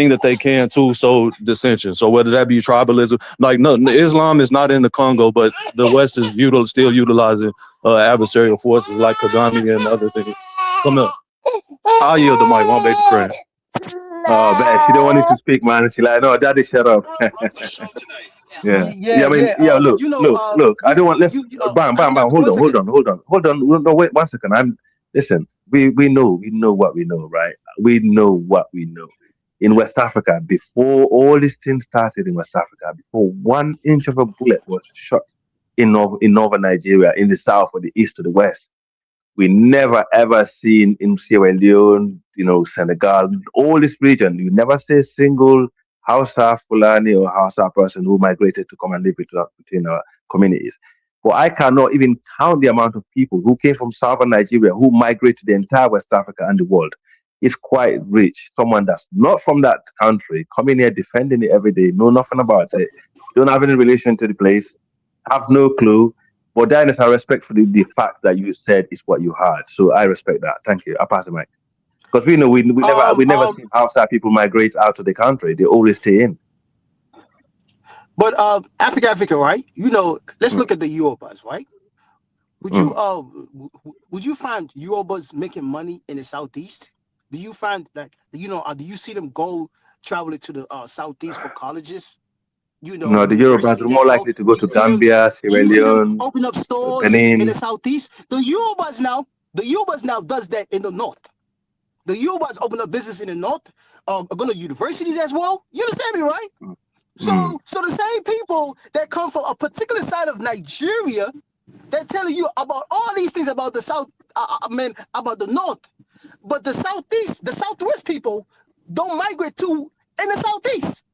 that they can to sow dissension. So whether that be tribalism, like no, Islam is not in the Congo, but the West is still utilizing adversarial forces like Kagame and other things. Come here. I'll yield the mic. One baby friend. Oh, man, she don't want you to speak, man. She like, no, daddy, shut up. Yeah. Yeah, I mean, yeah. yeah, look. I don't want, let's, bam, bam, Africa, bam. one second. Hold on. No, wait 1 second. Listen, we know what we know, right? We know what we know. In West Africa, before all these things started in West Africa, before 1 inch of a bullet was shot in northern Nigeria, in the south or the east or the west, we never ever seen in Sierra Leone, Senegal, all this region, you never see a single Hausa Fulani or Hausa person who migrated to come and live between our communities. But I cannot even count the amount of people who came from southern Nigeria who migrated to the entire West Africa and the world. It's quite rich. Someone that's not from that country coming here defending it every day, know nothing about it, don't have any relation to the place, have no clue. But Dennis, I respect for the fact that you said is what you heard. So I respect that. Thank you. I pass the mic. Because we know we never see outside people migrate out of the country. They always stay in. But Africa, right? Let's look at the Yorubas, right? Would you would you find Yorubas making money in the southeast? Do you find that do you see them go traveling to the southeast for colleges? No, the Yorubas are Universities more as well. likely to go Do to you see them? Gambia, Do Sierra you see them Leone, open up stores in the Benin. southeast? The Yorubas now does that in the north. The Yorubas open up business in the north, go to universities as well. You understand me, right? So the same people that come from a particular side of Nigeria, they're telling you about all these things about the south, about the north, but the southeast, the southwest people don't migrate to in the southeast.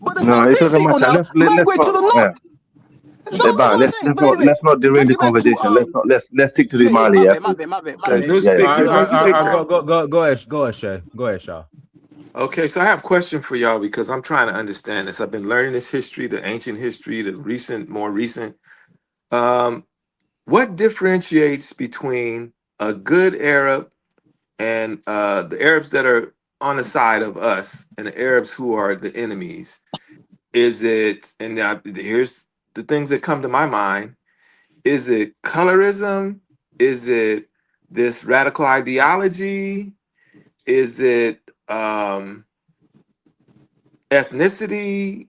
But the No, it southeast doesn't people matter. now Let's migrate to not. the Yeah. north. That's all I'm saying. But anyway, Let's not derail let's the get back to conversation. Let's stick to the yeah, Mali. my Yeah, bad, my please. bad, my bad, my Yeah, bad. Let's yeah. pick. You know, Go ahead, Shay. Go ahead, Shaw. Okay, so I have a question for y'all because I'm trying to understand this. I've been learning this history, the ancient history, the recent, more recent. What differentiates between a good Arab and the Arabs that are on the side of us and the Arabs who are the enemies? Is it, and now here's the things that come to my mind. Is it colorism? Is it this radical ideology? Is it ethnicity?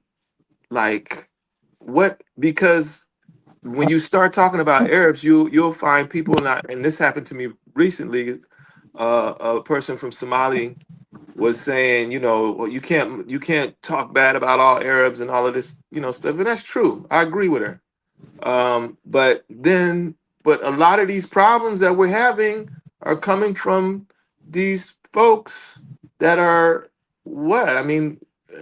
Like what? Because when you start talking about Arabs, you'll find people not, and this happened to me recently. A person from Somali was saying, well, you can't talk bad about all Arabs and all of this, stuff, and that's true. I agree with her. But a lot of these problems that we're having are coming from these folks that are what? I mean,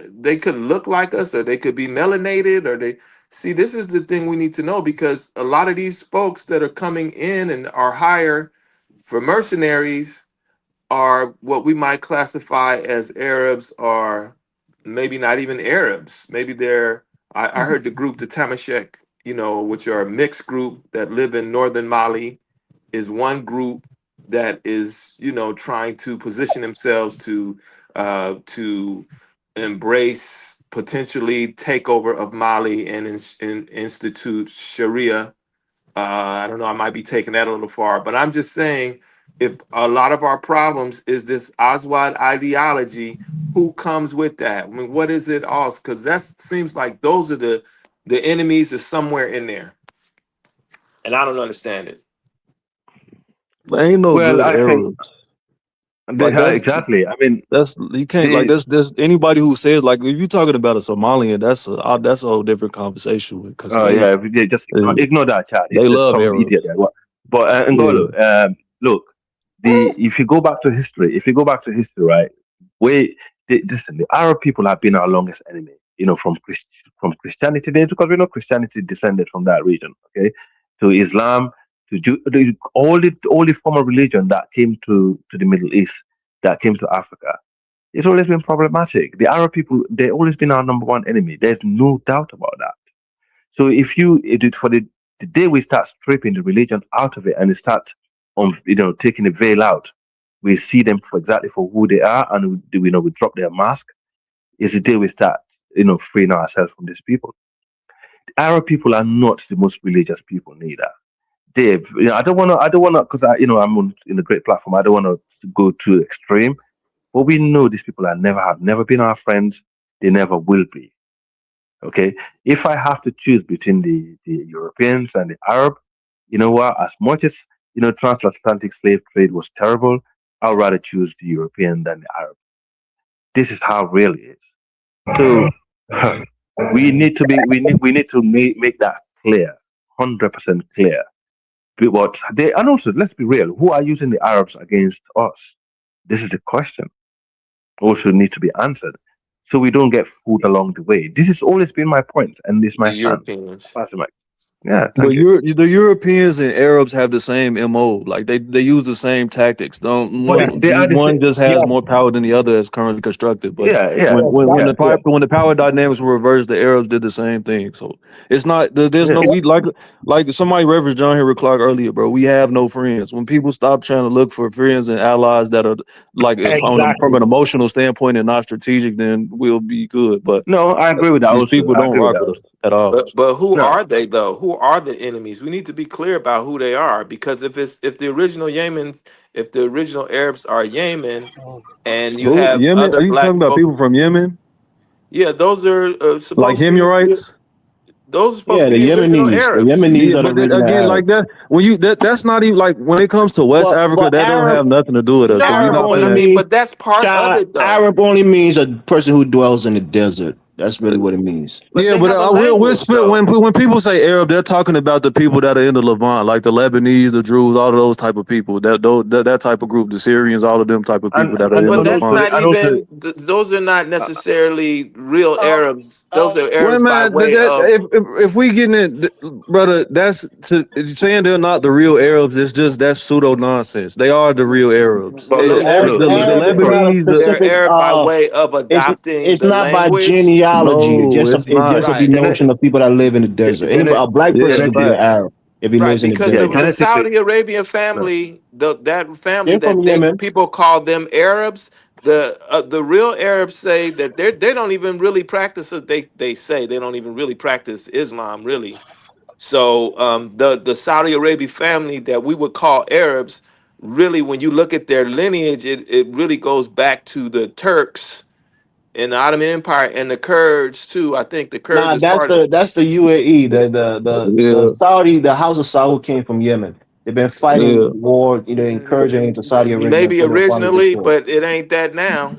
they could look like us, or they could be melanated, or they see. This is the thing we need to know, because a lot of these folks that are coming in and are hired for mercenaries are what we might classify as Arabs, or maybe not even Arabs. Maybe they're, I heard the group, the Tamashek, which are a mixed group that live in northern Mali, is one group that is, trying to position themselves to embrace potentially takeover of Mali and institute Sharia. I don't know, I might be taking that a little far, but I'm just saying, if a lot of our problems is this Aswad ideology, who comes with that? I mean, what is it all? Because that seems like those are the enemies is somewhere in there, and I don't understand it. There ain't no Well, good I think Arabs. Like exactly. I mean, that's you can't like the there's anybody who says, like, if you're talking about a Somalian, that's a whole different conversation because oh they yeah, just ignore that chat. He's they just love some Arabs. idiot there. But Yeah. Ngolo, look, if you go back to history, right? Listen, the Arab people have been our longest enemy. From Christianity days, because we know Christianity descended from that region. Okay, to Islam, to all the form of religion that came to the Middle East, that came to Africa. It's always been problematic. The Arab people, they've always been our number one enemy. There's no doubt about that. So if you for the day we start stripping the religion out of it, and it starts taking the veil out, we see them for exactly for who they are, and we drop their mask. Is the day we start freeing ourselves from these people. The Arab people are not the most religious people neither. Dave, I don't wanna, because I'm in a great platform. I don't wanna go too extreme, but we know these people have never been our friends. They never will be. Okay, if I have to choose between the Europeans and the Arab, you know what? As much as transatlantic slave trade was terrible, I'd rather choose the European than the Arab. This is how real it is. So we need to make that clear, 100% clear. But and also, let's be real. Who are using the Arabs against us? This is the question. Also need to be answered, so we don't get fooled along the way. This has always been my point, and this is The my stance. Europeans. Pass the mic. Yeah, But thank you. the Europeans and Arabs have the same MO. Like they use the same tactics. Don't But they are the one same. just has more power than the other as currently constructed. But Yeah, yeah, when yeah, when the power dynamics were reversed, the Arabs did the same thing. So it's not there's yeah. no we like somebody referenced John Henry Clark earlier, bro. We have no friends. When people stop trying to look for friends and allies that are like from Exactly. an emotional standpoint and not strategic, then we'll be good. But No, I agree with that. these Also, people I don't agree with rock that. with us. Also. at all. But who No. are they though? Who are the enemies? We need to be clear about who they are, because if the original Yemen, if the original Arabs are Yemen, and you Who? have Yemen? other Are you black talking about folk, people from Yemen, yeah, those are like supposed to be Himyarites? those are supposed Yeah, to the be the original Yemenis. The Arabs. Yemenis Yeah, are the but original again, like Arabs. that, when you that's not even like when it comes to West Africa, But that don't Arab have nothing to do with us because we're No, Arab not but only I finna. mean, means but that's part of China. it though. Arab only means a person who dwells in the desert. That's really what it means. But Yeah, they but have a we'll language split though. when people say Arab, they're talking about the people that are in the Levant, like the Lebanese, the Druze, all of those type of people. That type of group, the Syrians, all of them type of people that are in the But that's Levant. not even those are not necessarily real Um, Arabs. Those are Wait, Arabs by man, way of if we getting it, brother, saying they're not the real Arabs. It's just that's pseudo nonsense. They are the real Arabs. but let me Arab, let me The say Arab is this. not a Lebanese, They're specific. Arab by way of adopting It's the not by language. genealogy. no, it's It's not. just a Right. denotion of people that live in the desert. Anybody, a black Yeah, person could be an Genetically, fact. Arab if he Right, lives in the because yeah, desert. the genetically, Saudi Arabian no. family, that family They're from that they Yemen. people call them Arabs, the real Arabs say that they don't even really practice it. They say they don't even really practice Islam really. So the Saudi Arabian family that we would call Arabs, really, when you look at their lineage, it really goes back to the Turks and the Ottoman Empire and the Kurds too. I think the Kurds Nah, is part of. that's the UAE. The Yeah, Saudi, the House of Saud came from Yemen. They've been fighting yeah. war, encouraging into Saudi Arabia Maybe until they finally originally, destroyed. but it ain't that now.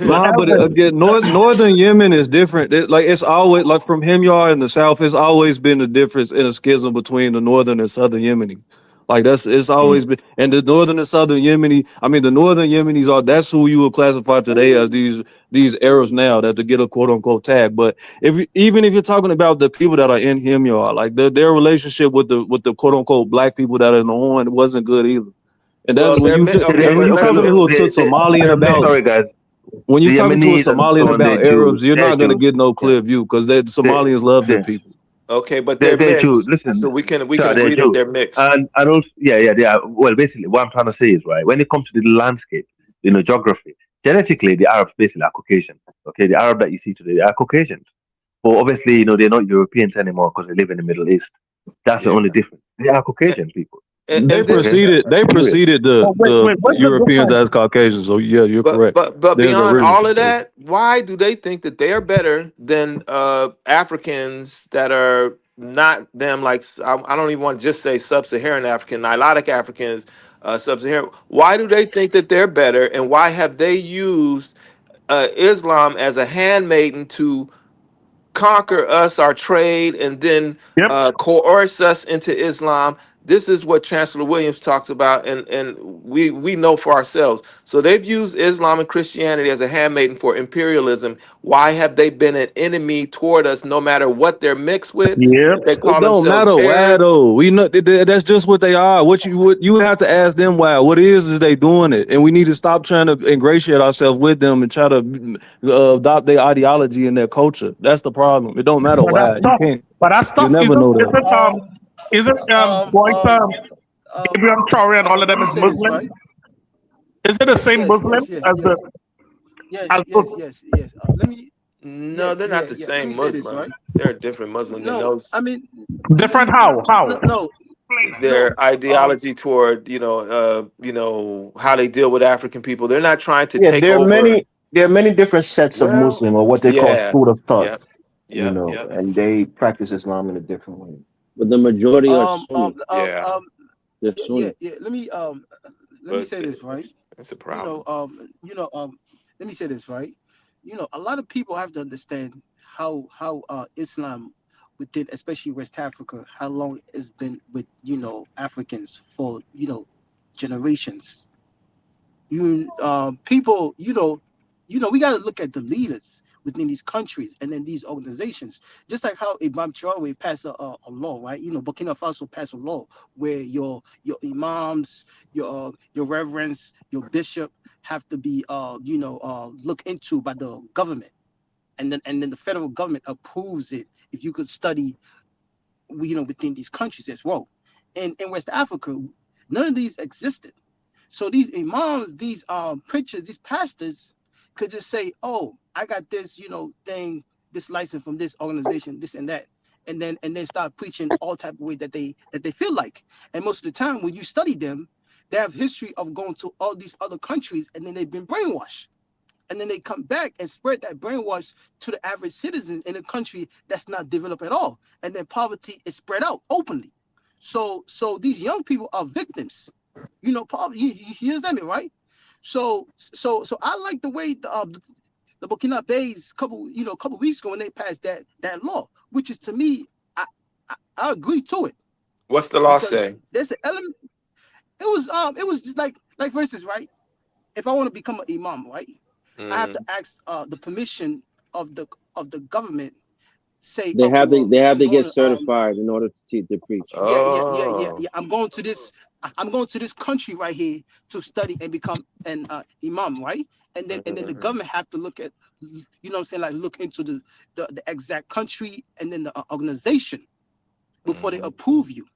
Nah, but again, northern Yemen is different. Like it's always like from Himyar in the south. It's always been a difference in a schism between the northern and southern Yemeni. Like it's always been, and the northern and southern Yemeni. I mean, the northern Yemenis are that's who you would classify today as these Arabs now that to get a quote unquote tag. But even if you're talking about the people that are in Himyar, like their relationship with the quote unquote black people that are in the Horn wasn't good either. And that's Well, when okay, when you but Okay, talking okay, look, to a Somalian about sorry guys, when you're the talking to a Yemenis and Somalian so on, about Arabs, you're they're not going to Jews. get no Yeah, clear view because the they, Somalians love them people. okay, but they're they're Jews. mixed, Listen, so we can sure, they're agree that Jews, they're mixed. and also yeah, they are. Well, basically, what I'm trying to say is right when it comes to the landscape, geography, genetically, the Arabs basically are Caucasian. Okay, the Arab that you see today, they are Caucasians. But obviously, they're not Europeans anymore because they live in the Middle East. That's the Yeah, only difference. They are Caucasian people. They and this, Okay, uh, preceded Oh, the what's the Europeans difference? as Caucasians. So yeah, you're but correct. but They're the beyond original all of Caucasians. that, why do they think that they are better than Africans that are not them? Like I don't even want to just say sub-Saharan African, Nilotic Africans, sub-Saharan. Why do they think that they're better, and why have they used Islam as a handmaiden to conquer us, our trade, and then Yep. coerce us into Islam? This is what Chancellor Williams talks about, and we know for ourselves. So they've used Islam and Christianity as a handmaiden for imperialism. Why have they been an enemy toward us, no matter what they're mixed with? Yep. They It call don't themselves matter why Arabs. though. We know that's just what they are. What you have to ask them why. What is they doing it, and we need to stop trying to ingratiate ourselves with them and try to adopt their ideology and their culture. That's the problem. It don't matter But that why. You stuff, can't. but that You stuff never know that. Um, isn't um, going um, to Gabriel Traore and all of let them me is say this, Muslim? right? Is it the same Yes, Muslim yes, yes, as yes, the yes, as yes, yes, yes. Let me, No, they're not the let me same say this, right? Muslim. They're a different Muslim than No, those. different? How? How? no, no. Their ideology toward how they deal with African people. They're not trying to Yeah, take over. there are many different sets of Well, Muslim or what they call yeah, school of thought, yep, yep, yep, and they practice Islam in a different way. But the majority are Um, um, Sunni. um, yeah. um. They're Yeah, yeah, Sunni. yeah. Let me But say this, right? that's a You know, problem. um, you know, um. Let me say this, right? A lot of people have to understand how Islam within, especially West Africa, how long it's been with Africans for generations. People, we got to look at the leaders within these countries and then these organizations. Just like how Imam Traore passed a law, right? Burkina Faso passed a law where your imams, your reverends, your bishop have to be looked into by the government, and then the federal government approves it. If you could study, within these countries as well. And in West Africa, none of these existed. So these imams, these preachers, these pastors could just say, "Oh, I got this, thing this license from this organization, this and that, and then start preaching all type of way that they feel like. And most of the time, when you study them, they have history of going to all these other countries, and then they've been brainwashed. And then they come back and spread that brainwash to the average citizen in a country that's not developed at all. And then poverty is spread out openly. So these young people are victims. You know, poverty. You understand me, right? So I like the way the Burkina Faso couple weeks ago when they passed that law, which is, to me, I agree to it. What's the law Because say? there's an element. It was just like for instance, right? If I want to become an imam, right? I have to ask the permission of the government. Say They okay, have well, to I'm get going to, certified in order to preach. Oh, I'm going to this country right here to study and become an imam, right? And then the government have to look at, you know what I'm saying, like look into the exact country and then the organization before they approve you.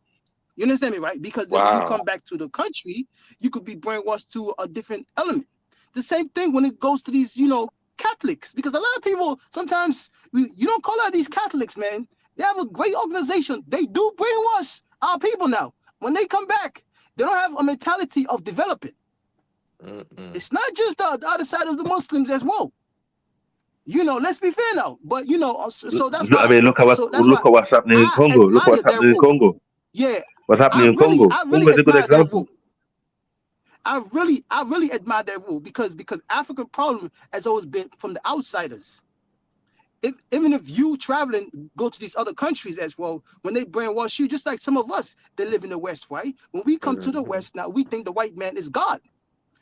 You understand me, right? Because then when you come wow. back to the country, you could be brainwashed to a different element. The same thing when it goes to these, Catholics, because a lot of people sometimes you don't call out these Catholics, man. They have a great organization. They do brainwash our people now. When they come back, they don't have a mentality of developing. It's not just the other side of the Muslims as well. Let's be fair now. But so that's I why. mean, look at what's happening in I Congo. Look admire what's their happening in rule. Congo. Yeah, What's happening in Congo? I Congo really is a good admire their example. rule. I really admire that rule because African problem has always been from the outsiders. Even if you traveling go to these other countries as well, when they brainwash you, just like some of us that live in the West, right? When we come to the West now, we think the white man is God,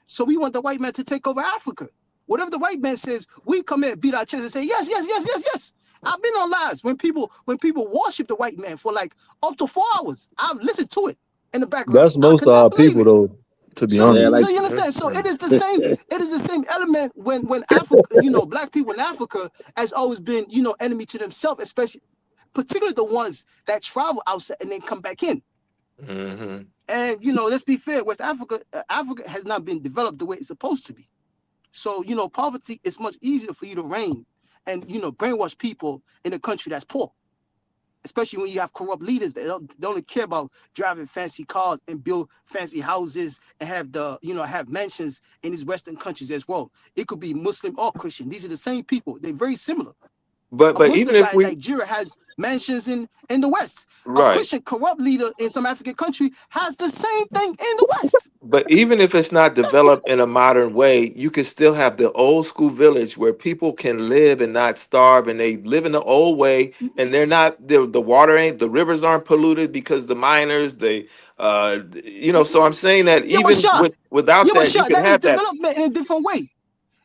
so we want the white man to take over Africa. Whatever the white man says, we come here, beat our chest, and say yes, yes, yes, yes, yes. I've been on lives when people worship the white man for like up to 4 hours. I've listened to it in the background. That's I most could of not our believe people, it. though. To be So, Yeah, honest, like you understand? So it is the same. It is the same element when Africa, black people in Africa has always been, enemy to themselves, especially, particularly the ones that travel outside and then come back in. And let's be fair, West Africa, Africa has not been developed the way it's supposed to be. So poverty is much easier for you to reign and brainwash people in a country that's poor. Especially when you have corrupt leaders that they only care about driving fancy cars and build fancy houses and have mansions in these Western countries as well. It could be Muslim or Christian. These are the same people. They're very similar. But A even Muslim if guy in we Nigeria has mansions in the West. A right, Christian corrupt leader in some African country has the same thing in the West. but even if it's not developed in a modern way, you can still have the old school village where people can live and not starve, and they live in the old way, and they're not the water ain't the rivers aren't polluted because the miners so I'm saying that Yeah, but even Shah, without that you can that is have that. development in a different way.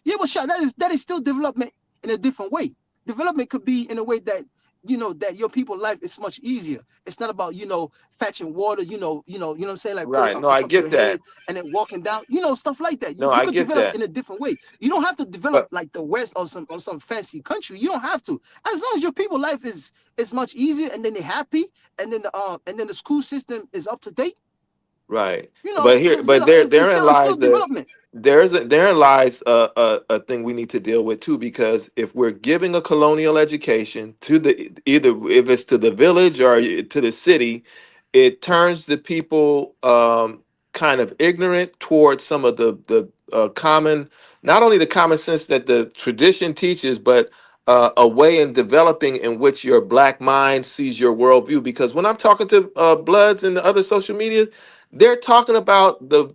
Yeah, but Shah, that is still development in a different way. Development could be in a way that that your people's life is much easier. It's not about fetching water, what I'm saying, like putting it Right. on No, I top of your get that. head and then walking down, stuff like that. No, You I could get develop that. in a different way. You don't have to develop But like the West or some fancy country. You don't have to. As long as your people's life is much easier and then they're happy and then the school system is up to date. right. But there therein It's still lies development. therein lies a thing we need to deal with too, because if we're giving a colonial education to the either if it's to the village or to the city, it turns the people kind of ignorant towards some of the common, not only the common sense that the tradition teaches, but a way in developing in which your black mind sees your worldview. Because when I'm talking to Bloods and the other social media, they're talking about the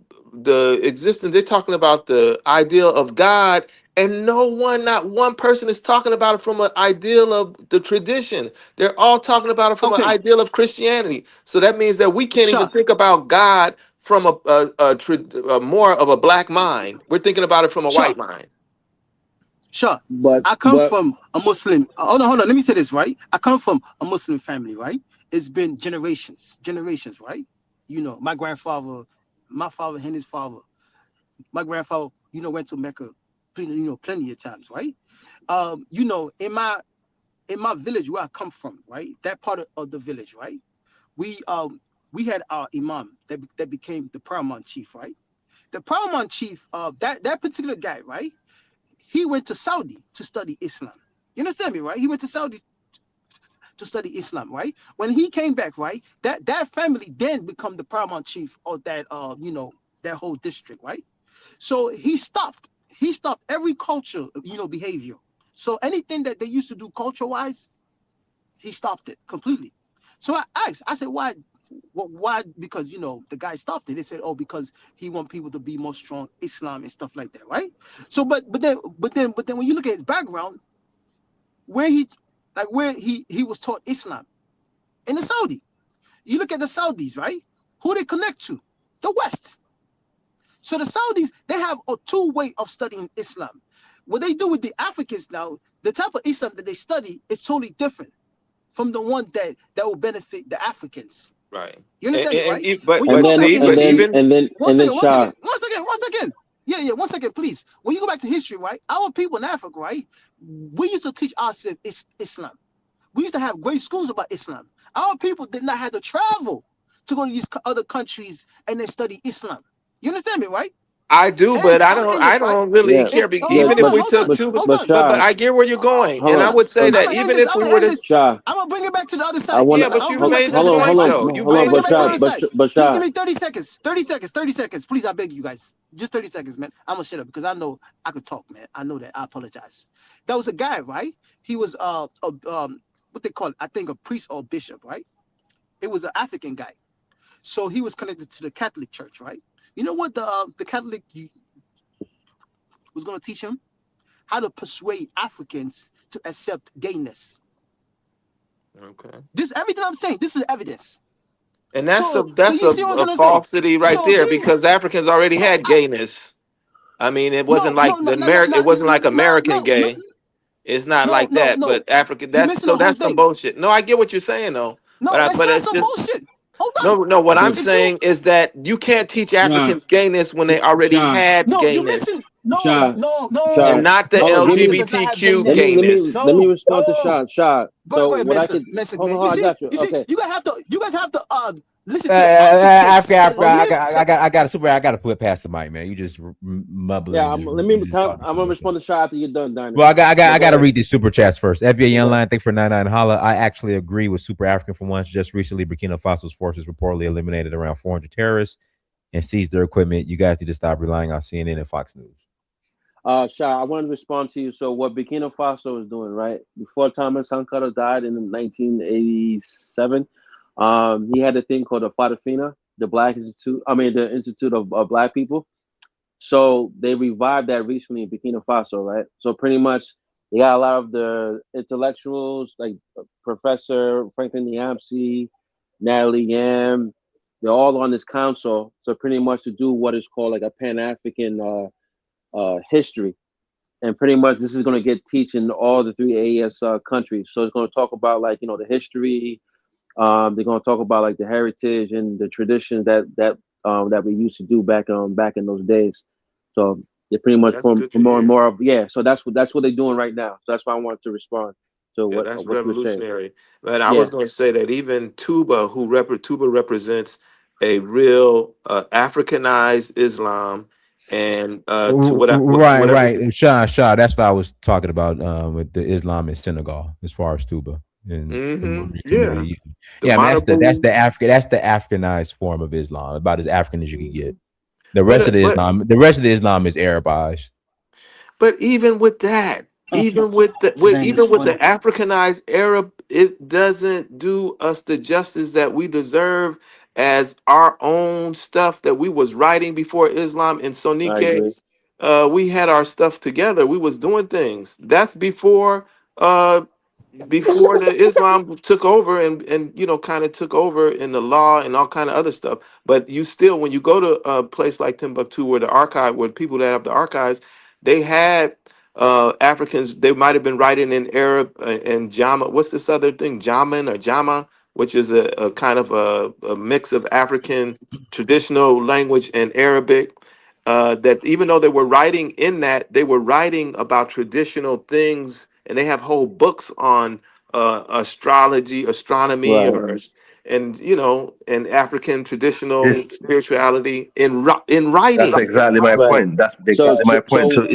existence. They're talking about the ideal of God, and not one person is talking about it from an ideal of the tradition. They're all talking about it from an Okay, ideal of Christianity. So that means that we can't even Shah, think about God from a more of a black mind. We're thinking about it from a Shah. white mind. Sure. but I come from a Muslim. Hold on. Let me say this, right? I come from a Muslim family, right? It's been generations, right? My grandfather, my father, and his father. My grandfather, went to Mecca, plenty of times, right? In my village where I come from, right? That part of the village, right? We had our imam that became the paramount chief, right? The paramount chief, that particular guy, right? He went to Saudi to study Islam. You understand me, right? He went to Saudi to study Islam, right? When he came back, right, that family then become the paramount chief of that that whole district, right? So he stopped. He stopped every culture, behavior. So anything that they used to do culture-wise, he stopped it completely. So I asked, I said, why? Why? Because the guy stopped it. They said, oh, because he want people to be more strong Islam and stuff like that, right? So, but then when you look at his background, where he was taught Islam in the Saudi. You look at the Saudis, right? Who they connect to? The West. So the Saudis, they have a two-way of studying Islam. What they do with the Africans now, the type of Islam that they study is totally different from the one that will benefit the Africans. Right. You understand it, right? But When you go back to history, one Shah. second. Yeah, 1 second, please. When you go back to history, right? Our people in Africa, right? We used to teach ourselves Islam. We used to have great schools about Islam. Our people did not have to travel to go to these other countries and then study Islam. You understand me, right? I do, And but I our don't. English, I right? don't really Yeah. care. Yes, Even if we took two, Hold but on. but Shah, I get where you're going, hold and I on. would say I'm that gonna end even this. if I'm we gonna were end to, this. Shah, I'm gonna bring it back to the other I side. wanna yeah, but I'm you gonna bring it back to made the the other side. point Hold on. though. hold You on, I'm made gonna the bring it back to the other point. side. but Just Shah, give me 30 seconds. 30 seconds. 30 seconds. Please, I beg you guys. Just 30 seconds, man. I'm gonna shut up because I know I could talk, man. I know that. I apologize. There was a guy, right? He was what they call it, I think a priest or bishop, right? It was an African guy. So he was connected to the Catholic Church, right? You know what the Catholic was gonna teach him? How to persuade Africans to accept gayness. Okay. This everything I'm saying, this is evidence. And So that's you see what I'm a trying to say? falsity right So there these because Africans already so had gayness. I mean, it wasn't no like the American. It wasn't like American no gay. It's not like that. no. But African. You're That's missing the so. whole That's some thing. bullshit. No, I get what you're saying though. No, that's But not it's some just bullshit. Hold on. no. What I'm If you saying is that you can't teach Shah, Africans gayness when they already Shah, had no, you're missing gayness Shah, no. and Shah. not the Hold on, Africa does not have LGBTQ let gayness. gayness. me No, respond to no. Shah. Shah. Go So ahead, what I Messick, could Messick, hold on, man. hold on, I got you. You Okay, you guys have to listen to the Africans that Africa, live. I got super. I got to put past the mic, man. You just mumbling yeah. and just Let you me. just talking I'm so gonna much. respond to Shah after you're done, Dinah. Well, But I go got to ahead. read these super chats first. FBA Young Yeah. Line, thank you for 99 holla. I actually agree with Super African for once. Just recently, Burkina Faso's forces reportedly eliminated around 400 terrorists and seized their equipment. You guys need to stop relying on CNN and Fox News. Shah, I wanted to respond to you. So what Burkina Faso is doing, right? Before Thomas Sankara died in 1987, he had a thing called the Fadafina, the Black Institute. I mean, the Institute of Black People. So they revived that recently in Burkina Faso, right? So pretty much they got a lot of the intellectuals like Professor Franklin Niamsi, Natalie Yam. They're all on this council. So pretty much to do what is called like a Pan African history, and pretty much this is going to get teaching all the three AES countries. So it's going to talk about like the history. They're going to talk about like the heritage and the traditions that we used to do back in those days. So they're pretty much That's good to promoting hear. more of So that's what they're doing right now. So that's why I wanted to respond to Yeah, that's what you were saying. revolutionary. But I Yeah. was going to say that even Tuba represents a real Africanized Islam, and whatever. Right. And Shah. That's what I was talking about with the Islam in Senegal, as far as Tuba and the Marie Yeah, community. the Yeah, I mean Marabout. That's the Africanized form of Islam, about as African as you can get. But The rest of the Islam is Arabized. But even with that, Dang, it's even with the funny. Africanized Arab, it doesn't do us the justice that we deserve as our own stuff that we was writing before Islam in I Sonike. agree. We had our stuff together. We was doing things. That's uh before the Islam took over and kind of took over in the law and all kind of other stuff. But you still, when you go to a place like Timbuktu, where people that have the archives, they had Africans. They might have been writing in Arab and Jama. What's this other thing, Jaman or Jama, which is a kind of a mix of African traditional language and Arabic. That even though they were writing in that, they were writing about traditional things, and they have whole books on astrology, astronomy, Right. or and you know, and African This, traditional spirituality in that's writing. exactly my Right. point. That's So, exactly my so, point. so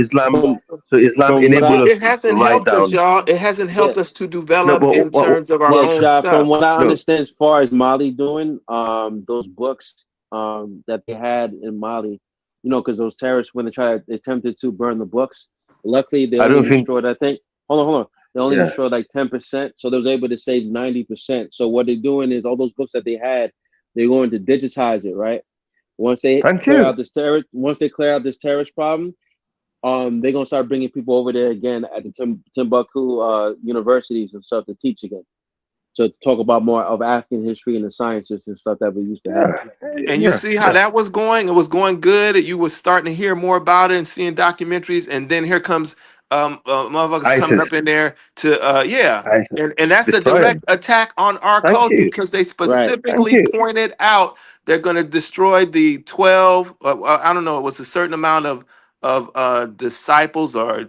So Islam from what enabled I, us It to hasn't write helped us, down. y'all. It hasn't yeah, helped us to No, develop but in terms of our yeah, own Sha, from stuff. what I look, understand, as far as Mali doing, those books, that they had in Mali, you know, because those terrorists, when they attempted to burn the books, luckily they I only don't think. destroyed, I think, hold on, they only Yeah. destroyed like 10%, so they was able to save 90%. So what they're doing is all those books that they had, they're going to digitize it, right? Once they Thank clear you. out once they clear out this terrorist problem, they're gonna start bringing people over there again at the Timbuktu universities and stuff to teach again. To talk about more of African history and the sciences and stuff that we used to have. Yeah. And you Yeah. see how Yeah. that was going? It was going good. You were starting to hear more about it and seeing documentaries, and then here comes motherfuckers coming ISIS. up in there to yeah. ISIS. And that's a Destroying. direct attack on our Thank culture you. because they Right. Thank specifically you. pointed out they're going to destroy the 12 I don't know, it was a certain amount of disciples or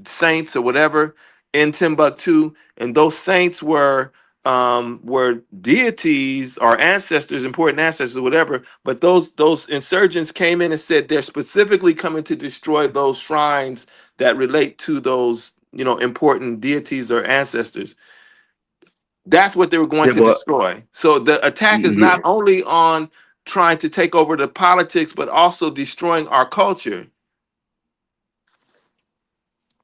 saints or whatever in Timbuktu, and those saints were deities or ancestors, important ancestors, or whatever. But those insurgents came in and said they're specifically coming to destroy those shrines that relate to those, you know, important deities or ancestors. That's what they were going Yeah, to but destroy. So the attack is not yeah, only on trying to take over the politics, but also destroying our culture.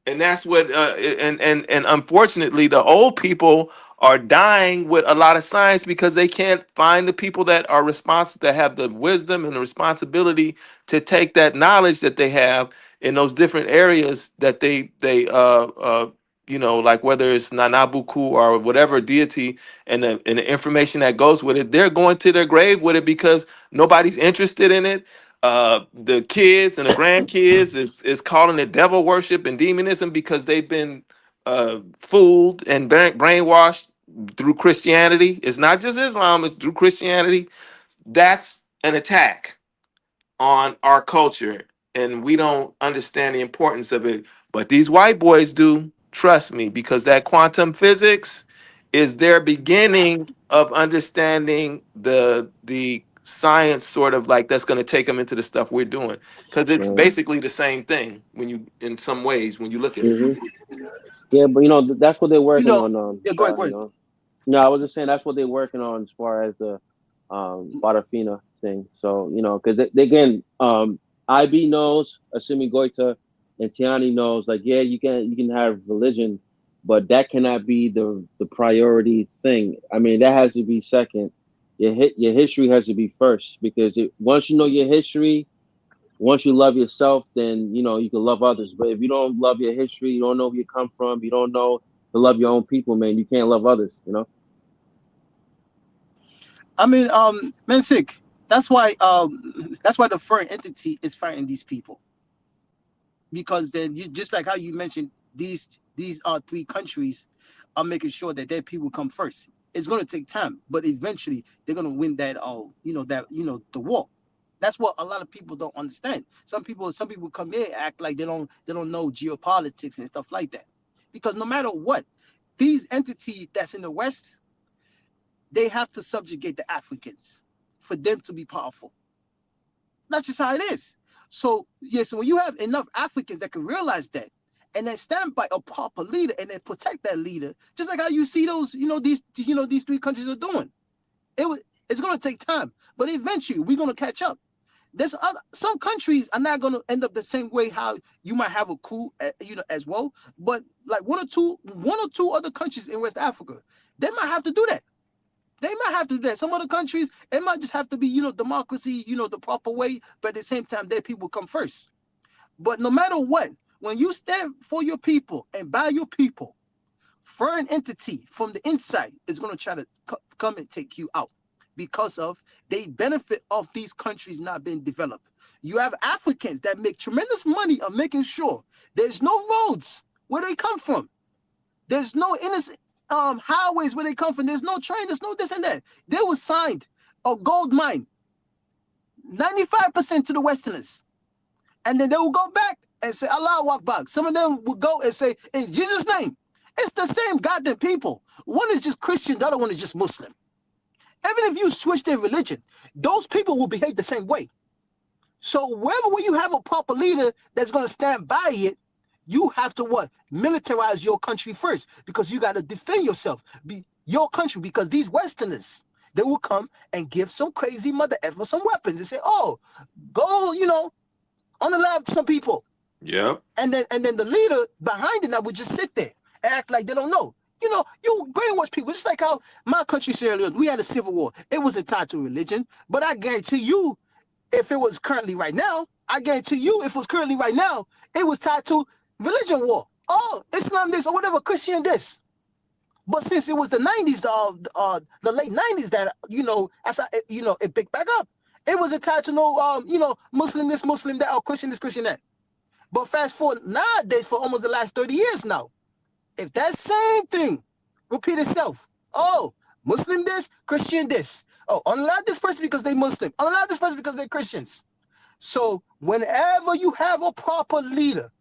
And that's what and unfortunately the old people are dying with a lot of science because they can't find the people that are responsible, that have the wisdom and the responsibility to take that knowledge that they have in those different areas that you know, like whether it's Nanabuku or whatever deity, and the information that goes with it, they're going to their grave with it because nobody's interested in it. The kids and the grandkids is calling it devil worship and demonism because they've been fooled and brainwashed through Christianity. It's not just Islam, it's through Christianity. That's an attack on our culture, and we don't understand the importance of it. But these white boys do, trust me, because that quantum physics is their beginning of understanding the science, sort of like that's going to take them into the stuff we're doing, because it's Right. basically the same thing when you, in some ways, when you look at it. hmm Yeah, but you know that's what they're You working know, on, yeah, go ahead, Sha. go You ahead. know. No, I was just saying that's what they're working on as far as the Barafina thing. So you know, because they, again, IB knows, assuming Goita and Tiani knows, like yeah, you can have religion, but that cannot be the priority thing. I mean, that has to be second. Your history has to be first because once you know your history, once you love yourself, then you know you can love others. But if you don't love your history, you don't know where you come from, you don't know to love your own people, man, you can't love others. You know. I mean, Mensik, that's why the foreign entity is fighting these people, because then you, just like how you mentioned, these are three countries are making sure that their people come first. It's going to take time, but eventually they're going to win that the war. That's what a lot of people don't understand. Some people come here act like they don't know geopolitics and stuff like that, because no matter what, these entities that's in the West, they have to subjugate the Africans for them to be powerful. That's just how it is. So yeah, so when you have enough Africans that can realize that and then stand by a proper leader and then protect that leader, just like how you see those, these three countries are doing. It's gonna take time, but eventually we're gonna catch up. Some countries are not gonna end up the same way how you might have a coup, as well. But like one or two other countries in West Africa, they might have to do that. They might have to do that. Some other countries, it might just have to be, democracy, the proper way, but at the same time, their people come first. But no matter what, when you stand for your people and by your people, foreign entity from the inside is going to try to come and take you out because of they benefit of these countries not being developed. You have Africans that make tremendous money of making sure there's no roads where they come from. There's no innocent highways where they come from. There's no train. There's no this and that. They were signed a gold mine, 95% to the Westerners. And then they will go back and say, Allah Akbar. Some of them will go and say, in Jesus' name. It's the same goddamn people. One is just Christian, the other one is just Muslim. Even if you switch their religion, those people will behave the same way. So wherever you have a proper leader that's going to stand by it, you have to what? Militarize your country first, because you got to defend yourself, your country, because these Westerners, they will come and give some crazy mother effer some weapons and say, oh, go, unalive some people. Yep. And then the leader behind it now would just sit there and act like they don't know. You brainwash people. Just like how my country, Sierra Leone, we had a civil war. It wasn't tied to religion, but I guarantee you, if it was currently right now, it was tied to religion war. Oh, Islam this or whatever, Christian this. But since it was the 90s, the late 90s that, it picked back up. It wasn't tied to no, Muslim this, Muslim that, or Christian this, Christian that. But fast forward nowadays for almost the last 30 years now, if that same thing repeat itself, oh, Muslim this, Christian this. Oh, unallow this person because they Muslim. Unallow this person because they're Christians. So whenever you have a proper leader,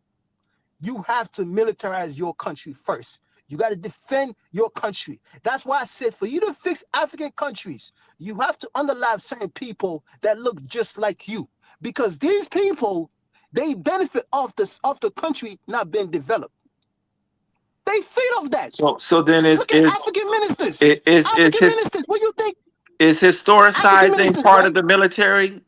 you have to militarize your country first. You got to defend your country. That's why I said for you to fix African countries, you have to unalive certain people that look just like you. Because these people, they benefit off the country not being developed. They feed off that. So then look at African ministers. Ministers. What do you think? Is historicizing part of the military?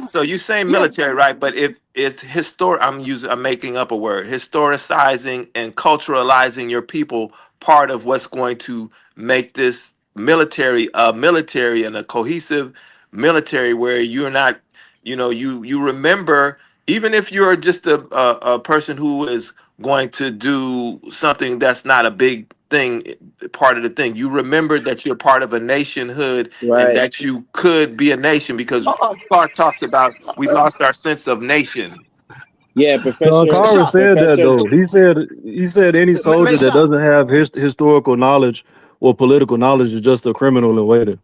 So you say military, right? But if it's I'm making up a word. Historicizing and culturalizing your people part of what's going to make this military and a cohesive military where you're not, you remember, even if you're just a person who is going to do something that's not a big thing, part of the thing, you remember that you're part of a nationhood, Right. and that you could be a nation, because Clark talks about we lost our sense of nation. Yeah, Congress said that though. He said any soldier that doesn't have historical knowledge or political knowledge is just a criminal in waiting.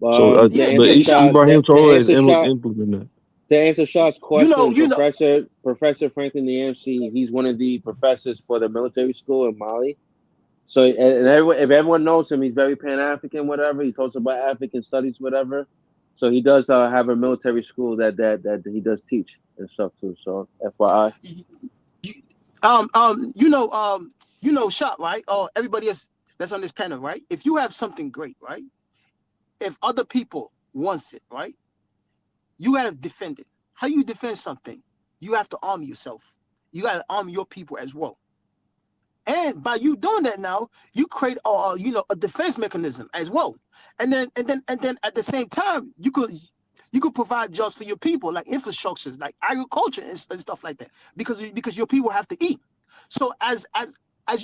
So, but Ibrahim Traore is implementing that. To answer Shah's question, Professor Franklin DeMC, he's one of the professors for the military school in Mali. So, if everyone knows him, he's very Pan-African, whatever. He talks about African studies, whatever. So he does have a military school that he does teach and stuff too. So FYI. Shot, right? Oh, everybody else that's on this panel, right? If you have something great, right? If other people wants it, right? You gotta defend it. How you defend something? You have to arm yourself. You gotta arm your people as well. And by you doing that now, you create a defense mechanism as well. And then at the same time, you could provide jobs for your people, like infrastructures, like agriculture and stuff like that, because your people have to eat. So as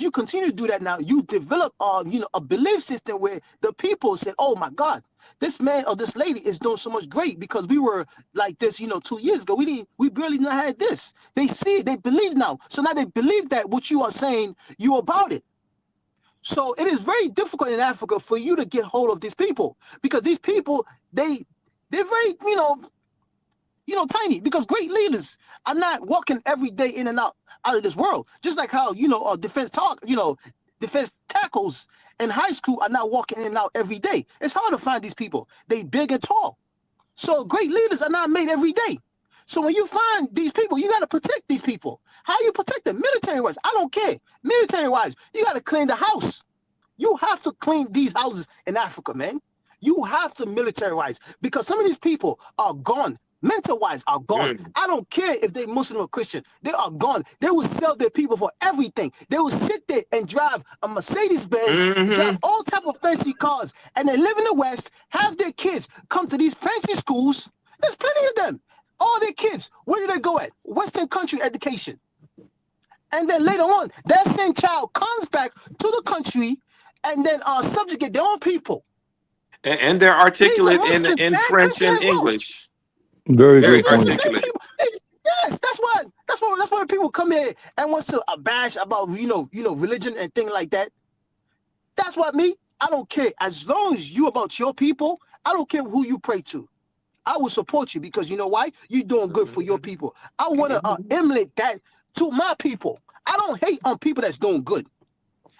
you continue to do that now, you develop a belief system where the people said, oh my God, this man or this lady is doing so much great because we were like this, 2 years ago. We barely not had this. They see it, they believe now. So now they believe that what you are saying, you about it. So it is very difficult in Africa for you to get hold of these people, because these people, they're very, tiny, because great leaders are not walking every day in and out of this world. Just like how, defense tackles in high school are not walking in and out every day. It's hard to find these people. They big and tall. So great leaders are not made every day. So when you find these people, you got to protect these people. How you protect them? Military-wise, I don't care. Military-wise, you got to clean the house. You have to clean these houses in Africa, man. You have to militarize, because some of these people are gone. Mental-wise are gone. I don't care if they're Muslim or Christian. They are gone. They will sell their people for everything. They will sit there and drive a Mercedes-Benz, drive all type of fancy cars, and they live in the West, have their kids come to these fancy schools. There's plenty of them. All their kids, where do they go at? Western country education. And then later on, that same child comes back to the country and then subjugate their own people. And they're articulate in French and English. Very good point. Yes, that's why people come here and wants to bash about religion and things like that. That's what I don't care. As long as you about your people, I don't care who you pray to. I will support you, because you know why? You're doing good for your people. I want to emulate that to my people. I don't hate on people that's doing good.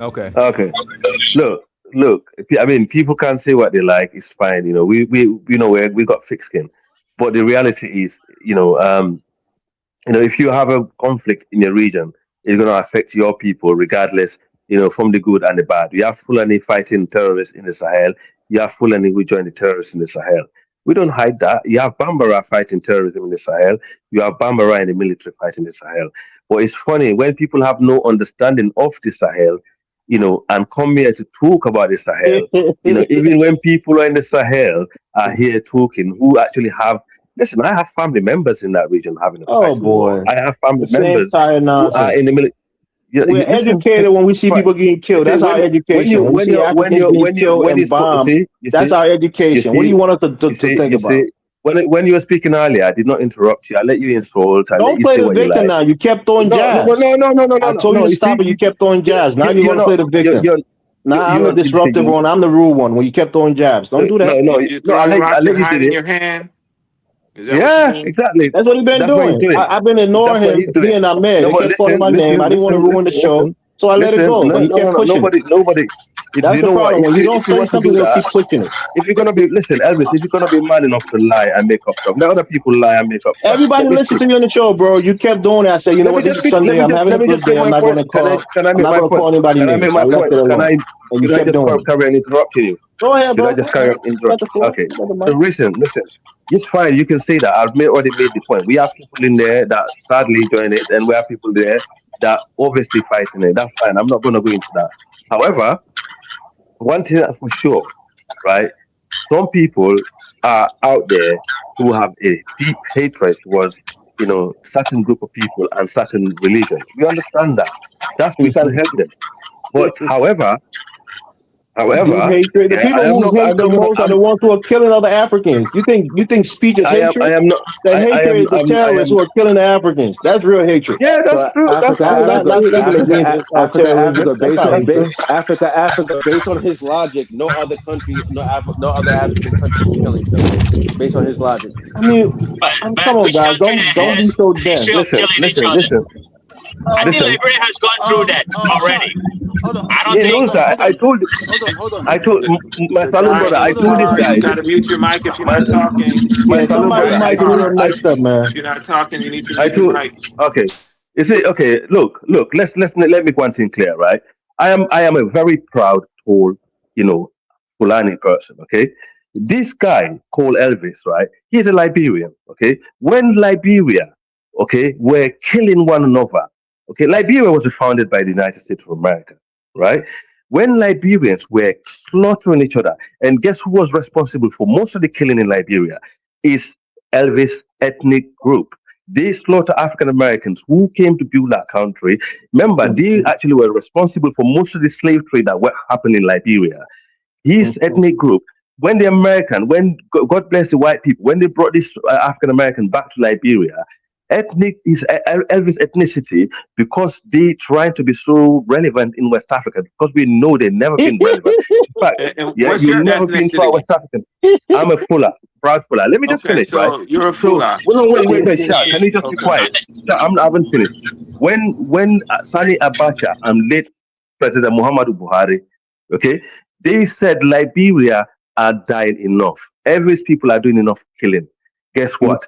Okay. Okay. Look. I mean, people can say what they like. It's fine. We got thick skin, but the reality is, if you have a conflict in a region, it's going to affect your people regardless. from the good and the bad. You have Fulani fighting terrorists in the Sahel. You have Fulani who join the terrorists in the Sahel. We don't hide that. You have Bambara fighting terrorism in the Sahel. You have Bambara in the military fighting the Sahel. But it's funny when people have no understanding of the Sahel, and come here to talk about the Sahel. Even when people are in the Sahel are here talking, who actually have. Listen, I have family members in that region having a Oh fight. boy, I have family the same members tired who are nonsense. in the military. Yeah, We're listen, educated when we see fine. people getting You killed. see, That's our education. When we see Africans getting killed and bombed, that's our education. What do you want us to think about? When you were speaking earlier, I did not interrupt you. I let you insult. I let Don't you play say the what you victim like. now. You kept throwing No, jabs. I told you to You stop see, it. You kept throwing jabs. Now you want to play the victim. Now I'm the disruptive one. I'm the rude one. When you kept throwing jabs, don't do that. You're throwing rocks and hiding your hand. Is that what you're doing? Exactly. That's what he's been That's what he's doing. doing. I've been ignoring That's what him. he's doing. He and Ahmed. No, They but kept calling my name. I didn't want to ruin the show, so I let it go. But he kept pushing it. Nobody. That's You the know what? problem. When you don't If you say want to something, do they'll that, keep pushing it. if you're gonna be Elvis, if you're gonna be man enough to lie and make up stuff, let other people lie and make up stuff. Everybody listen to you on the show, bro. You kept doing it. I said, you know what? This is Sunday. I'm having a good day. I'm not going to call. Can I I'm make not my going to point? call anybody Can I names. make So I my left point? it alone, and you Should I kept just doing it. carry on interrupting you? Go ahead, Should bro. I just carry on interrupting? Okay. You got the So mic. listen. It's fine. You can say that. Already made the point. We have people in there that sadly join it, and we have people there that obviously fighting it. That's fine. I'm not going to go into that. However, one thing that's for sure, right? Some people are out there who have a deep hatred towards, certain group of people and certain religions. We understand that. We can help them. But Deep however, hatred. The yeah, people who hate the most are the ones who are killing other Africans. You think speech is hatred? I am not, The I hatred am, is the I terrorists am, who are killing the Africans. That's real hatred. yeah, that's So true. That's true. That's Not true. simply against terrorism. Africa, That's not hatred. based on his logic, no other country, no other African country is killing them. Based on his logic. I mean, But come on, which guys. country Don't be has so history dense. of killing each other? I think Listen. Liberia has gone through that Sean, already. hold on, I don't He think. knows that. hold on. I told my salon brother. I told this You guy. gotta mute your mic if you're My not talking. my Yeah, salon somebody brother. might get a little messed up, man. If you're not talking, you need to I mute your told. mic. Okay. You see. Okay. Look. Let me go one thing clear. Right. I am a very proud, tall, Fulani person. Okay. This guy called Elvis. Right. He's a Liberian. Okay. When Liberia, okay, were killing one another. Okay. Liberia was founded by the United States of America. Right. When Liberians were slaughtering each other, and guess who was responsible for most of the killing in Liberia? Is Elvis ethnic group. They slaughter African Americans who came to build that country. Remember, they actually were responsible for most of the slave trade that were happening in Liberia. His ethnic group, when God bless the white people, when they brought this African American back to Liberia, Elvis ethnicity, because they trying to be so relevant in West Africa, because we know they've never been relevant. In fact, And yeah, what's you'll your never be into our ethnicity? West African. I'm a Fuller, proud Fuller. Let me just Okay, finish, right? so you're a So, fula. well, no, wait, Sha, can you just be Okay. quiet? Sha, I haven't finished. When Sani Abacha and late President Muhammadu Buhari, okay, they said Liberia are dying enough. Every people are doing enough killing. Guess what?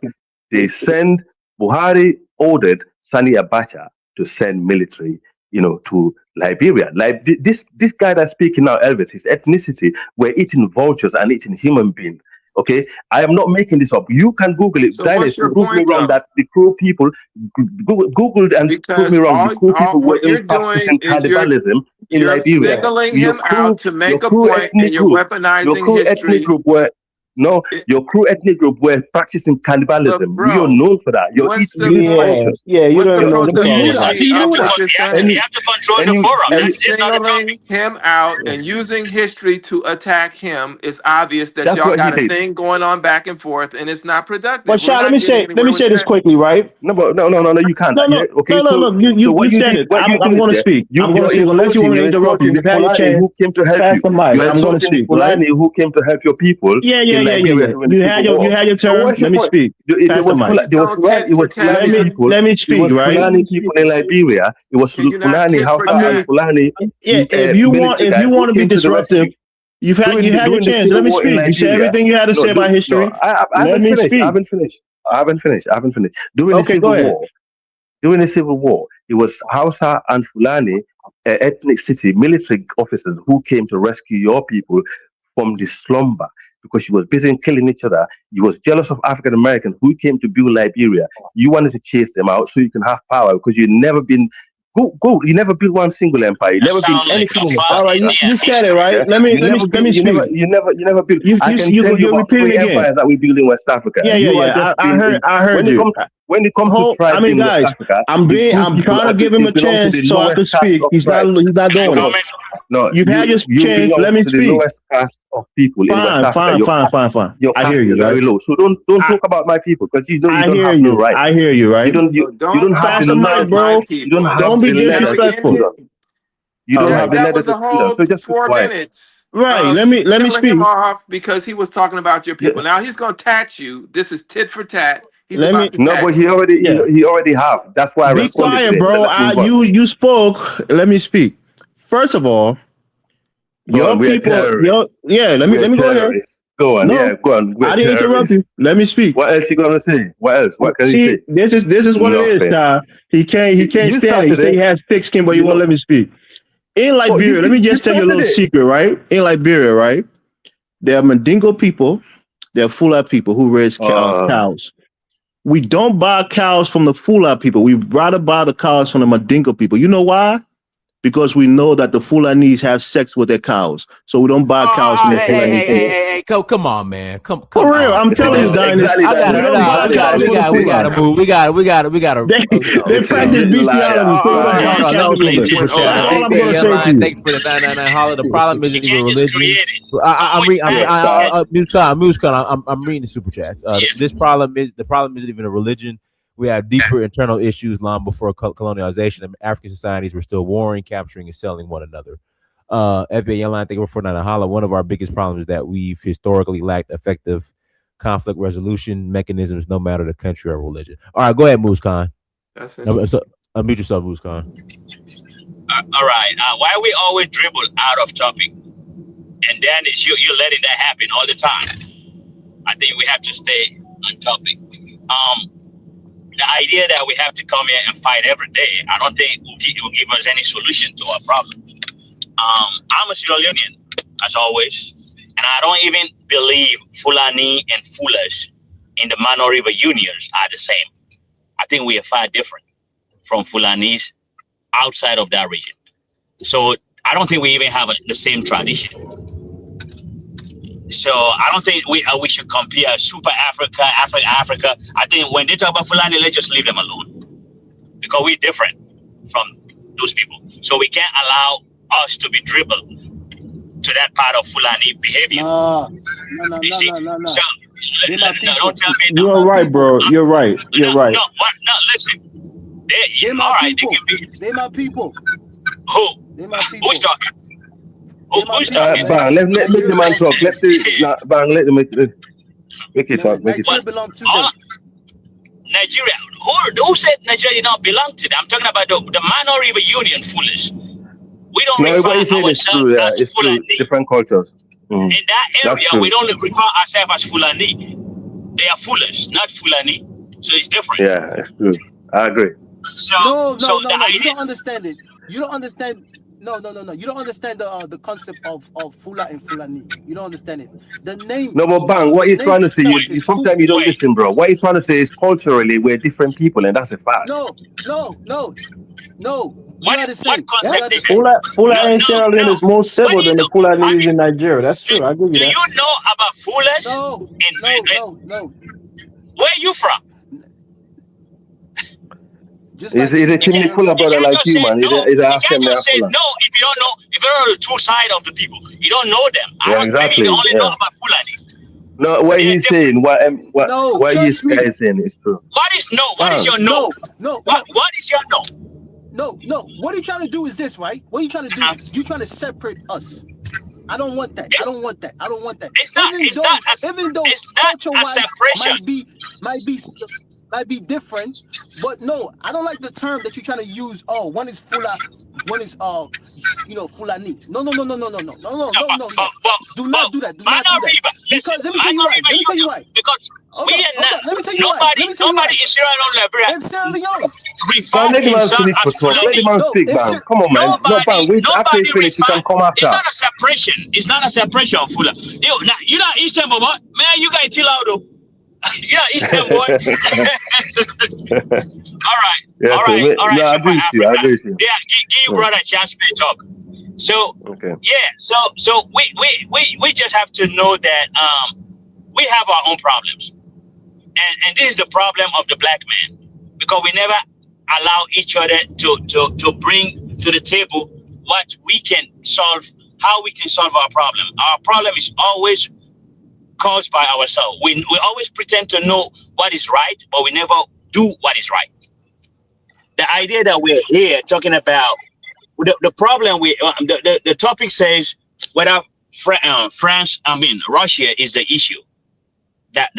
They send Buhari ordered Sani Abacha to send military, to Liberia. Like this guy that's speaking now, Elvis, his ethnicity were eating vultures and eating human beings. Okay, I am not making this up. You can Google it. So what's Dennis, your prove me point wrong though? that the Crow people Googled and prove me Because wrong. The Crow people were what even you're doing practicing is cannibalism in you're Liberia. singling him out to Your make a crew point, and ethnic you're group, your weaponizing crew ethnic history. group were no, your crew ethnic group were practicing But cannibalism. We are bro, known for that. You're what's eating the living point? vultures. Yeah, you What's don't the even know what you're You knew talking that. about. productivity He knew of that. what you're And He you saying? have to control and the you forum. and And you, It's not a singling topic. him out and using history to attack him is obvious that that's y'all what he got a did. thing going on back and forth, and it's not But productive. We're Sha, let not me getting let me anywhere with say this that. quickly, right? No, but no, you can't. No, Yeah, no, okay. no, no, So no. You what you you said did, it. what you I'm did is going to yeah, speak. I'm going to you're speak. Unless you insulting, want me to you're interrupt you, insulting the you've had your Fulani chance. who came to help Pass you. the mic. You're I'm going to insulting the speak, right? Fulani who came to help your people in Liberia Yeah. during the civil war. You had your So turn. what's your Let me point? speak. Pass the mic. Please don't It tit for was tat Fulani him. people. Let me It speak, was right? Fulani people in Liberia. It was Can you not Fulani, tit for Hausa, and tat? Fulani Yeah, military if guys you who want to be came to the disruptive, rescue you had your during the chance. Let civil me war in speak. You said Liberia. everything you had to say about history. I Let haven't me finished. I speak. haven't finished. I haven't finished. I haven't finished. During the Okay, go civil ahead. war, during the civil war, it was Hausa and Fulani ethnicity military officers who came to rescue your people from the slumber because you was busy killing each other. You was jealous of African Americans who came to build Liberia. You wanted to chase them out so you can have power because you never been go. You never built one single empire. You That never built sound like anything a in far All right, Africa. you Indian said it history. right. Yeah, Let me you never let me built. speak. You never built. I can tell you You're about repeating 3 again. empires that we built in West Africa. Yeah, You are just I being heard in, I heard you. when it comes to I tribes mean, in West guys, Africa, I'm the Gu people trying to give him they a belong to chance the so I can lowest caste speak. of He's tribes. not I'm doing it. coming. No, You've had your you chance. belong Let me to the speak. lowest caste of people in West Africa. Fine. Your I caste hear is you, right? very low. So don't I talk about my people because you know you I don't hear have no you. right. I hear you, right? You So don't don't have the talk Pass the mic, about nerve. my bro. You don't people. have Don't This be the is the leather to disrespectful. stand beginning. up. You All don't right. have the That leather was to a stand up. whole So just be 4 quiet. minutes Right. of Let me killing him speak. off because he was talking about your Yeah. people. Now he's going to tat you. This is tit for tat. He's Let me about to No, but tat you. yeah. he already have. That's why I Be responded to quiet, him. So bro. let's move on. You spoke. Let me speak. First of all, Go on, your we are people, terrorists. let We are me go ahead. terrorists. Go on, No, yeah, go on. We're I didn't interrupt terrorists. you. Let me speak. What else you gonna say? What else? What can you See, say? this is what it is, Nothing. Ty. He can't You stand it. He started say he it. has thick skin, but he You won't know. let me speak. In Oh, Liberia, let me you just tell you a started little it. secret, right? In Liberia, right? There are Mandingo people, there are Fula people who raise cows. We don't buy cows from the Fula people. We rather buy the cows from the Mandingo people. You know why? Because we know that the Fulanese have sex with their cows. So we don't buy cows from the Fulanese people. Hey, come on, man. Come For real, on. I'm telling you, Dinus. Exactly, I got We it. Daniel. don't buy Exactly, cows for the We Daniel. got to Fulan. move. We got to. They This is a practice big liar. bestiality, so we don't Hold buy on. Let me cows from read the them. super chat. That's all I'm Hey, going to say to Airline, you. thanks for the 99 holler. The problem You isn't even can't just religion. create it. Come with facts. You can't. I'm reading the super chats. Yeah. The problem isn't even a religion. We have deeper internal issues long before colonialization. African societies were still warring, capturing, and selling one another. FBA Airline, thank you for 49 holler. One of our biggest problems is that we've historically lacked effective conflict resolution mechanisms, no matter the country or religion. All right, go ahead, Moose Khan. That's interesting. Unmute yourself, Moose Khan. All right. Why we always dribble out of topic, and then it's you're letting that happen all the time. I think we have to stay on topic. The idea that we have to come here and fight every day, I don't think it will give us any solution to our problem. I'm a Sierra Leonean, as always, and I don't even believe Fulani and Fulas in the Mano River Unions are the same. I think we are far different from Fulanis outside of that region. So I don't think we even have the same tradition. So I don't think we should compare Super Africa. I think when they talk about Fulani, let's just leave them alone because we're different from those people. So we can't allow us to be dribbled to that part of Fulani behavior. No. So don't tell me. You're right, bro. You're right. You're right. No, listen. They're my people. They can be. They're my people. Who? They're my people. Who's talking? Who's talking? Bang, let the man talk. Bang, let them make it talk. Make it Nigeria talk. belong to them. Nigeria. Who said Nigeria don't belong to them? I'm talking about the Mano River Union foolish. We don't No, refer what you saying is ourselves true. Yeah, as it's true. Fulani. Different cultures. In that area, we don't refer ourselves as Fulani. They are foolish, not Fulani. So it's different. Yeah, it's true. I agree. So No. idea, You don't understand it. You don't understand. No. You don't understand the concept of Fula and Fulani. You don't understand it. The name. No, but Bang, what you're trying to say, sometimes you don't listen, bro. What you're trying to say is culturally we're different people, and that's a fact. No. What concept is Fula in Sierra Leone is more civil than the Fulanese in Nigeria. That's true. I give you that. Do you know about Fulas? No. Where are you from? Just He's a Timnikula brother like you, man. He's you can't just say no if you don't know the two sides of the people. You don't know them. Yeah, exactly. Maybe you only know about Fulani. No, what he's saying, what this guy is saying is true. What is no? What is your no? No. What is your no? No. What are you trying to do is this, right? What are you trying to do? You're trying to separate us. I don't want that. I don't want that. It's not. It's not even though a culture-wise separation. might be might be different, but no, I don't like the term that you're trying to use. Oh, one is Fula, one is Fulani. No. Do not do that. Do not do that. Because let me tell you why. Because Let me tell you why. Nobody in Sierra Leone, In Sierra Leone. Let the man finish for talk. Let the man speak, Bang. Come on, man. No, Bang. Wait, after he finish, you can come after. It's not a separation. It's not a separation of Fula. You're not Eastern, boy. Man, you got chill out, though. You're not Eastern, boy. All right. Yeah, all right. No, I agree with you. Yeah, give your brother a chance to talk. So, okay. Yeah, so we just have to know that we have our own problems. And this is the problem of the black man, because we never allow each other to bring to the table what we can solve, how we can solve our problem. Our problem is always caused by ourselves. We always pretend to know what is right, but we never do what is right. The idea that we're here talking about the problem with the topic says whether Russia is the issue. That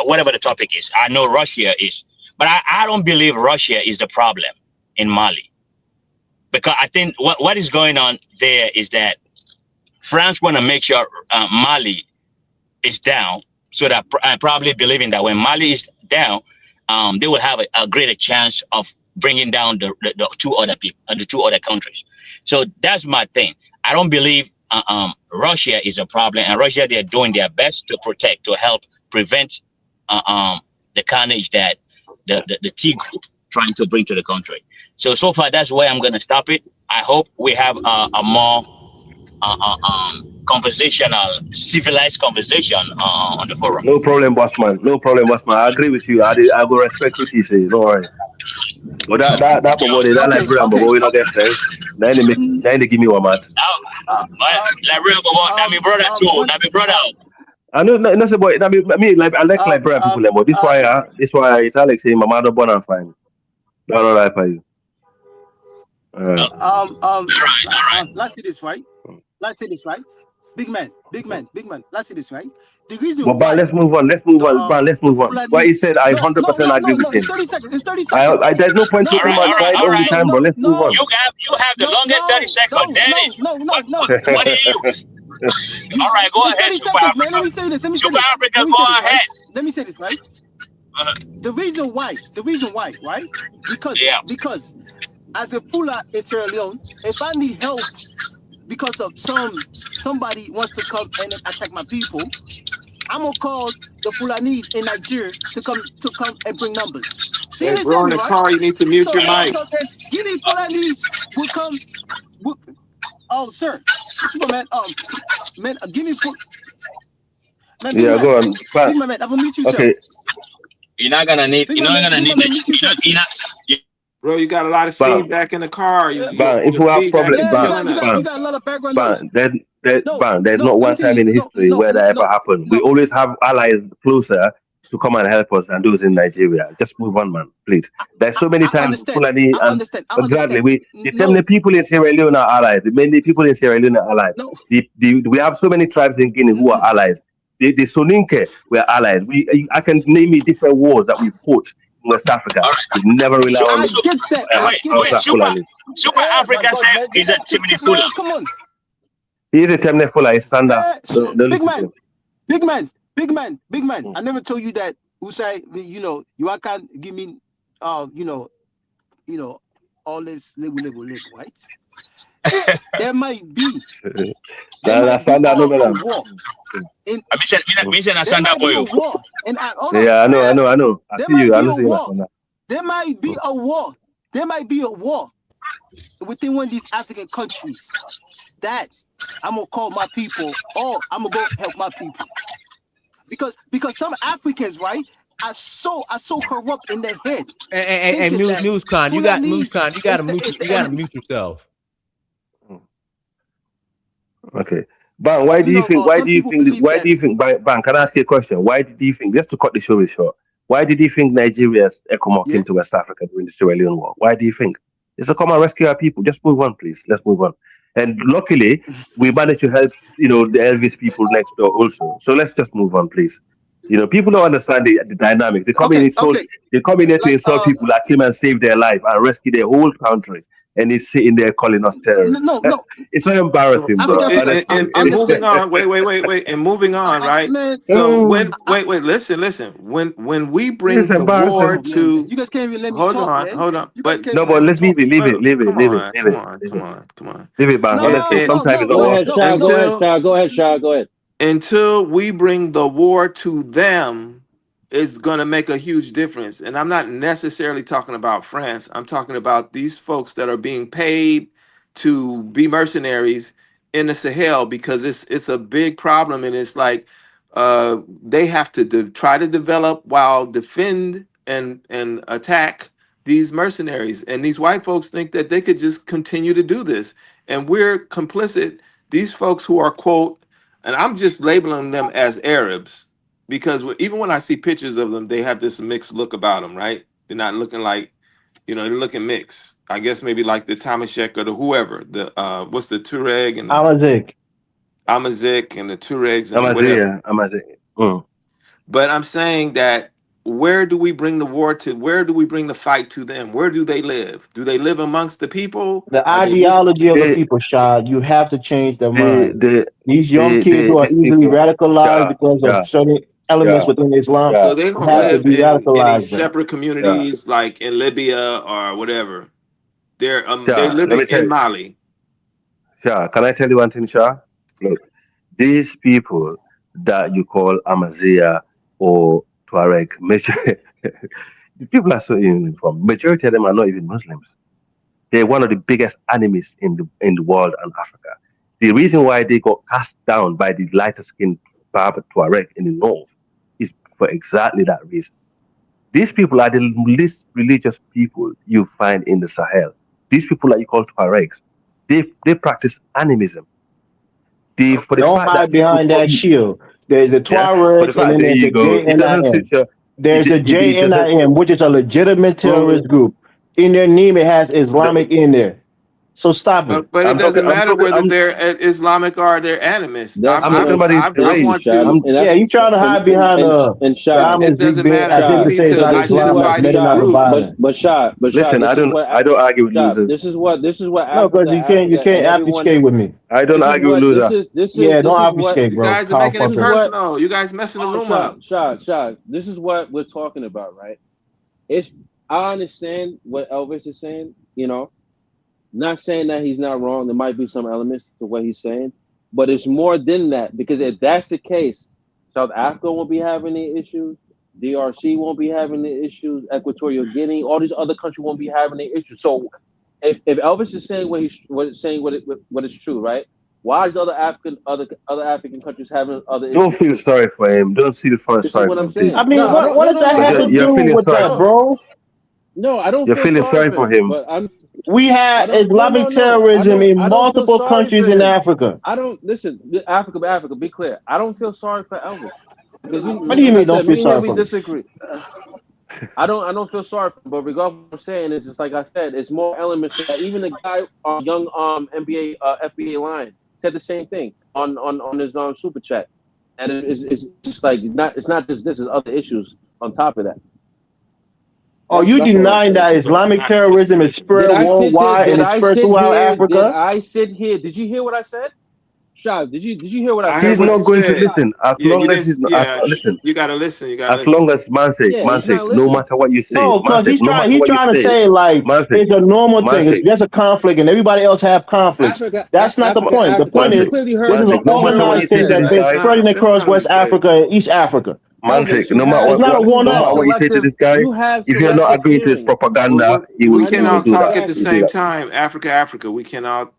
whatever the topic is, I know Russia is, but I don't believe Russia is the problem in Mali, because I think what is going on there is that France want to make sure Mali is down, so that I probably believing that when Mali is down, they will have a greater chance of bringing down the two other people, the two other countries. So that's my thing. I don't believe Russia is a problem, and Russia, they're doing their best to protect, to help prevent the carnage that the T group trying to bring to the country. So far, that's where I'm going to stop it. I hope we have a more conversational, civilized conversation on the forum. No problem, bossman. No problem, bossman. I agree with you. I will respect what you say. Don't worry. But that like real, but we not get friends. Then they give me one man. Like real, but that me brother too. That me brother. I know, no, boy. I like Liberian people, but this why it's Alex saying my mother born and fine. No, right for you. Let's see this right. Big man. Let's see this right. The reason why. Let's move on. Let's move on. Why he said I 100% agree with him. It's 30 seconds. It's 30 seconds. There's no point talking about side all the time, but let's move on. You have the longest 30 seconds. No. What do you use? All right, go ahead, Super Africa. Let me say this. Super Africa, go ahead. Let me say this, right? The reason why, right? Because as a Fula in Sierra Leone, if I need help because of somebody wants to come and attack my people, I'm gonna call the Fulanese in Niger to come and bring numbers. Hey, bro, in the car, you need to mute your mic. So give me Fulanese will come. Oh, sir, Superman. Man, give me. Man, yeah, go on. Big man, I'm gonna mute you, okay. Sir. You're not gonna need. Bro, you got a lot of feedback in the car. If we have problems, you got a lot of background noise. There's not one time in history where that ever happened. We always have allies closer to come and help us than those in Nigeria. Just move on, man, please. There's so many times Fulani and exactly the people in Sierra Leone are allies. Many people in Sierra Leone are allies. We have so many tribes in Guinea who are allies. The Soninke were allies. I can name you different wars that we fought in West Africa. We never rely on. I get that. Super Africa said he's a Timothy Fula. Come on. He's a Timothy Fula. He's standard. Big man. I never told you that. Usai, you can't give me, all this level, right? There might be a war. Yeah, I know. I see you. There might be a war. Within one of these African countries that I'm gonna call my people, or I'm gonna go help my people. Because some Africans, right, are so corrupt in their head. And Newscon, you got Newscon, you gotta mute yourself. Okay. Ban, why do you think, Ban, can I ask you a question? Why did you think, just to cut the story short, why did you think Nigeria's ECOMOG came to West Africa during the Sierra Leone War? Why do you think? It's to come and rescue our people. Just move on, please. Let's move on. And luckily, we managed to help, the Elvis people next door also. So let's just move on, please. You know, people don't understand the dynamics. They come in Okay, insult. okay. They come in there to Like insult people that came and saved their life and rescue their whole country, and he's sitting there calling us terrorists. no. It's so embarrassing, Africa, bro. Africa. Honestly, I And understand. moving on, wait, and moving on, right? Man, So Oh, wait, listen. When we it's bring the war embarrassing. oh man, to, you guys can't even let me hold talk, on, man. hold on, You guys but can't No, even but let me let's talk. leave it, leave it, but leave it, come leave it, on, leave come it, on, leave come it, on, come on. leave it, man. Honestly, sometimes it's not Go worth ahead, it. Shah. Go ahead, Until Shah. Go ahead, Shah. Go ahead. until we bring the war to them, is going to make a huge difference. And I'm not necessarily talking about France. I'm talking about these folks that are being paid to be mercenaries in the Sahel, because it's a big problem, and it's like they have to try to develop while defend and attack these mercenaries. And these white folks think that they could just continue to do this, and we're complicit. These folks who are, quote, and I'm just labeling them as Arabs, because even when I see pictures of them, they have this mixed look about them, right? They're not looking like, they're looking mixed. I guess maybe like the Tamashek or the whoever, the what's the Tuareg and the Amazik. Amazigh and the Tuaregs and the whatever. Amazia. Mm. But I'm saying that, where do we bring the war to? Where do we bring the fight to them? Where do they live? Do they live amongst the people? The Are they live? ideology of the They, people, Shad, you have to change their they, mind. they, These young kids who are these easily people, radicalized Shah, because of Shah, certain elements Shah, within Islam So Shah, they don't have Shah, to live in any de-radicalize them. separate Shah, communities like in Libya or whatever. They're Shah. Let living me tell in you, Mali. Shah. Can I tell you one thing, Shah? Look, these people that you call Amazia or Tuareg, the people are so informed. Majority of them are not even Muslims. They're one of the biggest enemies in the world and Africa. The reason why they got cast down by the lighter skinned Berber Tuareg in the north is for exactly that reason. These people are the least religious people you find in the Sahel. These people that you call Tuaregs, they practice animism. For the Don't fact that hide people behind call that shield. There's the yeah, for the Tuaregs and fact then there there's you the go. It doesn't JNIM. suit your There's the it doesn't JNIM, which is a legitimate terrorist well group. In their name, it has the, Islamic in there. So stop it. But it doesn't I'm matter talking whether they're Islamic or they're animist. That's I'm talking gonna about I that's the want race. Shad, to. and Yeah, that's you trying to hide behind and the Shad, It Amazic doesn't bit matter. as if We to Shad, need say it's to not Shad, Islamic, identify but they're these not the groups. violent. Shad, Listen, I don't argue with Shad, losers. this is what No, because you Africa can't and everyone. obfuscate with me. I don't This is argue with what this loser. is this is Yeah, don't this is what obfuscate, You bro. guys are Kyle making this it is Fucker. what personal. You guys messing the oh room up. Shad. This is what we're talking about, right? It's I understand what Elvis is saying, not saying that he's not wrong. There might be some elements to what he's saying, but it's more than that, because if that's the case, South Africa won't be having any issues. DRC won't be having the issues. Equatorial Guinea, all these other countries won't be having the issues. So, if Elvis is saying what is true, right? Why is other African countries having other Don't issues feel too? sorry for him. Don't feel This is sorry what for I'm him, please. I saying. mean, No, I what don't. what No, does no, that no. I have Because to don't. you're do feeling with sorry that, for No, him. bro? no. I don't You're feel feeling sorry sorry for for him. him. But I'm. We I had don't. No, Islamic no, no. I terrorism don't. in I don't feel multiple sorry for countries in him. Africa. I don't listen. Africa. Be clear. I don't feel sorry for Elvis because What do you like I mean don't said, feel me and him sorry we for me? disagree. I don't feel sorry for him, but regardless of what I'm saying is just like I said, it's more elements to that. Even the guy on young NBA FBA line said the same thing on his super chat, and it's just like it's not just this, it's other issues on top of that. Are you That's all I'm denying saying. that Islamic terrorism is Did spread I sit there? worldwide and Did is I spread sit throughout here? Did Africa? I sit here? Did you hear what I said? Shah, did you hear what I I said? heard He's what not you going to said. listen as Yeah, you long as didn't. he's not. Yeah, Listen, you gotta listen. You gotta as listen. long as Yeah, he's not no listening. matter what you say, No, because he's no trying matter he's what you trying to say, say like Mansik, it's a normal thing. It's Mansik, just a conflict and everybody else have conflicts. That's not the point. The point You is Mansik, clearly this is an No you heard matter what what I you organized say thing to said, that's this right? been guy, spreading That's across not what he West said. Africa and East Africa. Mansik, Elvis, you It's not a no matter one-off. what you say to this guy, you have if you're not selective agreeing to his hearing. propaganda, We I he will know cannot do talk that. at the He'll exactly. do same that. time. Africa. We cannot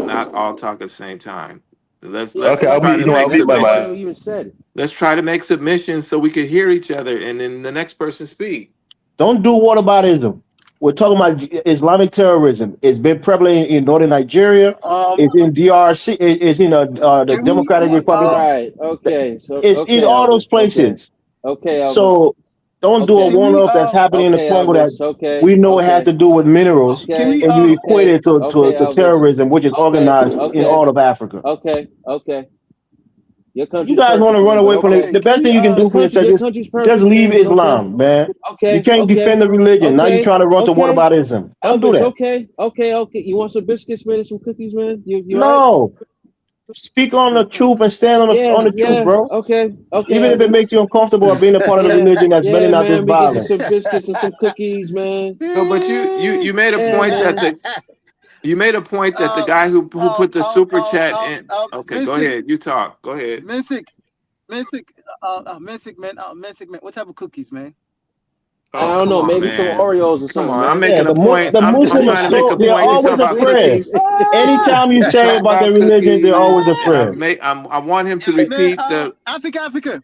not all talk at the same time. Yeah, Let's Okay, but try to I'll make mute my that's why mic. I submissions. even said it. Let's try to make submissions so we can hear each other, and then the next person speak. Don't do whataboutism. We're talking about Islamic terrorism. It's been prevalent in northern Nigeria. It's in DRC. It's in the Can we Democratic Republic. Right. Okay. So It's in okay, all those Elvis. places. Okay, Elvis. So don't do a Okay. can we one-off that's happening in the Okay, Congo that Elvis. Okay. we know it has Okay. to do with minerals, can we Okay. and you equate Okay. it Okay, to Elvis. terrorism, which is Okay. organized in Okay. all of Africa. Okay. Okay. Your You country's guys want to perfect, run man. But away from okay, it. The best thing you can do for yourself your is country's just perfect, leave man. But okay, Islam, man. You okay, can't okay, defend the religion. Now you're okay, trying to run to okay. whataboutism. Don't do Elvis, that. okay. You want some biscuits, man, and some cookies, man? You all right? No. Speak on the truth and stand on the truth, bro. Okay, Even if it Elvis. makes you uncomfortable of being a part of the religion that's Yeah, letting out this man. We get you violence. some biscuits and some cookies, man. No, but you made a Yeah, point that man. the guy who put the super chat in. Okay, go ahead. You talk. Go ahead. Mensik, man. What type of cookies, man? I Oh, don't come know. on, Maybe some man. Oreos or Come something, on. I'm man. Yeah, making a point. the I'm Muslim trying are to make a they're point. You talk always a about friend. cookies. Anytime you You say talk about their about religion, they're always a cookies, and friend. I want him to Man, repeat the Africa.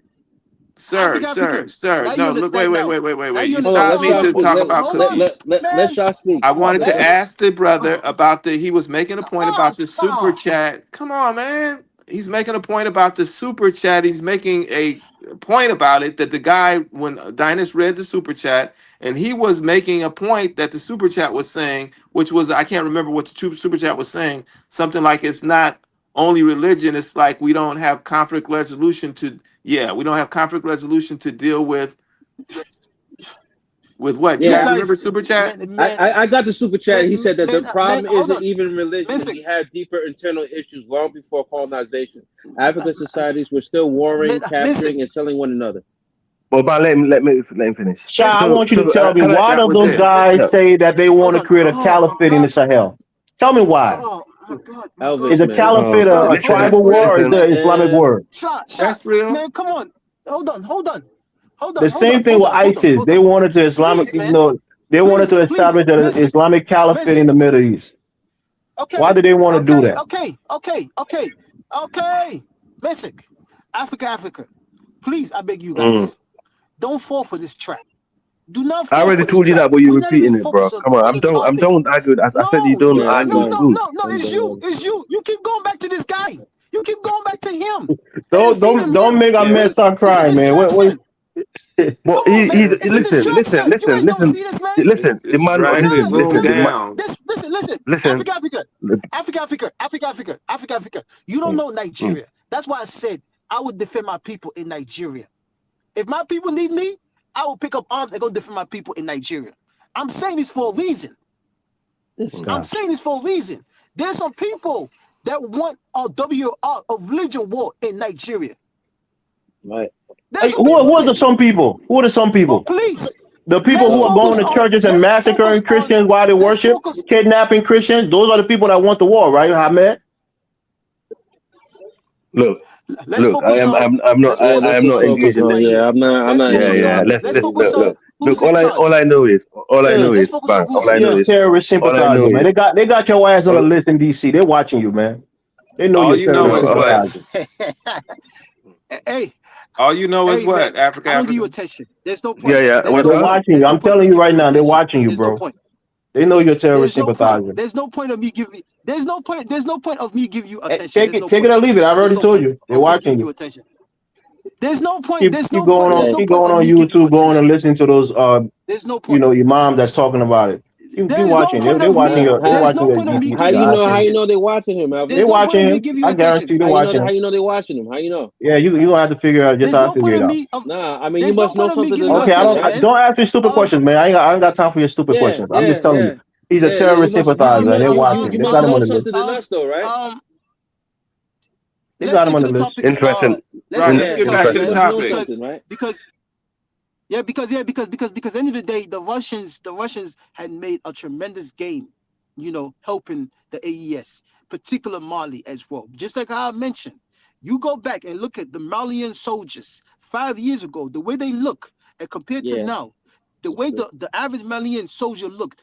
sir. Now you No, look, understand now. wait. You Hold on. stopped Let me y'all to speak. talk about cookies. Let y'all speak. I wanted to Man. ask the brother about he was making a point about the super Stop. chat. Come on, man. He's making a point about the super chat. He's making a point about it that the guy, when Dinus read the super chat, and he was making a point that the super chat was saying, which was, I can't remember what the super chat was saying, something like it's not only religion, it's like we don't have conflict resolution to, we don't have conflict resolution to deal with what? You Yeah, guys remember super chat? I got the super chat. He said that the problem hold isn't on. even religion. We had deeper internal issues long before colonization. African societies were still warring, capturing, and selling one another. Well, but let me finish. Shah, I want you to tell me, Can I? why That do was those it. guys say that they want to Hold create a on. Oh, caliphate in the Sahel? Tell me why. Oh my God. Elvis, Is a man. caliphate a Listen, tribal war or is listen. it an Islamic word? Shot. That's real. Man, come on. Hold on. The same thing with ISIS. They wanted to Islamic, Please, man. they wanted to Please. establish an Mensik. Islamic caliphate in the Middle East. Why Okay. do they want to do that? Okay. Mensik. Africa. Please, I beg you guys. Don't fall for this trap. Do not fall I already for this told you trap. that, but you're We're not even repeating it, bro. focused Come on, on the topic. I'm done arguing. I said you don't argue with rules. No. It's you. You keep going back to this guy. You keep going back to him. Don't make our man start crying, man. Well, Come on, man. he's It's a listen. distraction. You guys don't see this, man? Listen, the It's man. dragging the room down. Listen. Africa. You don't know Nigeria. That's why I said I would defend my people in Nigeria. If my people need me, I will pick up arms and go defend my people in Nigeria. I'm saying this for a reason. There's some people that want a religion war in Nigeria. Right. Who are the some people? Who are the some people? Please. The people who are going to churches and massacring Christians while they worship, kidnapping Christians. Those are the people that want the war, right, Ahmed? Look, focus I'm not engaged in this. I'm not. Yeah. Look. All I know is, bang. All I know You're a is, terrorist sympathizer, man. They got your ass on a list in DC. They're watching you, man. They know All you're you know terrorist is what? sympathizer. Hey. All you know is what? Man, Africa. I don't give you attention. There's no point. Yeah. They're watching you. I'm telling you right now, they're watching you, There's bro. no point. They know you're a terrorist There's no sympathizer. point. There's no point of me giving. There's no point of me giving you attention. Take it or leave it. I've already told you. They're watching you. Attention. There's no point. Keep going on YouTube, going and listening to those. There's no point. Your mom that's talking about it. Keep watching. They're watching your. There's no point of me How giving you attention. you know they're watching him? They're watching him. I guarantee they're watching him. How you know they're watching him? How you know? Yeah, you don't have to figure out just how to figure it out. Nah, I mean you must know something to Okay, don't ask me stupid questions, man. I ain't got time for your stupid questions. I'm just telling you. He's a terrorist sympathizer, and they're watching. They got him on the list. Something than us, though, right? They got him on the list. Interesting. Let's get back to the topic. Because at the end of the day, the Russians had made a tremendous gain, helping the AES, particular Mali as well. Just like I mentioned, you go back and look at the Malian soldiers 5 years ago, the way they look, and compared to now, the way the average Malian soldier looked,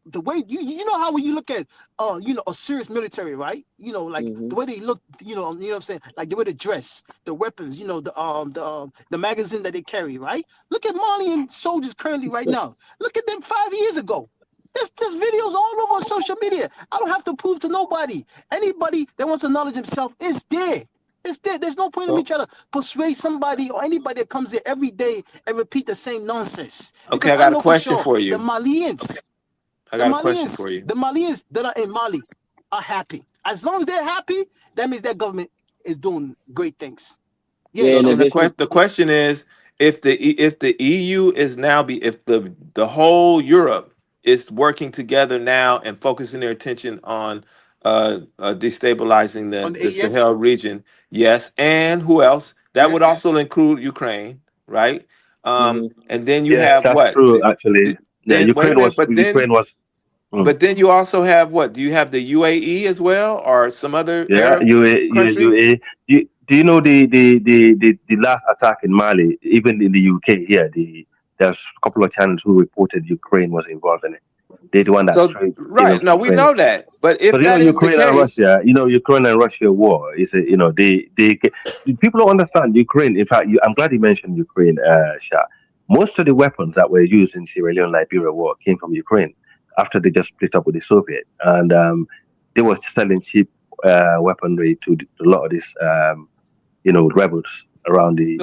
the way you know how when you look at a serious military, right? The way they look, you know what I'm saying? Like the way they dress, the weapons, the magazine that they carry, right? Look at Malian soldiers currently right now. Look at them 5 years ago. There's videos all over social media. I don't have to prove to nobody. Anybody that wants to knowledge himself, it's there. It's there. There's no point in me trying to persuade somebody or anybody that comes here every day and repeat the same nonsense. Okay, I got a question for you. The Malians. I got a question for you. The Malians that are in Mali are happy. As long as they're happy, that means their government is doing great things. Yeah, Yeah, in So so addition, the question is, if the EU is now if the whole Europe is working together now and focusing their attention on destabilizing on the the AES. Sahel region, yes, and who else? That Yeah, would also include Ukraine, right? mhm. And then you Yes, have that's what? true. Actually, yeah, Then wait a minute, Ukraine was. Mm. but then you also have what? Do you have the UAE as well, or some other Yeah, Arab countries? Do you know the last attack in Mali, even in the UK here, there's a couple of channels who reported Ukraine was involved in it. They're the one that So straight, right, no, we Ukraine. know that. But if Because that is the case, Ukraine and Russia war is a, people don't understand Ukraine. In fact, I'm glad you mentioned Ukraine, Shah. Most of the weapons that were used in Sierra Leone Liberia war came from Ukraine after they just split up with the Soviet, and they were selling cheap weaponry to a lot of these rebels around the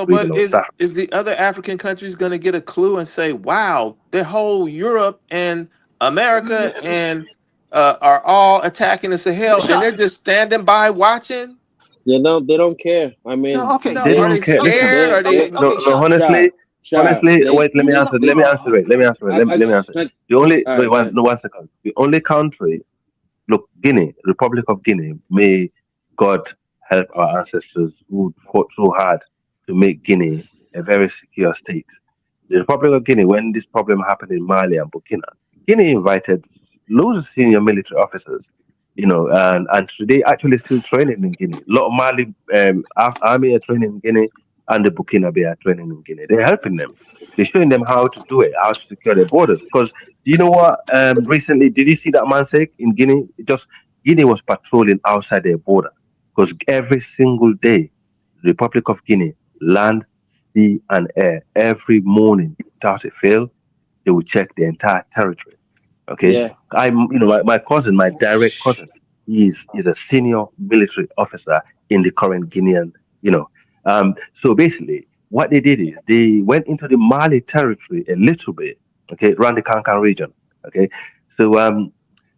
region but of South. is the other African countries going to get a clue and say, "Wow, the whole Europe and America and are all attacking the Sahel, and they're just standing by watching"? They don't care. I mean, okay. No, They are don't they care. Listen, scared? Are Okay, they? no, okay, no. Sha. Honestly, They wait. Let me answer. Let me answer it. Let me answer it. I, Let me answer. like, The only all wait right, go ahead. 1 second. The only country, look, Guinea, Republic of Guinea. May God help our ancestors who fought so hard to make Guinea a very secure state. The Republic of Guinea, when this problem happened in Mali and Burkina, Guinea invited loads of senior military officers, and today actually still training in Guinea. A lot of Mali army are training in Guinea, and the Burkina Faso are training in Guinea. They're helping them. They're showing them how to do it, how to secure their borders. Because you know what? Recently, did you see that man say in Guinea? Guinea was patrolling outside their border because every single day, the Republic of Guinea land, sea, and air every morning without a fail. They will check the entire territory. Okay, Yeah, my cousin, my direct cousin, is a senior military officer in the current Guinean. So basically, what they did is they went into the Mali territory a little bit. Okay, around the Kankan region. Okay, so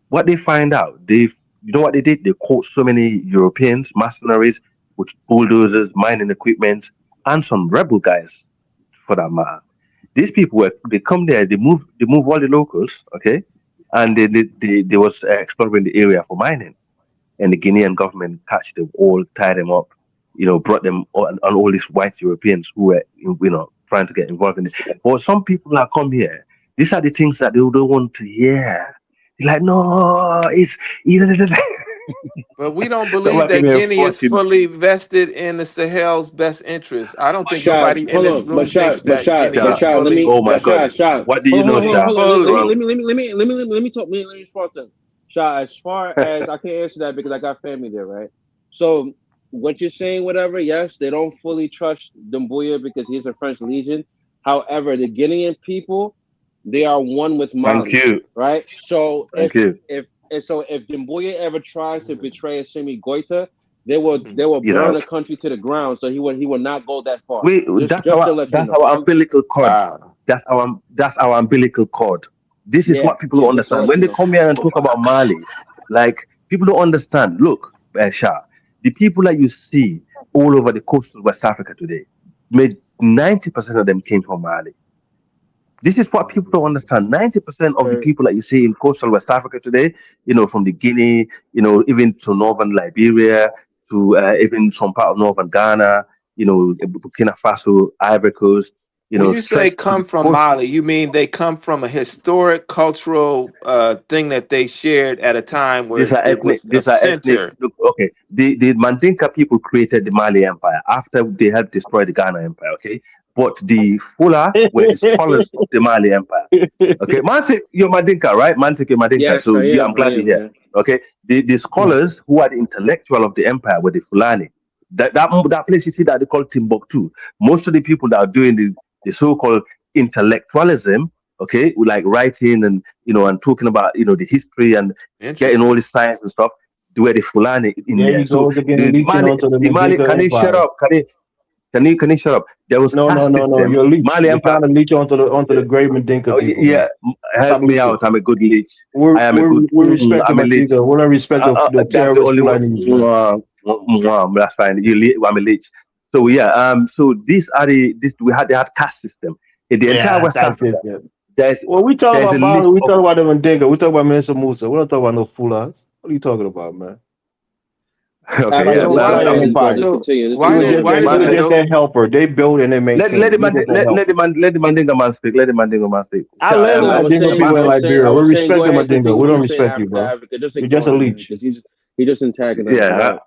what they find out, you know what they did? They caught so many Europeans, mercenaries with bulldozers, mining equipment, and some rebel guys for that matter. These people they come there, they move all the locals, okay, and they was exploring the area for mining, and the Guinean government catch them all, tie them up, brought them on all these white Europeans who were trying to get involved in it. But some people that come here, these are the things that they don't want to hear. They're like, no, it's But we don't that believe might give that me a Guinea is fortune. fully vested in the Sahel's best interest. I don't think Shot. nobody in Hold this on, but room thinks shot, but that shot, Guinea but Shah. is shot. Let fully me, Oh my but God, shot. what do you Hold on, know, hold on, Shah? hold on. Let me, fully. let me, let me, let me, let me, let me talk. Let me respond to him. Shot. As far as I can answer that because I got family there, right? So what you're saying, whatever. Yes, they don't fully trust Dumbuya because he's a French legion. However, the Guinean people, they are one with Thank Mali, you, right? So thank you. if Dumbuya ever tries to betray Assimi Goita, they will He's burn out. the country to the ground. So he would not go that far. We Just that's just to our let you that's know. our umbilical cord. Wow. That's our umbilical cord. This is Yeah, what people don't just to understand. let When you they know. come here and talk about Mali, like people don't understand. Look, Shah, the people that you see all over the coast of West Africa today, made 90% of them came from Mali. This is what people don't understand. 90% of the people that you see in coastal West Africa today, from the Guinea, even to northern Liberia, to even some part of northern Ghana, Burkina Faso, Ivory Coast, When you say straight to come the from coast. Mali, you mean they come from a historic cultural thing that they shared at a time These where are it ethnic. was a These are ethnic. center. Look, okay. The Mandinka people created the Mali Empire after they helped destroy the Ghana Empire. Okay, but the Fula were the scholars of the Mali Empire. Okay, Mansik, you're Mandinka, right? Mansik, you're Mandinka. Yes, So I yeah, I'm am. I glad you're am. here. Yeah. Okay, the scholars who are the intellectual of the empire were the Fulani. That place you see that they call Timbuktu. Most of the people that are doing the so-called intellectualism, okay, like writing and talking about the history and getting all Interesting. this science and stuff, they were the Fulani in There there. he So goes again, the leeching Mali, onto the the Mali, Mandinka can you shut Empire. up? Can you shut up? There was No, no, caste no, no. system. You're a leech. Mali You're Empire. trying to leech onto the great Mandinka Oh, people, yeah, man. help Stop me leeching. out. I'm a good leech. We I am a we good. we respect the I'm a leech. Mandinka. We don't respect the That's the terrorist only one. Fulanis, man. That's fine. I'm a leech. So yeah, so they have caste system in the entire Yeah, West that's Africa. it. There's Well, we talking there's a about list Bali, we of talking about the Mandingo, we talking about Mansa Musa. We don't talk about no Fulas. What are you talking about, man? okay, Like yeah. those Absolutely. white Brother, empires. continue. This He is was going just why that. very He did was you bad. just that helper. They built and they maintained. He was just that helper. Let the Mandingo man speak. Let the Mandingo man speak. I love I was Mandingo saying, people in Liberia. I We was saying, respect go the ahead, Mandingo. continue. We don't Keep saying respect you, Africa, bro. Africa. Just You're just a ignore him, man, leech. because he just antagonized. Go Yeah, ahead.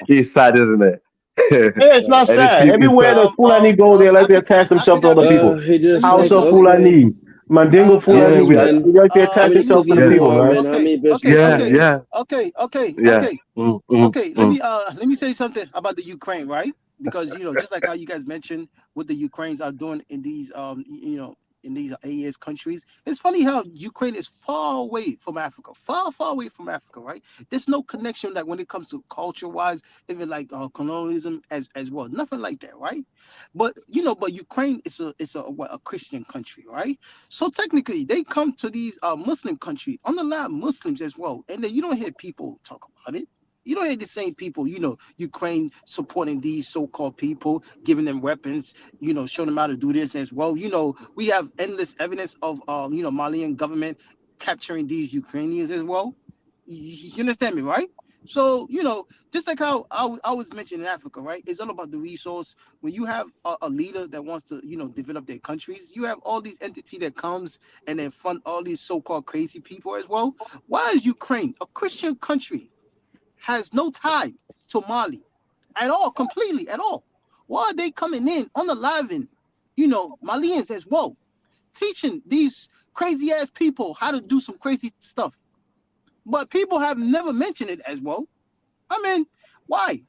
he's sad, isn't it? Yeah, it's not And it's sad. it's Everywhere the Fulani go, they like to attach themselves to other people. He just House of okay. Fulani, Mandingo yeah, Fulani. we are. They like to How attach many themselves to cookies the you people, want, man. man? How many biscuits you Yeah, want? yeah, yeah. Okay. Mm, mm, Okay, mm. let me say something about the Ukraine, right? Because just like how you guys mentioned what the Ukrainians are doing in these in these AES countries. It's funny how Ukraine is far away from Africa, far away from Africa, right? There's no connection like when it comes to culture wise, even like colonialism as well. Nothing like that, right? But but Ukraine is a Christian country, right? So technically they come to these Muslim country, unalive Muslims as well. And then you don't hear people talk about it. You don't hear the same people, Ukraine supporting these so-called people, giving them weapons, showing them how to do this as well. We have endless evidence of, Malian government capturing these Ukrainians as well. You understand me, right? So, just like how I was mentioning in Africa, right? It's all about the resource. When you have a leader that wants to, develop their countries, you have all these entity that comes and then fund all these so-called crazy people as well. Why is Ukraine, a Christian country, has no tie to Mali at all, completely at all? Why are they coming in unaliving, Malians as well, teaching these crazy ass people how to do some crazy stuff? But people have never mentioned it as well. I mean, why?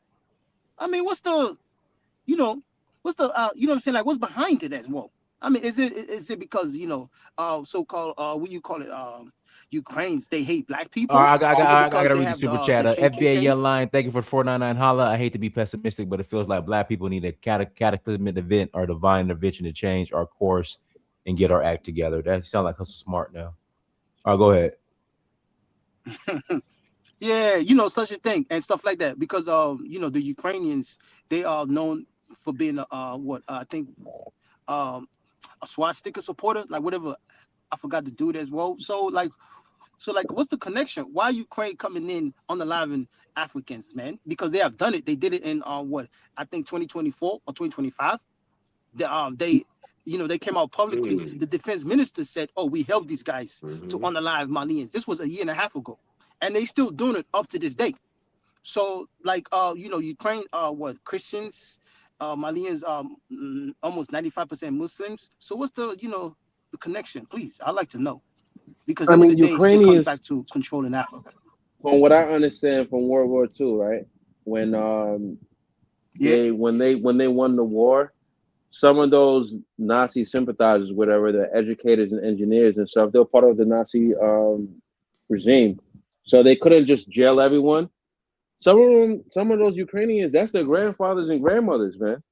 I mean, what's the, you know, what I'm saying? Like, what's behind it as well? I mean, is it because so-called what you call it, Ukrainians, they hate black All people? right, Is it I because gotta they read the have super the chat. FBA KKK? Yell Line, thank you for 499 holla. I hate to be pessimistic, but it feels like black people need a cataclysmic event or divine intervention to change our course and get our act together. That sounds like Hustle Smart now. All right, go ahead. Yeah, such a thing and stuff like that. Because the Ukrainians, they are known for being I think a swastika supporter, like whatever. I forgot the dude as well. So what's the connection? Why Ukraine coming in on the live Africans, man? Because they have done it. They did it in I think 2024 or 2025. They came out publicly. The defense minister said, "Oh, we helped these guys to unalive Malians." This was a year and a half ago, and they still doing it up to this day. So Ukraine, Christians, Malians, almost 95% Muslims. So what's the connection? Please, I'd like to know, because I at the end mean, of the day, it comes Ukrainians, back to controlling Africa. from what I understand from World War II, right? When Yeah. when they won the war, some of those Nazi sympathizers, whatever, the educators and engineers and stuff, they were part of the Nazi regime, so they couldn't just jail everyone. Some of those Ukrainians, that's their grandfathers and grandmothers, man.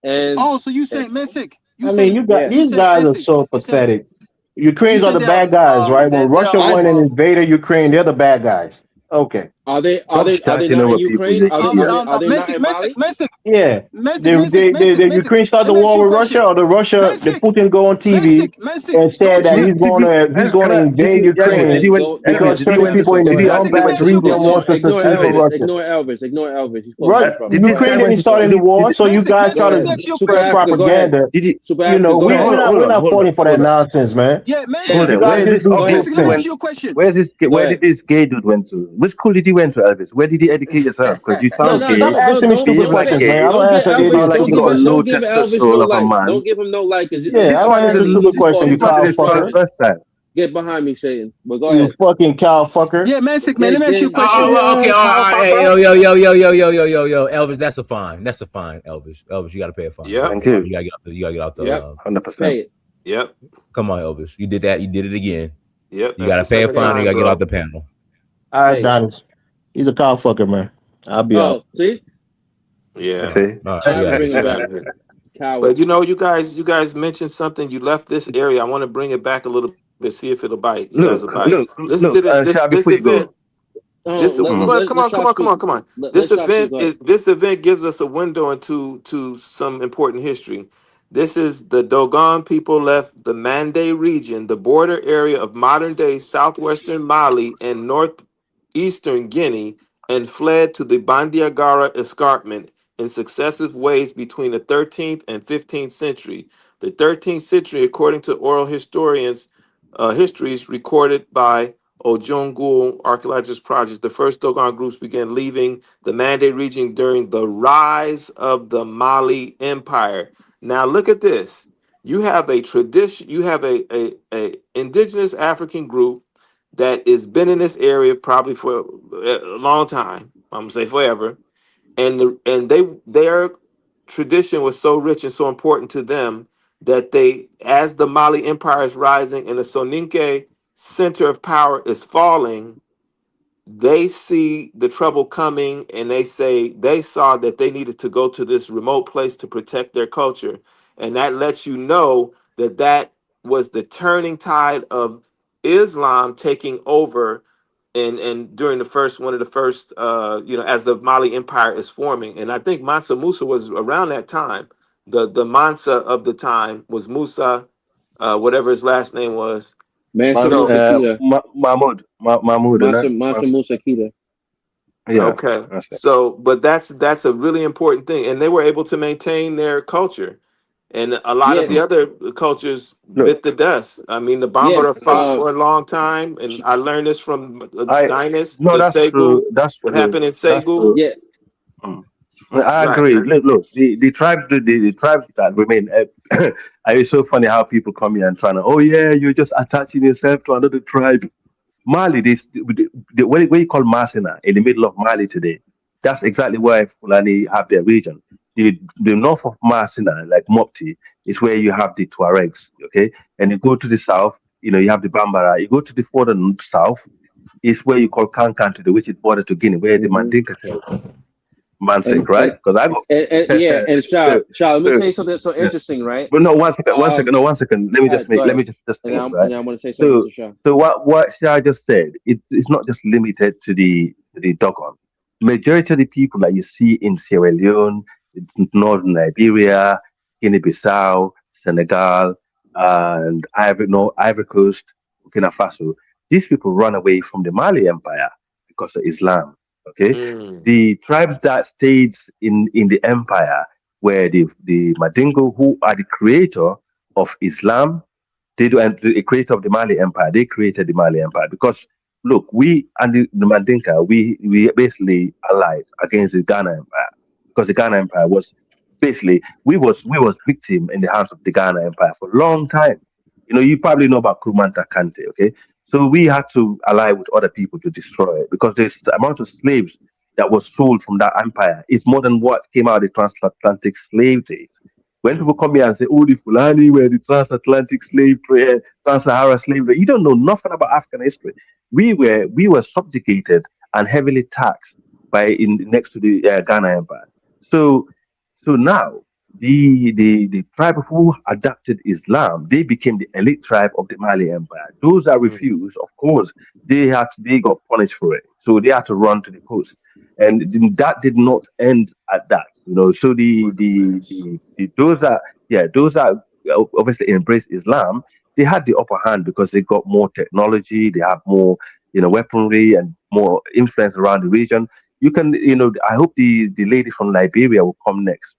And Oh, so you saying Messick? I mean, yeah, these guys are so pathetic. Ukrainians are the bad guys, right? When Russia went and invaded Ukraine, they're the bad guys. Okay. Are they Stop shouting not in over people, Ukraine? you idiot. Are they not in Mali? Yeah. The Ukraine start the Let me ask war you a with question. Russia, or the Putin go on TV and said Don't that you? he's gonna invade Okay, Ukraine because certain people in the Donbass region wants to secede from Russia. Ignore Elvis. He's supposed to be from. Ukraine didn't start any war, so you guys try to Super spread Africa, go ahead. propaganda. Super Africa, go ahead. We're not falling for that nonsense, man. Yeah, Hold You on. guys just do group let me ask things. you a question. Where did this gay dude went to? Which school did he went to, Elvis? Where did he educate yourself? Because you No, sound gay. Stop asking me stupid You look questions, gay. man. I don't Don't get answer You any sound like stupid you got a questions. low give Elvis no testosterone of a like. man. Don't give him no like. Yeah, I don't answer He stupid just called questions, me you This man cow did stupid it for the fucker. first. first time. Get behind me, Satan. But go You ahead. fucking cow fucker. Yeah, Messick, man. Let me ask you a question. Oh, okay, all right. Hey, yo, Elvis, that's a fine. That's a fine, Elvis. Elvis, you gotta pay a fine, Yep. bro. Thank you. You gotta get out the. Yep. 100%. Pay it. Yep. Come on, Elvis. You did that. You did it again. Yep. You That's gotta the pay a second fine. Or you time, gotta get bro. out the panel. All right, Pay it. Donis. He's a cow fucker, man. I'll be out. Oh, see? Yeah. See? All right, I bring him back. But Coward. you guys mentioned something. You left this area. I want to bring it back a little bit, see if it'll bite. You guys Look, will bite. Listen to this. This Sha, this before you event. go, This, but come on, come Let on, come speak. on, come on. Let Shop speak. Go ahead. This event gives us a window into some important history. This is the Dogon people left the Mande region, the border area of modern day southwestern Mali and northeastern Guinea, and fled to the Bandiagara escarpment in successive waves between the 13th and 15th century. The 13th century, according to oral historians, histories recorded by Ojungul archaeologist projects, the first Dogon groups began leaving the Mande region during the rise of the Mali Empire. Now look at this. You have a tradition, you have a indigenous African group that has been in this area probably for a long time. I'm gonna say forever. And their tradition was so rich and so important to them that they, as the Mali Empire is rising and the Soninke center of power is falling, they see the trouble coming and they say they saw that they needed to go to this remote place to protect their culture. And that lets you know that that was the turning tide of Islam taking over and during the first one of the first as the Mali Empire is forming. And I think Mansa Musa was around that time. The Mansa of the time was Musa, whatever his last name was. Mansa So Musa Kita. Mahmoud, Mansa Musa Kita. yeah, okay. that's it. So, but that's a really important thing, and they were able to maintain their culture, and a lot of Yeah. the other cultures Look, bit the dust. I mean, the Yeah. Bambara look, fought for a long time, and I learned this from I Dynas, no, the that's Segu. true. That's What true. happened in That's Segu? true. Yeah. Mm. I Right. agree. Look, the tribes, the tribes that remain. It's so funny how people come here and trying to, oh yeah, you're just attaching yourself to another tribe. Mali, what you call Masina in the middle of Mali today, that's exactly where Fulani have their region. The north of Masina, like Mopti, is where you have the Tuaregs, okay? And you go to the south, you have the Bambara. You go to the further south, is where you call Kankan today, which is border to Guinea, where the hmm Mandinka Mansake, And right? and Because I go. yeah. And so, Shah, let me so, tell you something so yeah. interesting, right? But no, one second, one second, Um. no, 1 second. Let me All just right. Go make, let ahead. me just finish, And right? I want to say something So, to Shah. so what Shah just said, it's not just limited to the Dogon. Majority of the people that you see in Sierra Leone, northern Liberia, Guinea-Bissau, Senegal, and Ivory Coast, Burkina Faso, these people run away from the Mali Empire because of Islam. Okay, Mm. the tribes that stayed in the empire were the Madingo, who are the creator of Islam. They do, and the creator of the Mali Empire. They created the Mali Empire because look, we and the Mandinka, we basically allied against the Ghana Empire because the Ghana Empire was basically we was victim in the hands of the Ghana Empire for a long time. You probably know about Kurumanta Kante, okay? So we had to ally with other people to destroy it because there's the amount of slaves that was sold from that empire is more than what came out of the transatlantic slave days. When people come here and say, "Oh, the Fulani were the transatlantic slave trade, trans-Sahara slave trade," you don't know nothing about African history. We were subjugated and heavily taxed by in next to the Ghana Empire. So so now the tribe who adopted Islam, they became the elite tribe of the Mali Empire. Those that Mm. refused, of course, they got punished for it. So they had to run to the coast. And that did not end at that. So those that those that obviously embraced Islam, they had the upper hand because they got more technology, they have more weaponry and more influence around the region. I hope the lady from Liberia will come next.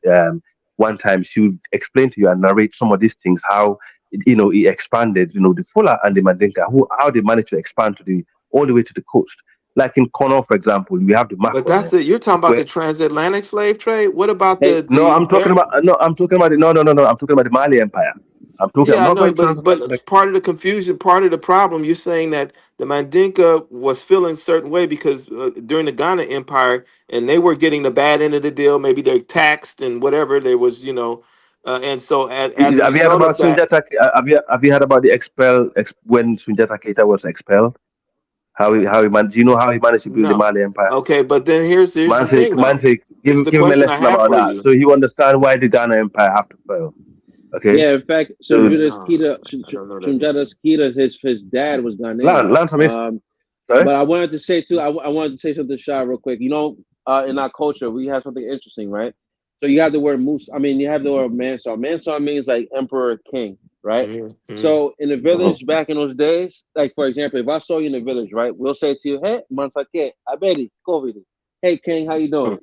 One time she will explain to you and narrate some of these things, how it expanded, the Fula and the Mandinka, how they managed to expand to the all the way to the coast. Like in Kono, for example, we have the But that's Makono, you're talking about where the transatlantic slave trade. What about Hey. no, I'm talking about no, I'm talking about no, I'm talking about the Mali Empire. I'm Yeah, I not know, going but transatlantic. part of the confusion, part of the problem, you're saying that the Mandinka was feeling a certain way because during the Ghana Empire, and they were getting the bad end of the deal. Maybe they're taxed and whatever. There was, and so as a Have you heard result of about that, Sunjata? Have you heard about the when Sunjata Keita was expelled? How he managed? Do you know how he managed to build the no. Mali Empire? Okay, but then here's the thing, Man though. say, This is the give him a question I lesson have about for that, you. so he understand why the Ghana Empire have to fail. Okay, Yeah. In fact, so No, I don't know that history. Sunjata Keita, his dad was Ghanaian. learn some history. Sorry? But I wanted to say too. I wanted to say something, Shah, real quick. You know, in our culture, we have something interesting, right? So you have the word moose. I mean, you have the word Mansar. Mansar means like emperor, king, right? Mm-hmm. So in the village back in those days, like for example, if I saw you in the village, right, we'll say to you, "Hey, Mansake, Abedi, Kovidi. Hey, king, how you doing?"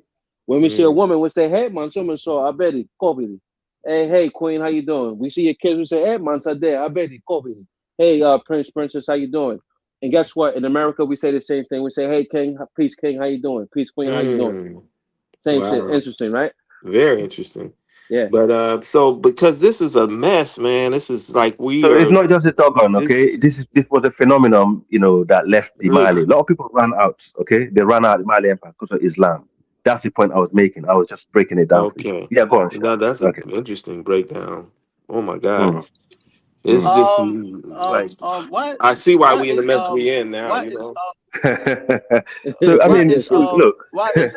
When we see a woman, we say, "Hey, Mansuman, so Abedi, Kovidi. Hey, queen, how you doing?" We see your kids, we say, "Hey, Mansade, Abedi, Kovidi. Hey, prince, princess, how you doing?" And guess what? In America, we say the same thing. We say, "Hey, king, peace, king, how you doing? Peace, queen, how you doing?" Same shit. Wow. Interesting, right? Very interesting. Yeah. But so because this is a mess, man, this is like we So it's are not just a Dogon, okay? this This was a phenomenon, that left the Mali. A ugh, lot of people ran out, okay? They ran out of the Mali Empire because of Islam. That's the point I was making. I was just breaking it down for you. okay. Yeah, go on, Shah. Now that's an Okay. interesting breakdown. Oh my God. Mm, It's mm. just like What I see why what we in the is mess we in now, what you is know. So I what mean, is so look. what is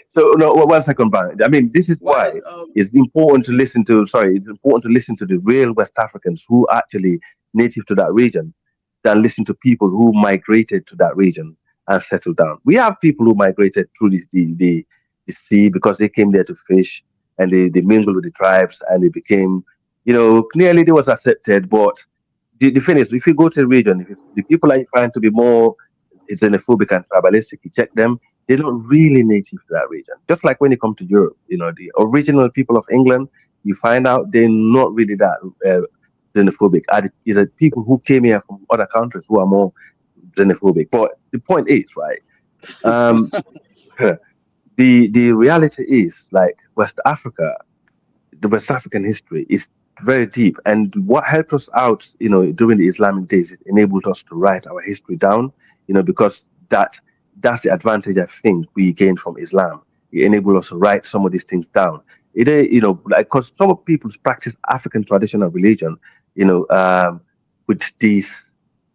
So no, 1 second, Brian. I mean, this is what why is it's important to listen to. Sorry, it's important to listen to the real West Africans who are actually native to that region, than listen to people who migrated to that region and settled down. We have people who migrated through the sea because they came there to fish, and they mingled with the tribes, and they became, clearly they was accepted. But the thing is, if you go to the region, if the people that you find to be more xenophobic and tribalistic, you check them, they're not really native to that region. Just like when you come to Europe, the original people of England, you find out they're not really that xenophobic. Are the people who came here from other countries who are more xenophobic. But the point is, right? Um, the reality is, like, West Africa, the West African history is very deep. And what helped us out, during the Islamic days, it enabled us to write our history down, because that's the advantage I think we gained from Islam. It enabled us to write some of these things down. Like, because some people practice African traditional religion, with these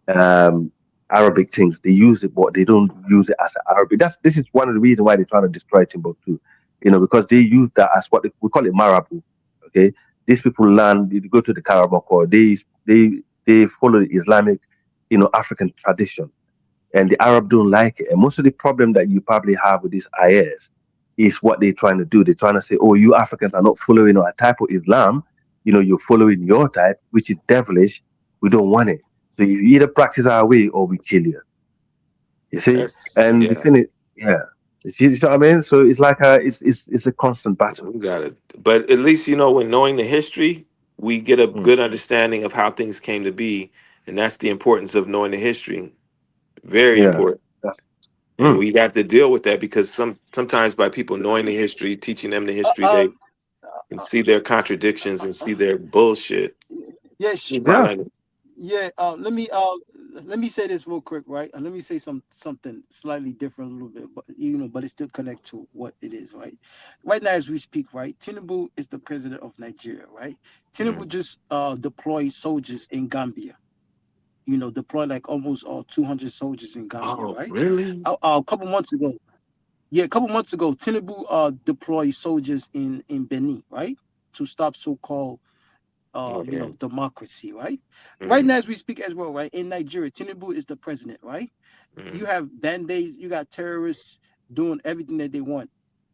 um, Arabic things. They use it, but they don't use it as an Arabic. This is one of the reasons why they're trying to destroy Timbuktu, because they use that as we call it Marabu. Okay, these people learn. They go to the Karamoko. They follow the Islamic, African tradition, and the Arab don't like it. And most of the problem that you probably have with these IS is what they're trying to do. They're trying to say, "Oh, you Africans are not following a type of Islam. You're following your type, which is devilish. We don't want it. So you either practice our way or we kill you." You see, That's and the yeah, thing is, yeah, you see what I mean. So it's like it's a constant battle. we got it. But at least when knowing the history, we get a Mm, good understanding of how things came to be. And that's the importance of knowing the history. Very yeah, important. that's, And mm, we have to deal with that because sometimes by people knowing the history, teaching them the history, they um can see their contradictions and see their bullshit. yeah yeah. yeah let me say this real quick, right? And let me say something slightly different a little bit, but but it still connect to what it is, right? Right now as we speak, right, Tinubu is the president of Nigeria, right? Tinubu Mm. just deployed soldiers in Gambia, deployed like almost 200 soldiers in Gambia, Oh, right? really? A couple months ago, yeah, a couple months ago, Tinubu deployed soldiers in Benin, right, to stop so-called Okay. democracy, right? Right Mm, now as we speak as well, right? In Nigeria, Tinubu is the president, right? You mm. have band-aids, you got terrorists doing everything that they want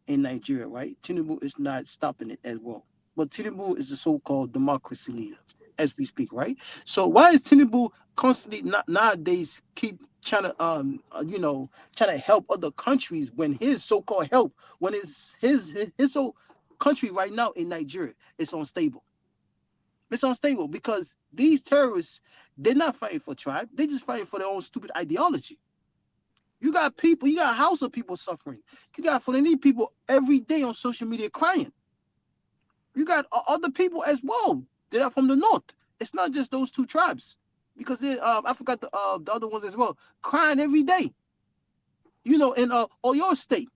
in Nigeria, right? Tinubu is not stopping it as well. But Tinubu is the so-called democracy leader as we speak, right? So why is Tinubu constantly not nowadays keep trying to trying to help other countries when his so-called help, when his so country right now in Nigeria is unstable? It's unstable because these terrorists, they're not fighting for tribe. They're just fighting for their own stupid ideology. You got people, you got house of people suffering. You got Fulani people every day on social media crying. You got other people as well. They're not from the north. It's not just those two tribes, because I forgot the other ones as well, crying every day. In Oyo State,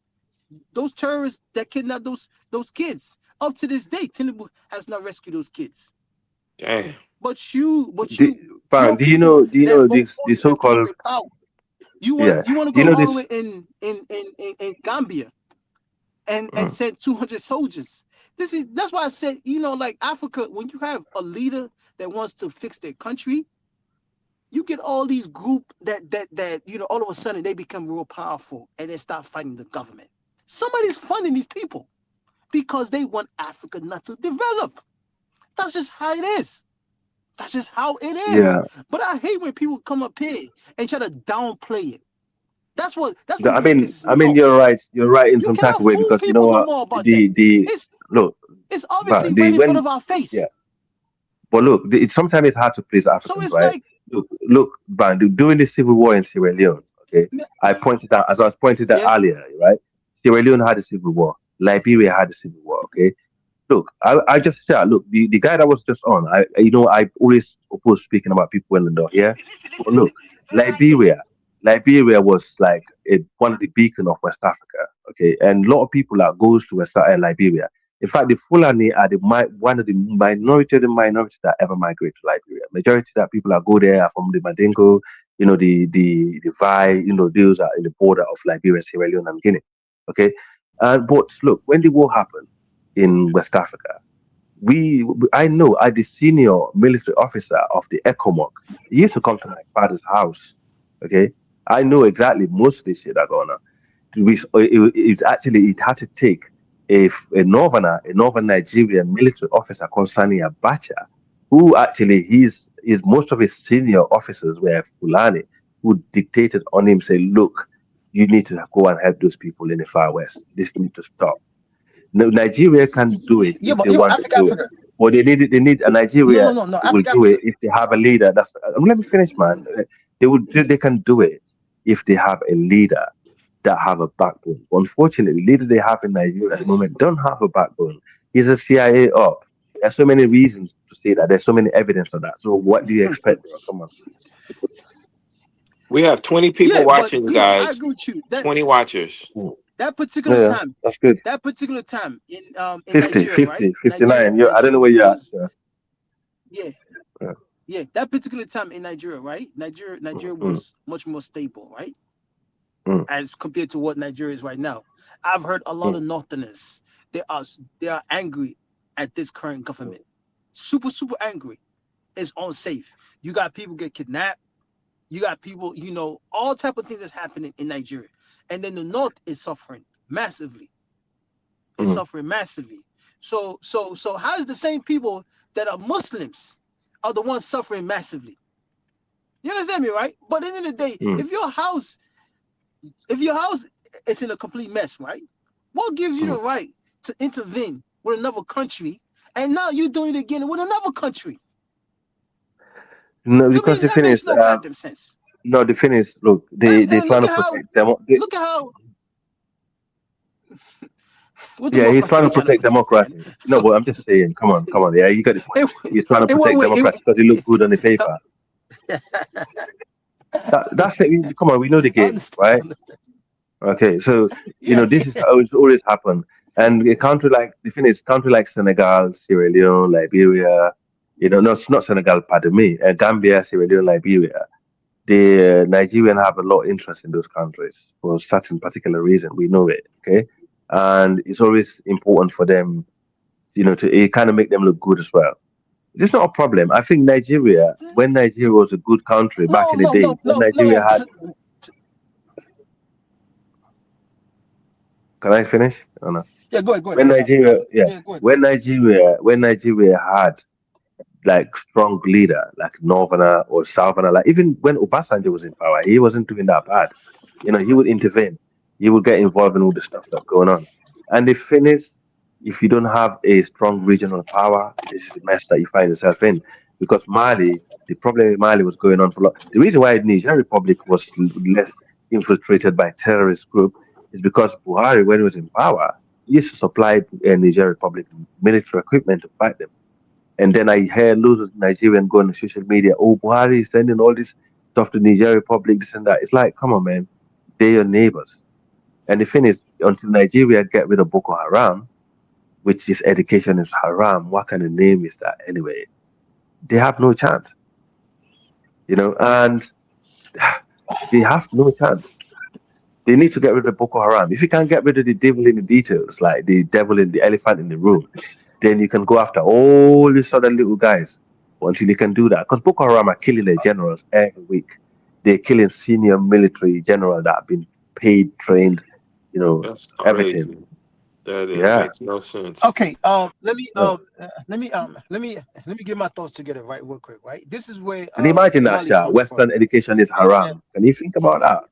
those terrorists that kidnapped those kids. Up to this day, Tinubu has not rescued those kids. Damn. But The, your Fine. Do you people know? Do you that know vote this? for The you and put you so-called, in power. You want yeah. you want to Do you go know all the this? way in Gambia and Mm, send 200 soldiers. That's why I said, like Africa, when you have a leader that wants to fix their country, You get all these group that you know, all of a sudden they become real powerful and they start fighting the government. Somebody's funding these people because they want Africa not to develop. That's just how it is. That's just how it is. Yeah. But I hate when people come up here and try to downplay it. That's what I really mean, pisses me off. you're right. You're right in You some type cannot of way fool because you know people no what? more about that. It's Look, obviously but the right in front when of our face. yeah, but look, sometimes it's hard to please So Africans, it's right? like, Look, Van, during the civil war in Sierra Leone, okay, I pointed out as I was pointed out yeah, earlier, right? Sierra Leone had a civil war, Liberia had a civil war, okay. Look, I just said, look, the guy that was just on, I always oppose speaking about people in the north, yeah. But look, Liberia, Liberia was like one of the beacon of West Africa, okay, and a lot of people that goes to Liberia. In fact, the Fulani are one of the minority of the minority that ever migrate to Liberia. Majority that people that go there are from the Mandingo, the Vai, those are in the border of Liberia, Sierra Leone, and Guinea. Okay, but look, when the war happened in West Africa, I know I the senior military officer of the ECOMOG. He used to come to my father's house. Okay, I know exactly most of this shit that going on. It had to take a northern Nigerian military officer called Sani Abacha, who actually his most of his senior officers were Fulani, who dictated on him, say, look, you need to go and help those people in the far west. This need to stop. No, Nigeria can do it yeah, if but they want to do it. Africa. But they need a Nigeria No, will do Africa. it if they have a leader. Let me finish, man. They can do it if they have a leader that have a backbone. Unfortunately, the leader they have in Nigeria at the moment don't have a backbone. He's a CIA op. There's so many reasons to say that. There's so many evidence of that. So what do you expect, bro? Come on. We have 20 people Yeah, but watching, you know, I guys. agree with you. 20 watchers. Mm. That particular Yeah, time, that's good. that particular time in 50, Nigeria, right? 50, 59. I don't Nigeria know where you're at. was yeah, Yeah. yeah. That particular time in Nigeria, right? Nigeria Mm, was much more stable, right? mm, As compared to what Nigeria is right now. I've heard a lot mm, of Northerners. They are angry at this current government. Super angry. It's unsafe. You got people get kidnapped. You got people, all type of things that's happening in Nigeria. And then the North is suffering massively. It's mm, suffering massively. So how is the same people that are Muslims are the ones suffering massively? You understand me, right? But at the end of the day, mm, if your house is in a complete mess, right? What gives you the mm. right to intervene with another country, and now you're doing it again with another country? No, To because me, the that thing makes is, no goddamn sense. no, the thing is, look, they And trying look to at how protect them. look at how what Yeah, he's democracy trying they to trying to protect protect, man. democracy. No, So but I'm just saying, come on. Yeah, you got the point. in, He's trying to in what protect way? democracy because it look good on the paper. That's it. Come on, we know the I game, understand. right? Okay, so Yeah, this is how it's always happened. And a country like the thing is, country like Senegal, Sierra Leone, Liberia, no, it's not Senegal, pardon me, Gambia, Sierra Leone, Liberia. The Nigerian have a lot of interest in those countries for certain particular reason. We know it, okay, and it's always important for them, to it kind of make them look good as well. It's not a problem. I think Nigeria, when Nigeria was a good country back no, in the no, days, no, when no, Nigeria no. had, can I finish? Oh, no. Yeah, go ahead, go ahead, When go ahead. Nigeria, yeah, Yeah, go ahead, go ahead. when Nigeria had like strong leader, like Northerner or Southerner, like even when Obasanjo was in power, he wasn't doing that bad. He would intervene. He would get involved in all the stuff that's going on. And the thing is, if you don't have a strong regional power, this is the mess that you find yourself in. Because Mali, the problem with Mali was going on for a lot. The reason why Niger Republic was less infiltrated by terrorist group is because Buhari, when he was in power, he used to supply Niger Republic military equipment to fight them. And then I hear loads of Nigerian going on social media, oh, Buhari is sending all this stuff to Niger Republic, this and that. It's like, come on, man, they're your neighbors. And the thing is, until Nigeria get rid of Boko Haram, which is education is haram, what kind of name is that anyway? They have no chance, and they have no chance. They need to get rid of Boko Haram. If you can't get rid of the devil in the details, like the devil in the elephant in the room, then you can go after all these other little guys. until you can do that. Because Boko Haram are killing their generals every week. They're killing senior military generals that have been paid, trained, That's everything. crazy. That it Yeah. makes no sense. Okay. Yeah. Let me get my thoughts together, right, real quick, right. This is where And imagine that, Mali Sha, comes from, Western education is and haram. Can you think about that?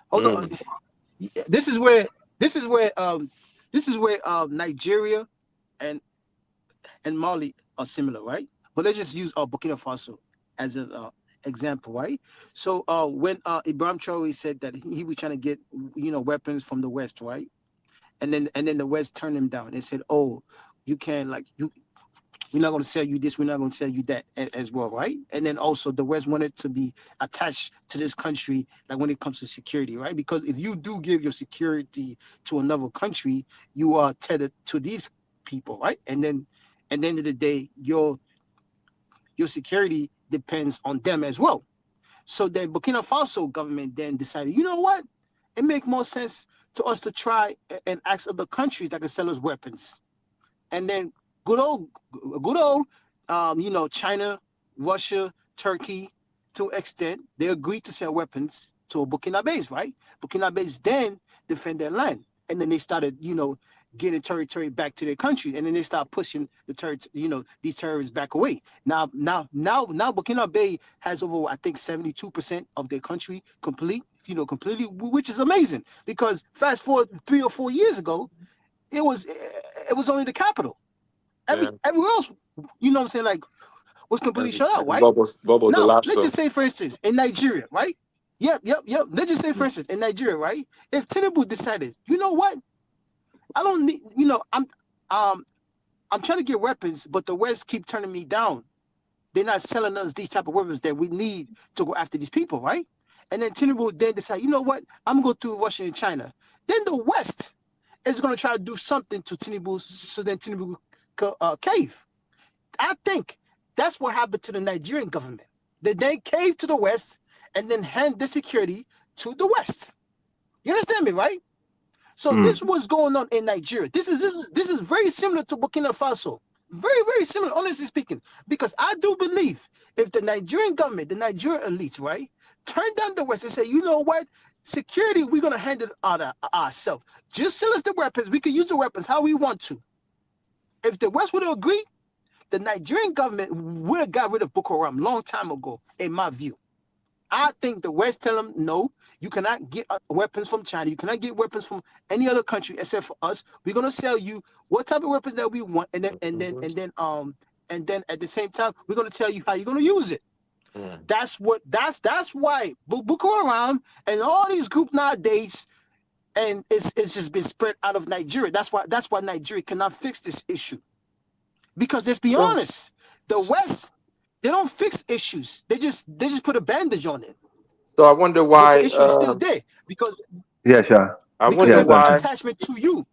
hold on. Mm. This is where this is where Nigeria and Mali are similar, right? But let's just use Burkina Faso as an example, right? So when Ibrahim Traore said that he was trying to get weapons from the West, right? And then the West turned him down and said, "Oh, you can't we're not going to sell you this, we're not going to sell you that as well, right?" And then also the West wanted to be attached to this country, like when it comes to security, right? Because if you do give your security to another country, you are tethered to these people, right? And then at the end of the day, your security depends on them as well. So then Burkina Faso government then decided, you know what? It makes more sense to us to try and ask other countries that can sell us weapons. And then good old, China, Russia, Turkey, to an extent, they agreed to sell weapons to Burkina Faso, right? Burkina Faso then defend their land, and then they started, getting territory back to their country, and then they start pushing these terrorists back away. Now, Burkina Faso has over, I think, 72% of their country completely, which is amazing because fast forward 3 or 4 years ago, it was only the capital. Yeah. Everywhere else, what I'm saying, like, was completely shut out, right? Bobo Now, let's Delasso. just say, for instance, in Nigeria, right? Yep. Let's just say, for instance, in Nigeria, right? If Tinubu decided, you know what, I don't need, I'm trying to get weapons, but the West keep turning me down. They're not selling us these type of weapons that we need to go after these people, right? And then Tinubu then decide, you know what, I'm going to go through Russia and China. Then the West is going to try to do something to Tinubu, so then Tinubu cave. I think that's what happened to the Nigerian government. They then cave to the West and then hand the security to the West. You understand me, right? So this was going on in Nigeria. This is very similar to Burkina Faso. Very, very similar, honestly speaking. Because I do believe if the Nigerian government, the Nigerian elites, right, turn down the West and say, you know what, security, we're going to handle it ourselves. Just sell us the weapons. We can use the weapons how we want to. If the West would have agreed, the Nigerian government would have got rid of Boko Haram long time ago, in my view. I think the West tell them, no, you cannot get weapons from China. You cannot get weapons from any other country except for us. We're gonna sell you what type of weapons that we want, and then at the same time, we're gonna tell you how you're gonna use it. That's why Boko Haram and all these groups nowadays, and it's just been spread out of Nigeria. That's why Nigeria cannot fix this issue. Because let's be honest, the West, they don't fix issues. They just put a bandage on it. So I wonder But why. the issue is still there because I because wonder they want why. attachment to you.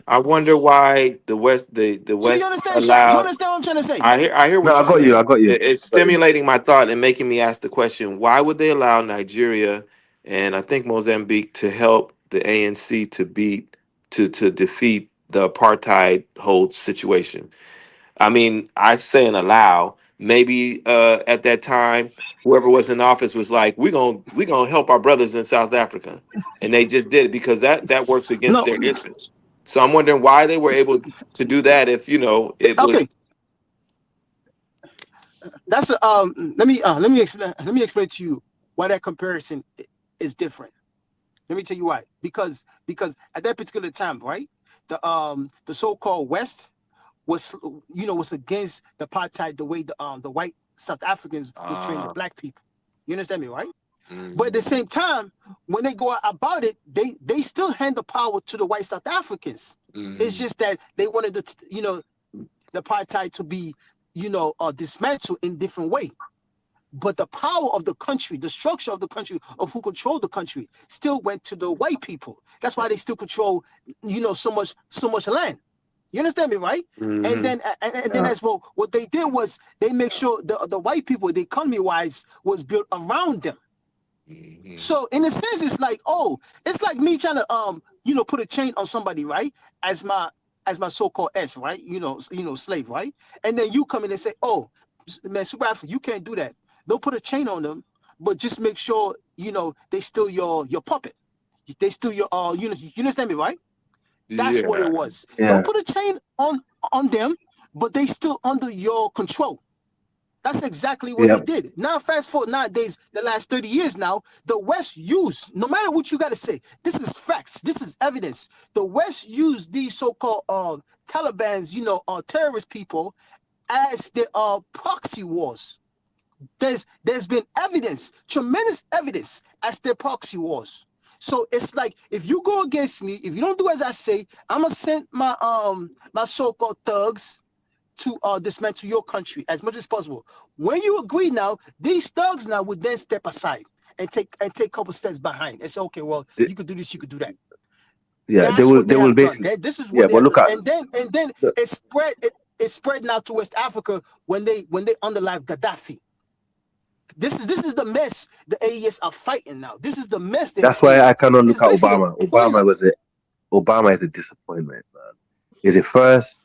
I wonder why the West, the So you West understand, Sean? You allowed. understand what I'm trying to say? I hear No, what I you're got you. saying. I got you. It's stimulating my thought and making me ask the question: why would they allow Nigeria and I think Mozambique to help the ANC to defeat the apartheid whole situation? I mean, I'm saying allow. Maybe at that time, whoever was in office was like, "We're gonna help our brothers in South Africa," and they just did it because that works against No. their interests. So I'm wondering why they were able to do that if it was. Okay. That's let me explain to you why that comparison is different. Let me tell you why. Because at that particular time, right, the so-called West was against the apartheid, the way the white South Africans was treating the black people. You understand me, right? But at the same time, when they go about it, they still hand the power to the white South Africans. It's just that they wanted the apartheid to be dismantled in different way. But the power of the country, the structure of the country, of who controlled the country, still went to the white people. That's why they still control, so much land. You understand me, right? And then as well, what they did was they make sure the white people, the economy wise, was built around them. So in a sense, it's like me trying to put a chain on somebody, right? As my as my so-called S, right? Slave, right? And then you come in and say, oh, man, Super Africa, you can't do that. They'll put a chain on them, but just make sure, they still your puppet. They still your, you understand me, right? That's what it was. Yeah. They'll put a chain on them, but they still under your control. That's exactly what they did. Now, fast forward nowadays, the last 30 years now, the West used, no matter what you got to say, this is facts, this is evidence. The West used these so-called Talibans, terrorist people, as their proxy wars. There's been evidence, tremendous evidence, as their proxy wars. So it's like, if you go against me, if you don't do as I say, I'm gonna send my my so-called thugs to dismantle your country as much as possible. When you agree now, these thugs now would then step aside and take a couple steps behind and say, okay, well, you could do this, you could do that. Yeah, That's they will. what They will have done. basically. This is Yeah, what they but have look done. at. And then it spread. It spread now to West Africa when they underlie Gaddafi. This is the mess the AES are fighting now. This is the mess they're That's why I creating. cannot look It's at basically Obama. it's really Obama is a disappointment, man. He's the first.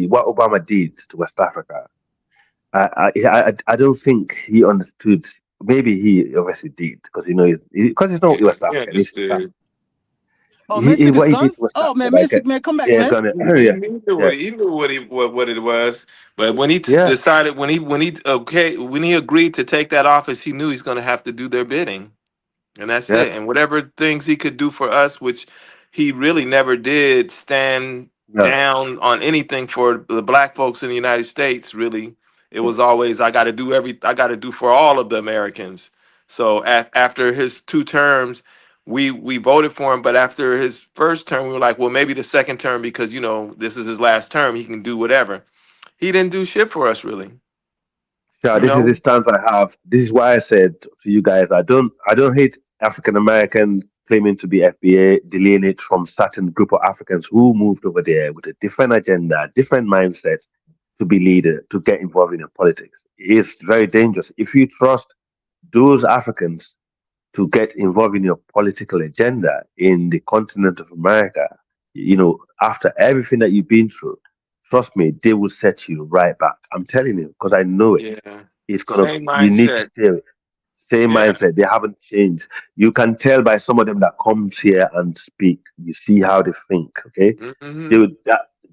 What Obama did to West Africa. I don't think he understood. Maybe he obviously did because he's not Yeah, West he African. He's South. understood. Oh, Messi What is he did gone. to West Oh Africa, man, like Messi, man, come back, yeah, man. gonna He yeah, knew yeah, what it was, but when he yeah, decided when he agreed to take that office, he knew he's going to have to do their bidding. And that's yeah, it. And whatever things he could do for us, which he really never did stand no, down on anything for the black folks in the United States, really. It was always I got to do for all of the Americans. So after his 2 terms, we voted for him, but after his first term, we were like, well, maybe the second term because this is his last term, he can do whatever. He didn't do shit for us, really. yeah. You This is the know? stance I have. This is why I said to you guys, I don't hate African Americans claiming to be FBA, delineate from certain group of Africans who moved over there with a different agenda, different mindset to be leader, to get involved in politics. It's very dangerous. If you trust those Africans to get involved in your political agenda in the continent of America, after everything that you've been through, trust me, they will set you right back. I'm telling you, because I know it. Yeah. It's gonna, Same you need to mindset. steer it. Same Yeah. mindset. They haven't changed. You can tell by some of them that comes here and speak. You see how they think. Okay, Hmm.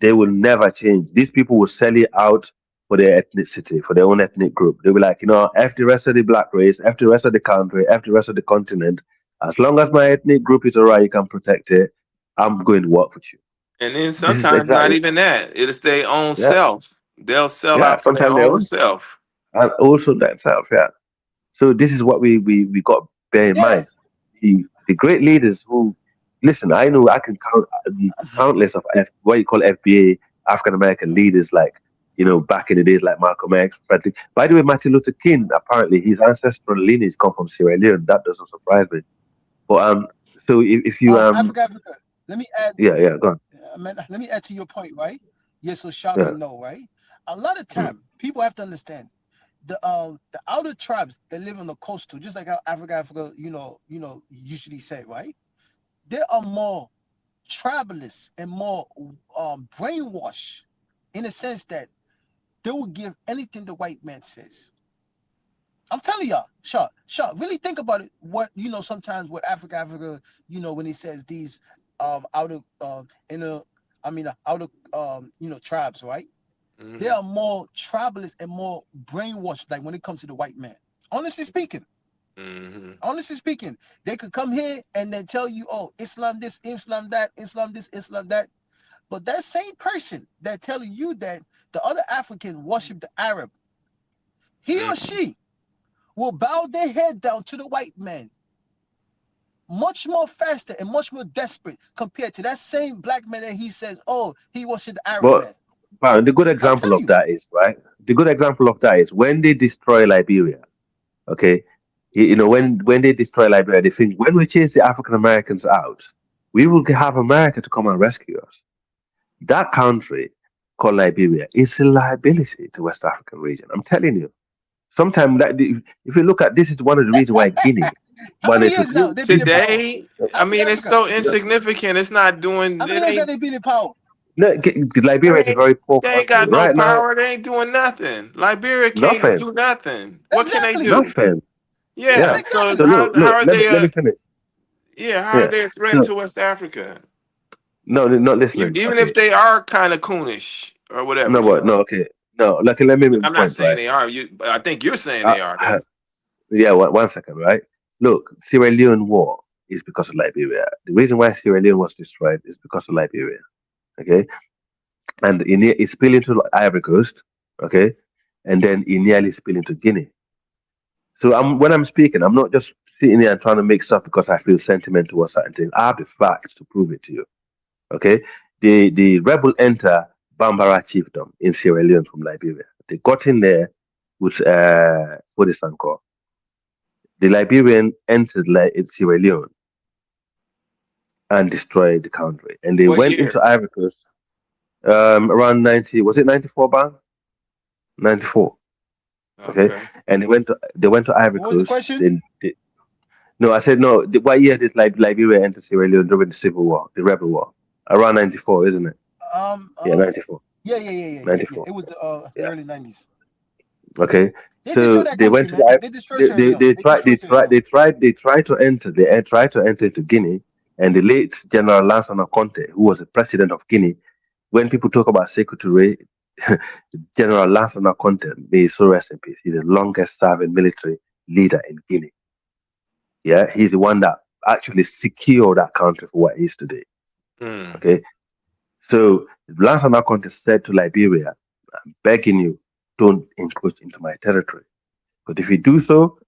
they will never change. These people will sell it out for their ethnicity, for their own ethnic group. They'll be like, F the rest of the black race, F the rest of the country, F the rest of the continent. As long as my ethnic group is alright, you can protect it. I'm going to work with you. And then This is sometimes not exactly, even that. It's their own yeah, self. They'll sell yeah. out for their Sometimes they own own, self. and also that self, yeah. So this is what we got to bear in Yeah. mind. The great leaders who listen. I know I can count countless of what you call FBA African American leaders, like back in the days, like Malcolm X, Frederick. By the way, Martin Luther King, apparently his ancestral lineage come from Sierra Leone. That doesn't surprise me. But so if you Africa. Let me add. yeah, go on, Let me add to your point, right? Yes, so Shaka yeah, know, right? A lot of mm. time, people have to understand the outer tribes that live on the coastal, just like how Africa, usually say, right? There are more tribalists and more brainwashed in the sense that they will give anything the white man says. I'm telling y'all, Shaw, really think about it. What sometimes what Africa, when he says these outer inner, outer tribes, right? They Hmm. are more tribalist and more brainwashed, like when it comes to the white man. Honestly speaking, Hmm. they could come here and then tell you, oh, Islam this, Islam that, Islam this, Islam that. But that same person that telling you that the other African worship the Arab, he or she will bow their head down to the white man much more faster and much more desperate compared to that same black man that he says, oh, he worship the Arab But man. the good I'm example telling of you. that is right. The good example of that is when they destroy Liberia. Okay, when they destroy Liberia, they think when we chase the African Americans out, we will have America to come and rescue us. That country called Liberia is a liability to West African region. I'm telling you. Sometimes that if you look at this is one of the reasons why Guinea How many managed to years now they've been this in power? Today, I mean, it's Africa. so insignificant. It's not doing How many it years have ain't they been in power? No, Liberia is a very poor They ain't country got no right now. power. They ain't doing nothing. Liberia can't Nothing, do nothing. What can they Exactly. do? nothing. That Yeah. Yeah. makes So sense. So look. how are Let me they? let me finish. Yeah. How are Yeah. they a threat So to West Africa? no, they're not listening. Even Okay. if they are kind of coonish or whatever, No, you but know. no. Okay. No. Like, let me make I'm the not point, saying right? they are. I think you're saying Uh, they are, though. yeah. One second, right? Look, Sierra Leone war is because of Liberia. The reason why Sierra Leone was destroyed is because of Liberia. Okay, and it spilled into Ivory Coast. Okay, and then it nearly spilled into Guinea. So when I'm speaking, I'm not just sitting here and trying to make stuff because I feel sentiment towards certain things. I have the facts to prove it to you. Okay, the rebel enter Bambara chiefdom in Sierra Leone from Liberia. They got in there with what is it called? The Liberian entered in Sierra Leone and destroyed the country, and they What went into year? Ivory Coast around 90. Was it 94? Bang 94. Okay, Okay. and they went to Ivory What was the Coast. question? No, I said no. What year did Liberia enter Sierra Leone during the Civil War, the Rebel War? Around 94, isn't it? Um, Yeah, um, 94. yeah. 94. It was the Yeah. early '90s. Okay. They destroyed So that they country, went to man. They destroyed Sierra Leone. they They tried destroyed Sierra Leone. they tried to enter into Guinea, and the late General Lansana Conte, who was the president of Guinea, when people talk about secretary, General Lansana Conte, may his soul rest in peace. He's the longest serving military leader in Guinea. Yeah, he's the one that actually secured that country for what it is today. Hmm. Okay, so Lansana Conte said to Liberia, "I'm begging you, don't encroach into my territory. But if you do so,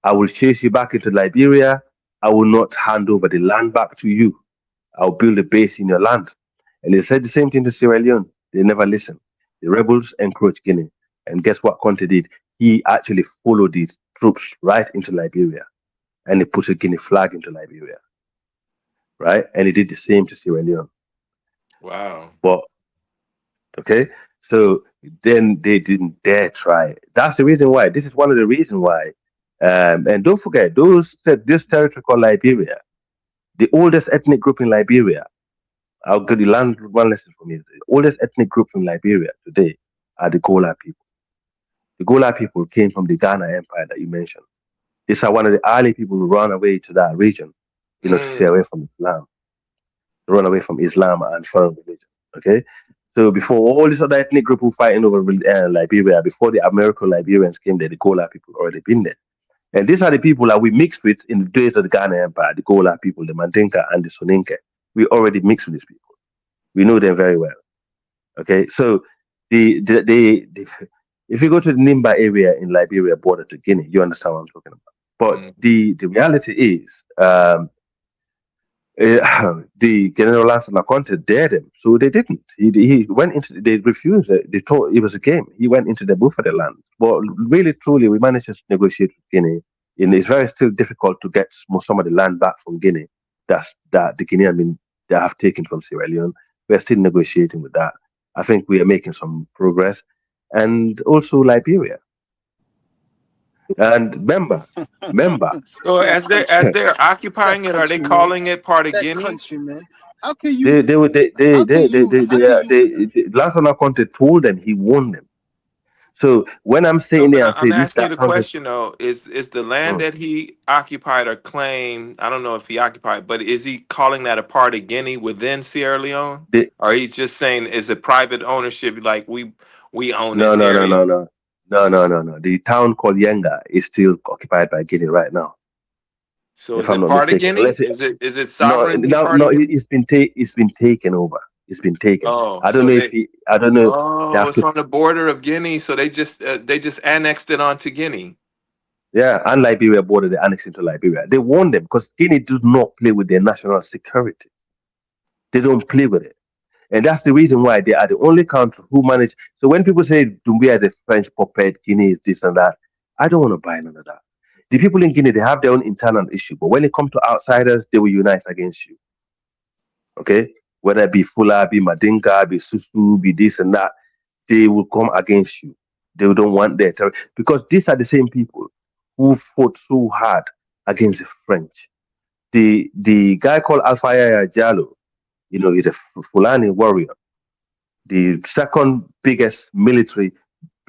I will chase you back into Liberia. I will not hand over the land back to you. I'll build a base in your land." And they said the same thing to Sierra Leone. They never listened. The rebels encroached Guinea. And guess what Conte did? He actually followed these troops right into Liberia, and he put a Guinea flag into Liberia, right? And he did the same to Sierra Leone. Wow. But okay, so then they didn't dare try. That's the reason why. This is one of the reasons why. And don't forget, this territory called Liberia, the oldest ethnic group in Liberia. I'll give you one lesson from you. The oldest ethnic group in Liberia today are the Gola people. The Gola people came from the Ghana Empire that you mentioned. These are one of the early people who ran away to that region, to stay Mm. away from Islam, to run away from Islam and foreign religion. Okay, so before all these other ethnic groups who fighting over Liberia, before the American Liberians came there, the Gola people already been there. And these are the people that we mixed with in the days of the Ghana Empire, the Gola people, the Mandinka and the Soninke. We already mixed with these people. We know them very well. Okay, so the if you go to the Nimba area in Liberia, border to Guinea, you understand what I'm talking about. But Mm. the reality is, the General Lansana Conte dared him, so they didn't. He went into. They refused it. They thought it was a game. He went into the Buffer land. But really, truly, we managed to negotiate with Guinea. And it's very still difficult to get some of the land back from Guinea. That the Guinea, I mean, they have taken from Sierra Leone. We're still negotiating with that. I think we are making some progress, and also Liberia. And remember, So That as country, they're occupying that it, are they country, man. calling it part of That Guinea? country, man. How can you? they were How can you? How can you? they Lansana Conte told them he won them. So when I'm No, saying but there and say I'm this asking you that the country, question though: is the land mm, that he occupied or claimed? I don't know if he occupied, but is he calling that a part of Guinea within Sierra Leone, they, or he's just saying is it private ownership? Like we own no this no no area. no no no. The town called Yenga is still occupied by Guinea right now, So if is I'm it not part of mistaken. Guinea? Unless it, Is it no sovereignly no part of no, Guinea? it's been taken over. It's been taken. Oh, I don't so know if they he. I don't know. They oh, have it's to. on the border of Guinea. So they just annexed it onto Guinea. Yeah, and Liberia border, they annexed into Liberia. They warned them because Guinea do not play with their national security. They don't play with it. And that's the reason why they are the only country who manage. So when people say Dumbia is a French puppet, Guinea is this and that, I don't want to buy none of that. The people in Guinea, they have their own internal issue. But when it comes to outsiders, they will unite against you. Okay? Whether it be Fula, be Madinka, be Susu, be this and that, they will come against you. They don't want their territory. Because these are the same people who fought so hard against the French. The guy called Alpha Yaya Jallo, he's a Fulani warrior. The second biggest military,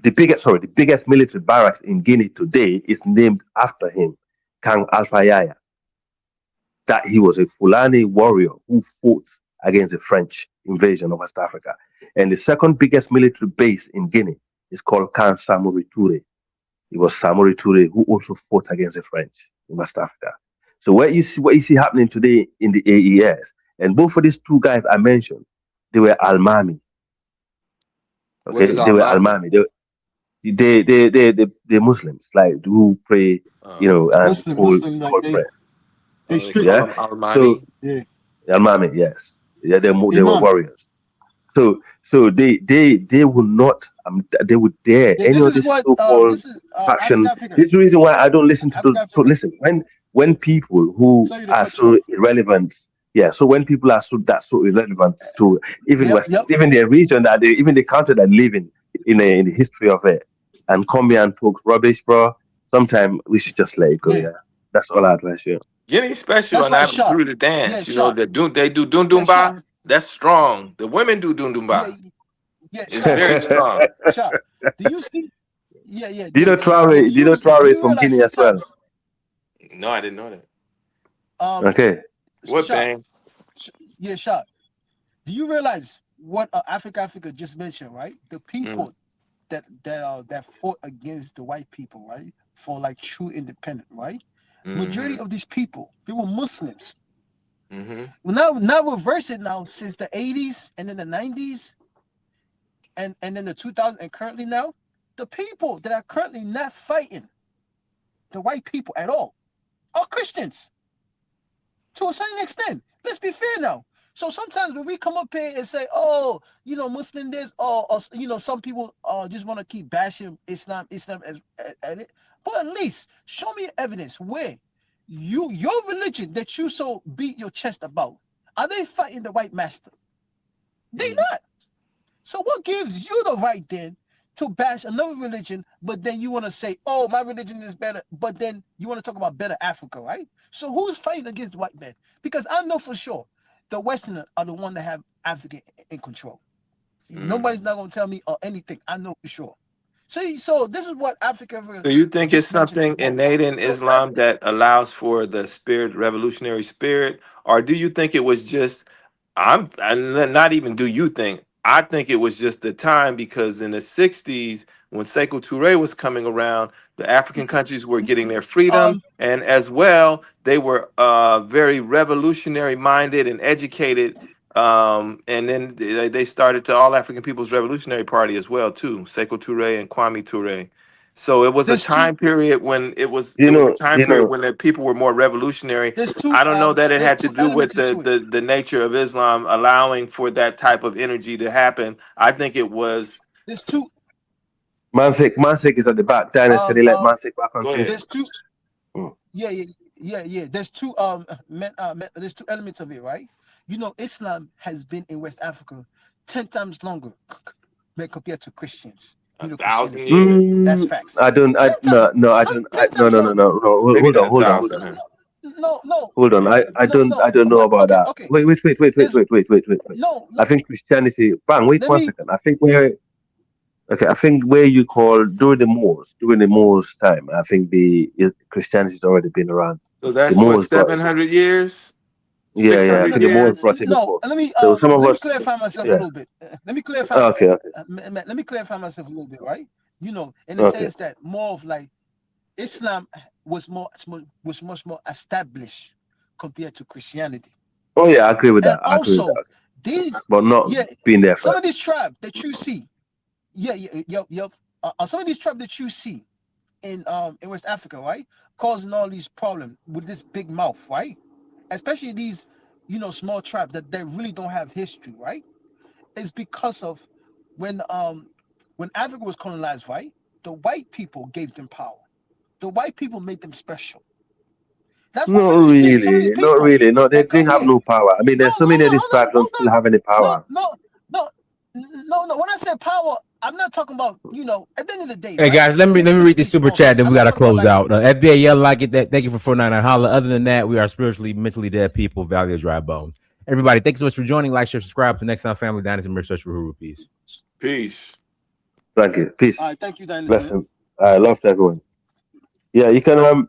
the biggest military barracks in Guinea today is named after him, Kang Alpayaya. That he was a Fulani warrior who fought against the French invasion of West Africa. And the second biggest military base in Guinea is called Kan Samori Toure. It was Samori Toure who also fought against the French in West Africa. So what you see happening today in the AES, and both of these two guys I mentioned, they were Almami. What Okay, is they were Almami? Almami. They Muslims, like who pray, and Muslim, like call prayer. they They strict. call Yeah. them So Almami. Yeah, Almami, yes, yeah, they were Imam. warriors. So they would not they would dare Yeah, any this of is this what so-called this is faction. Africa. This is the reason why I don't listen to those. So Africa. listen, when people who Sorry to are cut you so off. irrelevant, yeah. So when people are so irrelevant to even Yep, yep. even their region that even the country that live in the history of it, and come here and talk rubbish, bro. Sometimes we should just let it go. Yeah, Yeah, that's all I advise you. Guinea special that's and why that shot. through the Yeah, dance. You know, shot. they do dun Yeah, shot. dumba. That's strong. The women do dun Yeah, dumba. yeah, It's shot. very strong. Shot. Do you see? Yeah, yeah, yeah, Dino yeah, yeah. Traore, Dino Do Traore is you from realize Guinea as well. sometimes No, I didn't know that. Okay. What shot? thing? Yeah, shot. Do you realize what Africa just mentioned, right? The people that fought against the white people, right, for like true independence, right? Majority of these people, they were Muslims. Well, now reverse it now since the 80s and then the 90s and then the 2000s and currently now, the people that are currently not fighting the white people at all are Christians to a certain extent. Let's be fair now. So sometimes when we come up here and say, oh, Muslim this, or some people just want to keep bashing Islam as it. But at least show me evidence where your religion that you so beat your chest about, are they fighting the white master? They not. So what gives you the right then to bash another religion, but then you want to say, oh, my religion is better, but then you want to talk about better Africa, right? So who's fighting against the white man? Because I know for sure the Westerners are the one that have Africa in control. Nobody's not going to tell me or anything. I know for sure. So this is what Africa. So you think it's something innate in Islam that allows for the revolutionary spirit, or do you think it was just? I'm not even. Do you think? I think it was just the time, because in the '60s, when Sekou Touré was coming around, the African countries were getting their freedom, and as well, they were very revolutionary minded and educated. And then they started the All African People's Revolutionary Party as well too, Sekou Touré and Kwame Touré. So it was a time period when it was a time period when the people were more revolutionary. I don't know that it had to do with the nature of Islam allowing for that type of energy to happen. I think it was. There's two. Mansik is at the back. Dennis, can you let Mansik back on? There's two. Yeah. There's two there's two elements of it, right? Islam has been in West Africa 10 times longer compared to Christians. 1,000 years. That's facts. I don't. I don't. No. Maybe Hold on. Hold on. I don't know about that. Okay. Wait. No. I think Christianity. Bang. Wait 1 second. I think where you call during the Moors time. I think the Christianity's already been around. So that's what 700 years. Yeah. I think the Moors brought it before. Let me so some of us clarify myself a little bit. Let me clarify. Okay. Let me clarify myself a little bit, right? In the sense that more of like Islam was much more established compared to Christianity. Oh yeah, I agree with that. Also, but not being there. Some of these tribes that you see, some of these tribes that you see in West Africa, right, causing all these problems with this big mouth, right? Especially these, small tribes that they really don't have history, right? It's because of when Africa was colonized, right? The white people gave them power. The white people made them special. That's not really. No, they didn't have no power. I mean, there's so many of these tribes don't still have any power. No. When I say power, I'm not talking about, at the end of the day. Hey guys, let me read this super chat, then we gotta close out. FBA, yeah, like it. Thank you for 499 holla. Other than that, we are spiritually, mentally dead people, value a dry bone. Everybody, thanks so much for joining. Like, share, subscribe to Next Time Family Dynasty Mirror Search for Uhuru. Peace. Peace. Thank you. Peace. All right, thank you, Dynasty. Bless him. Love to everyone. Yeah, you can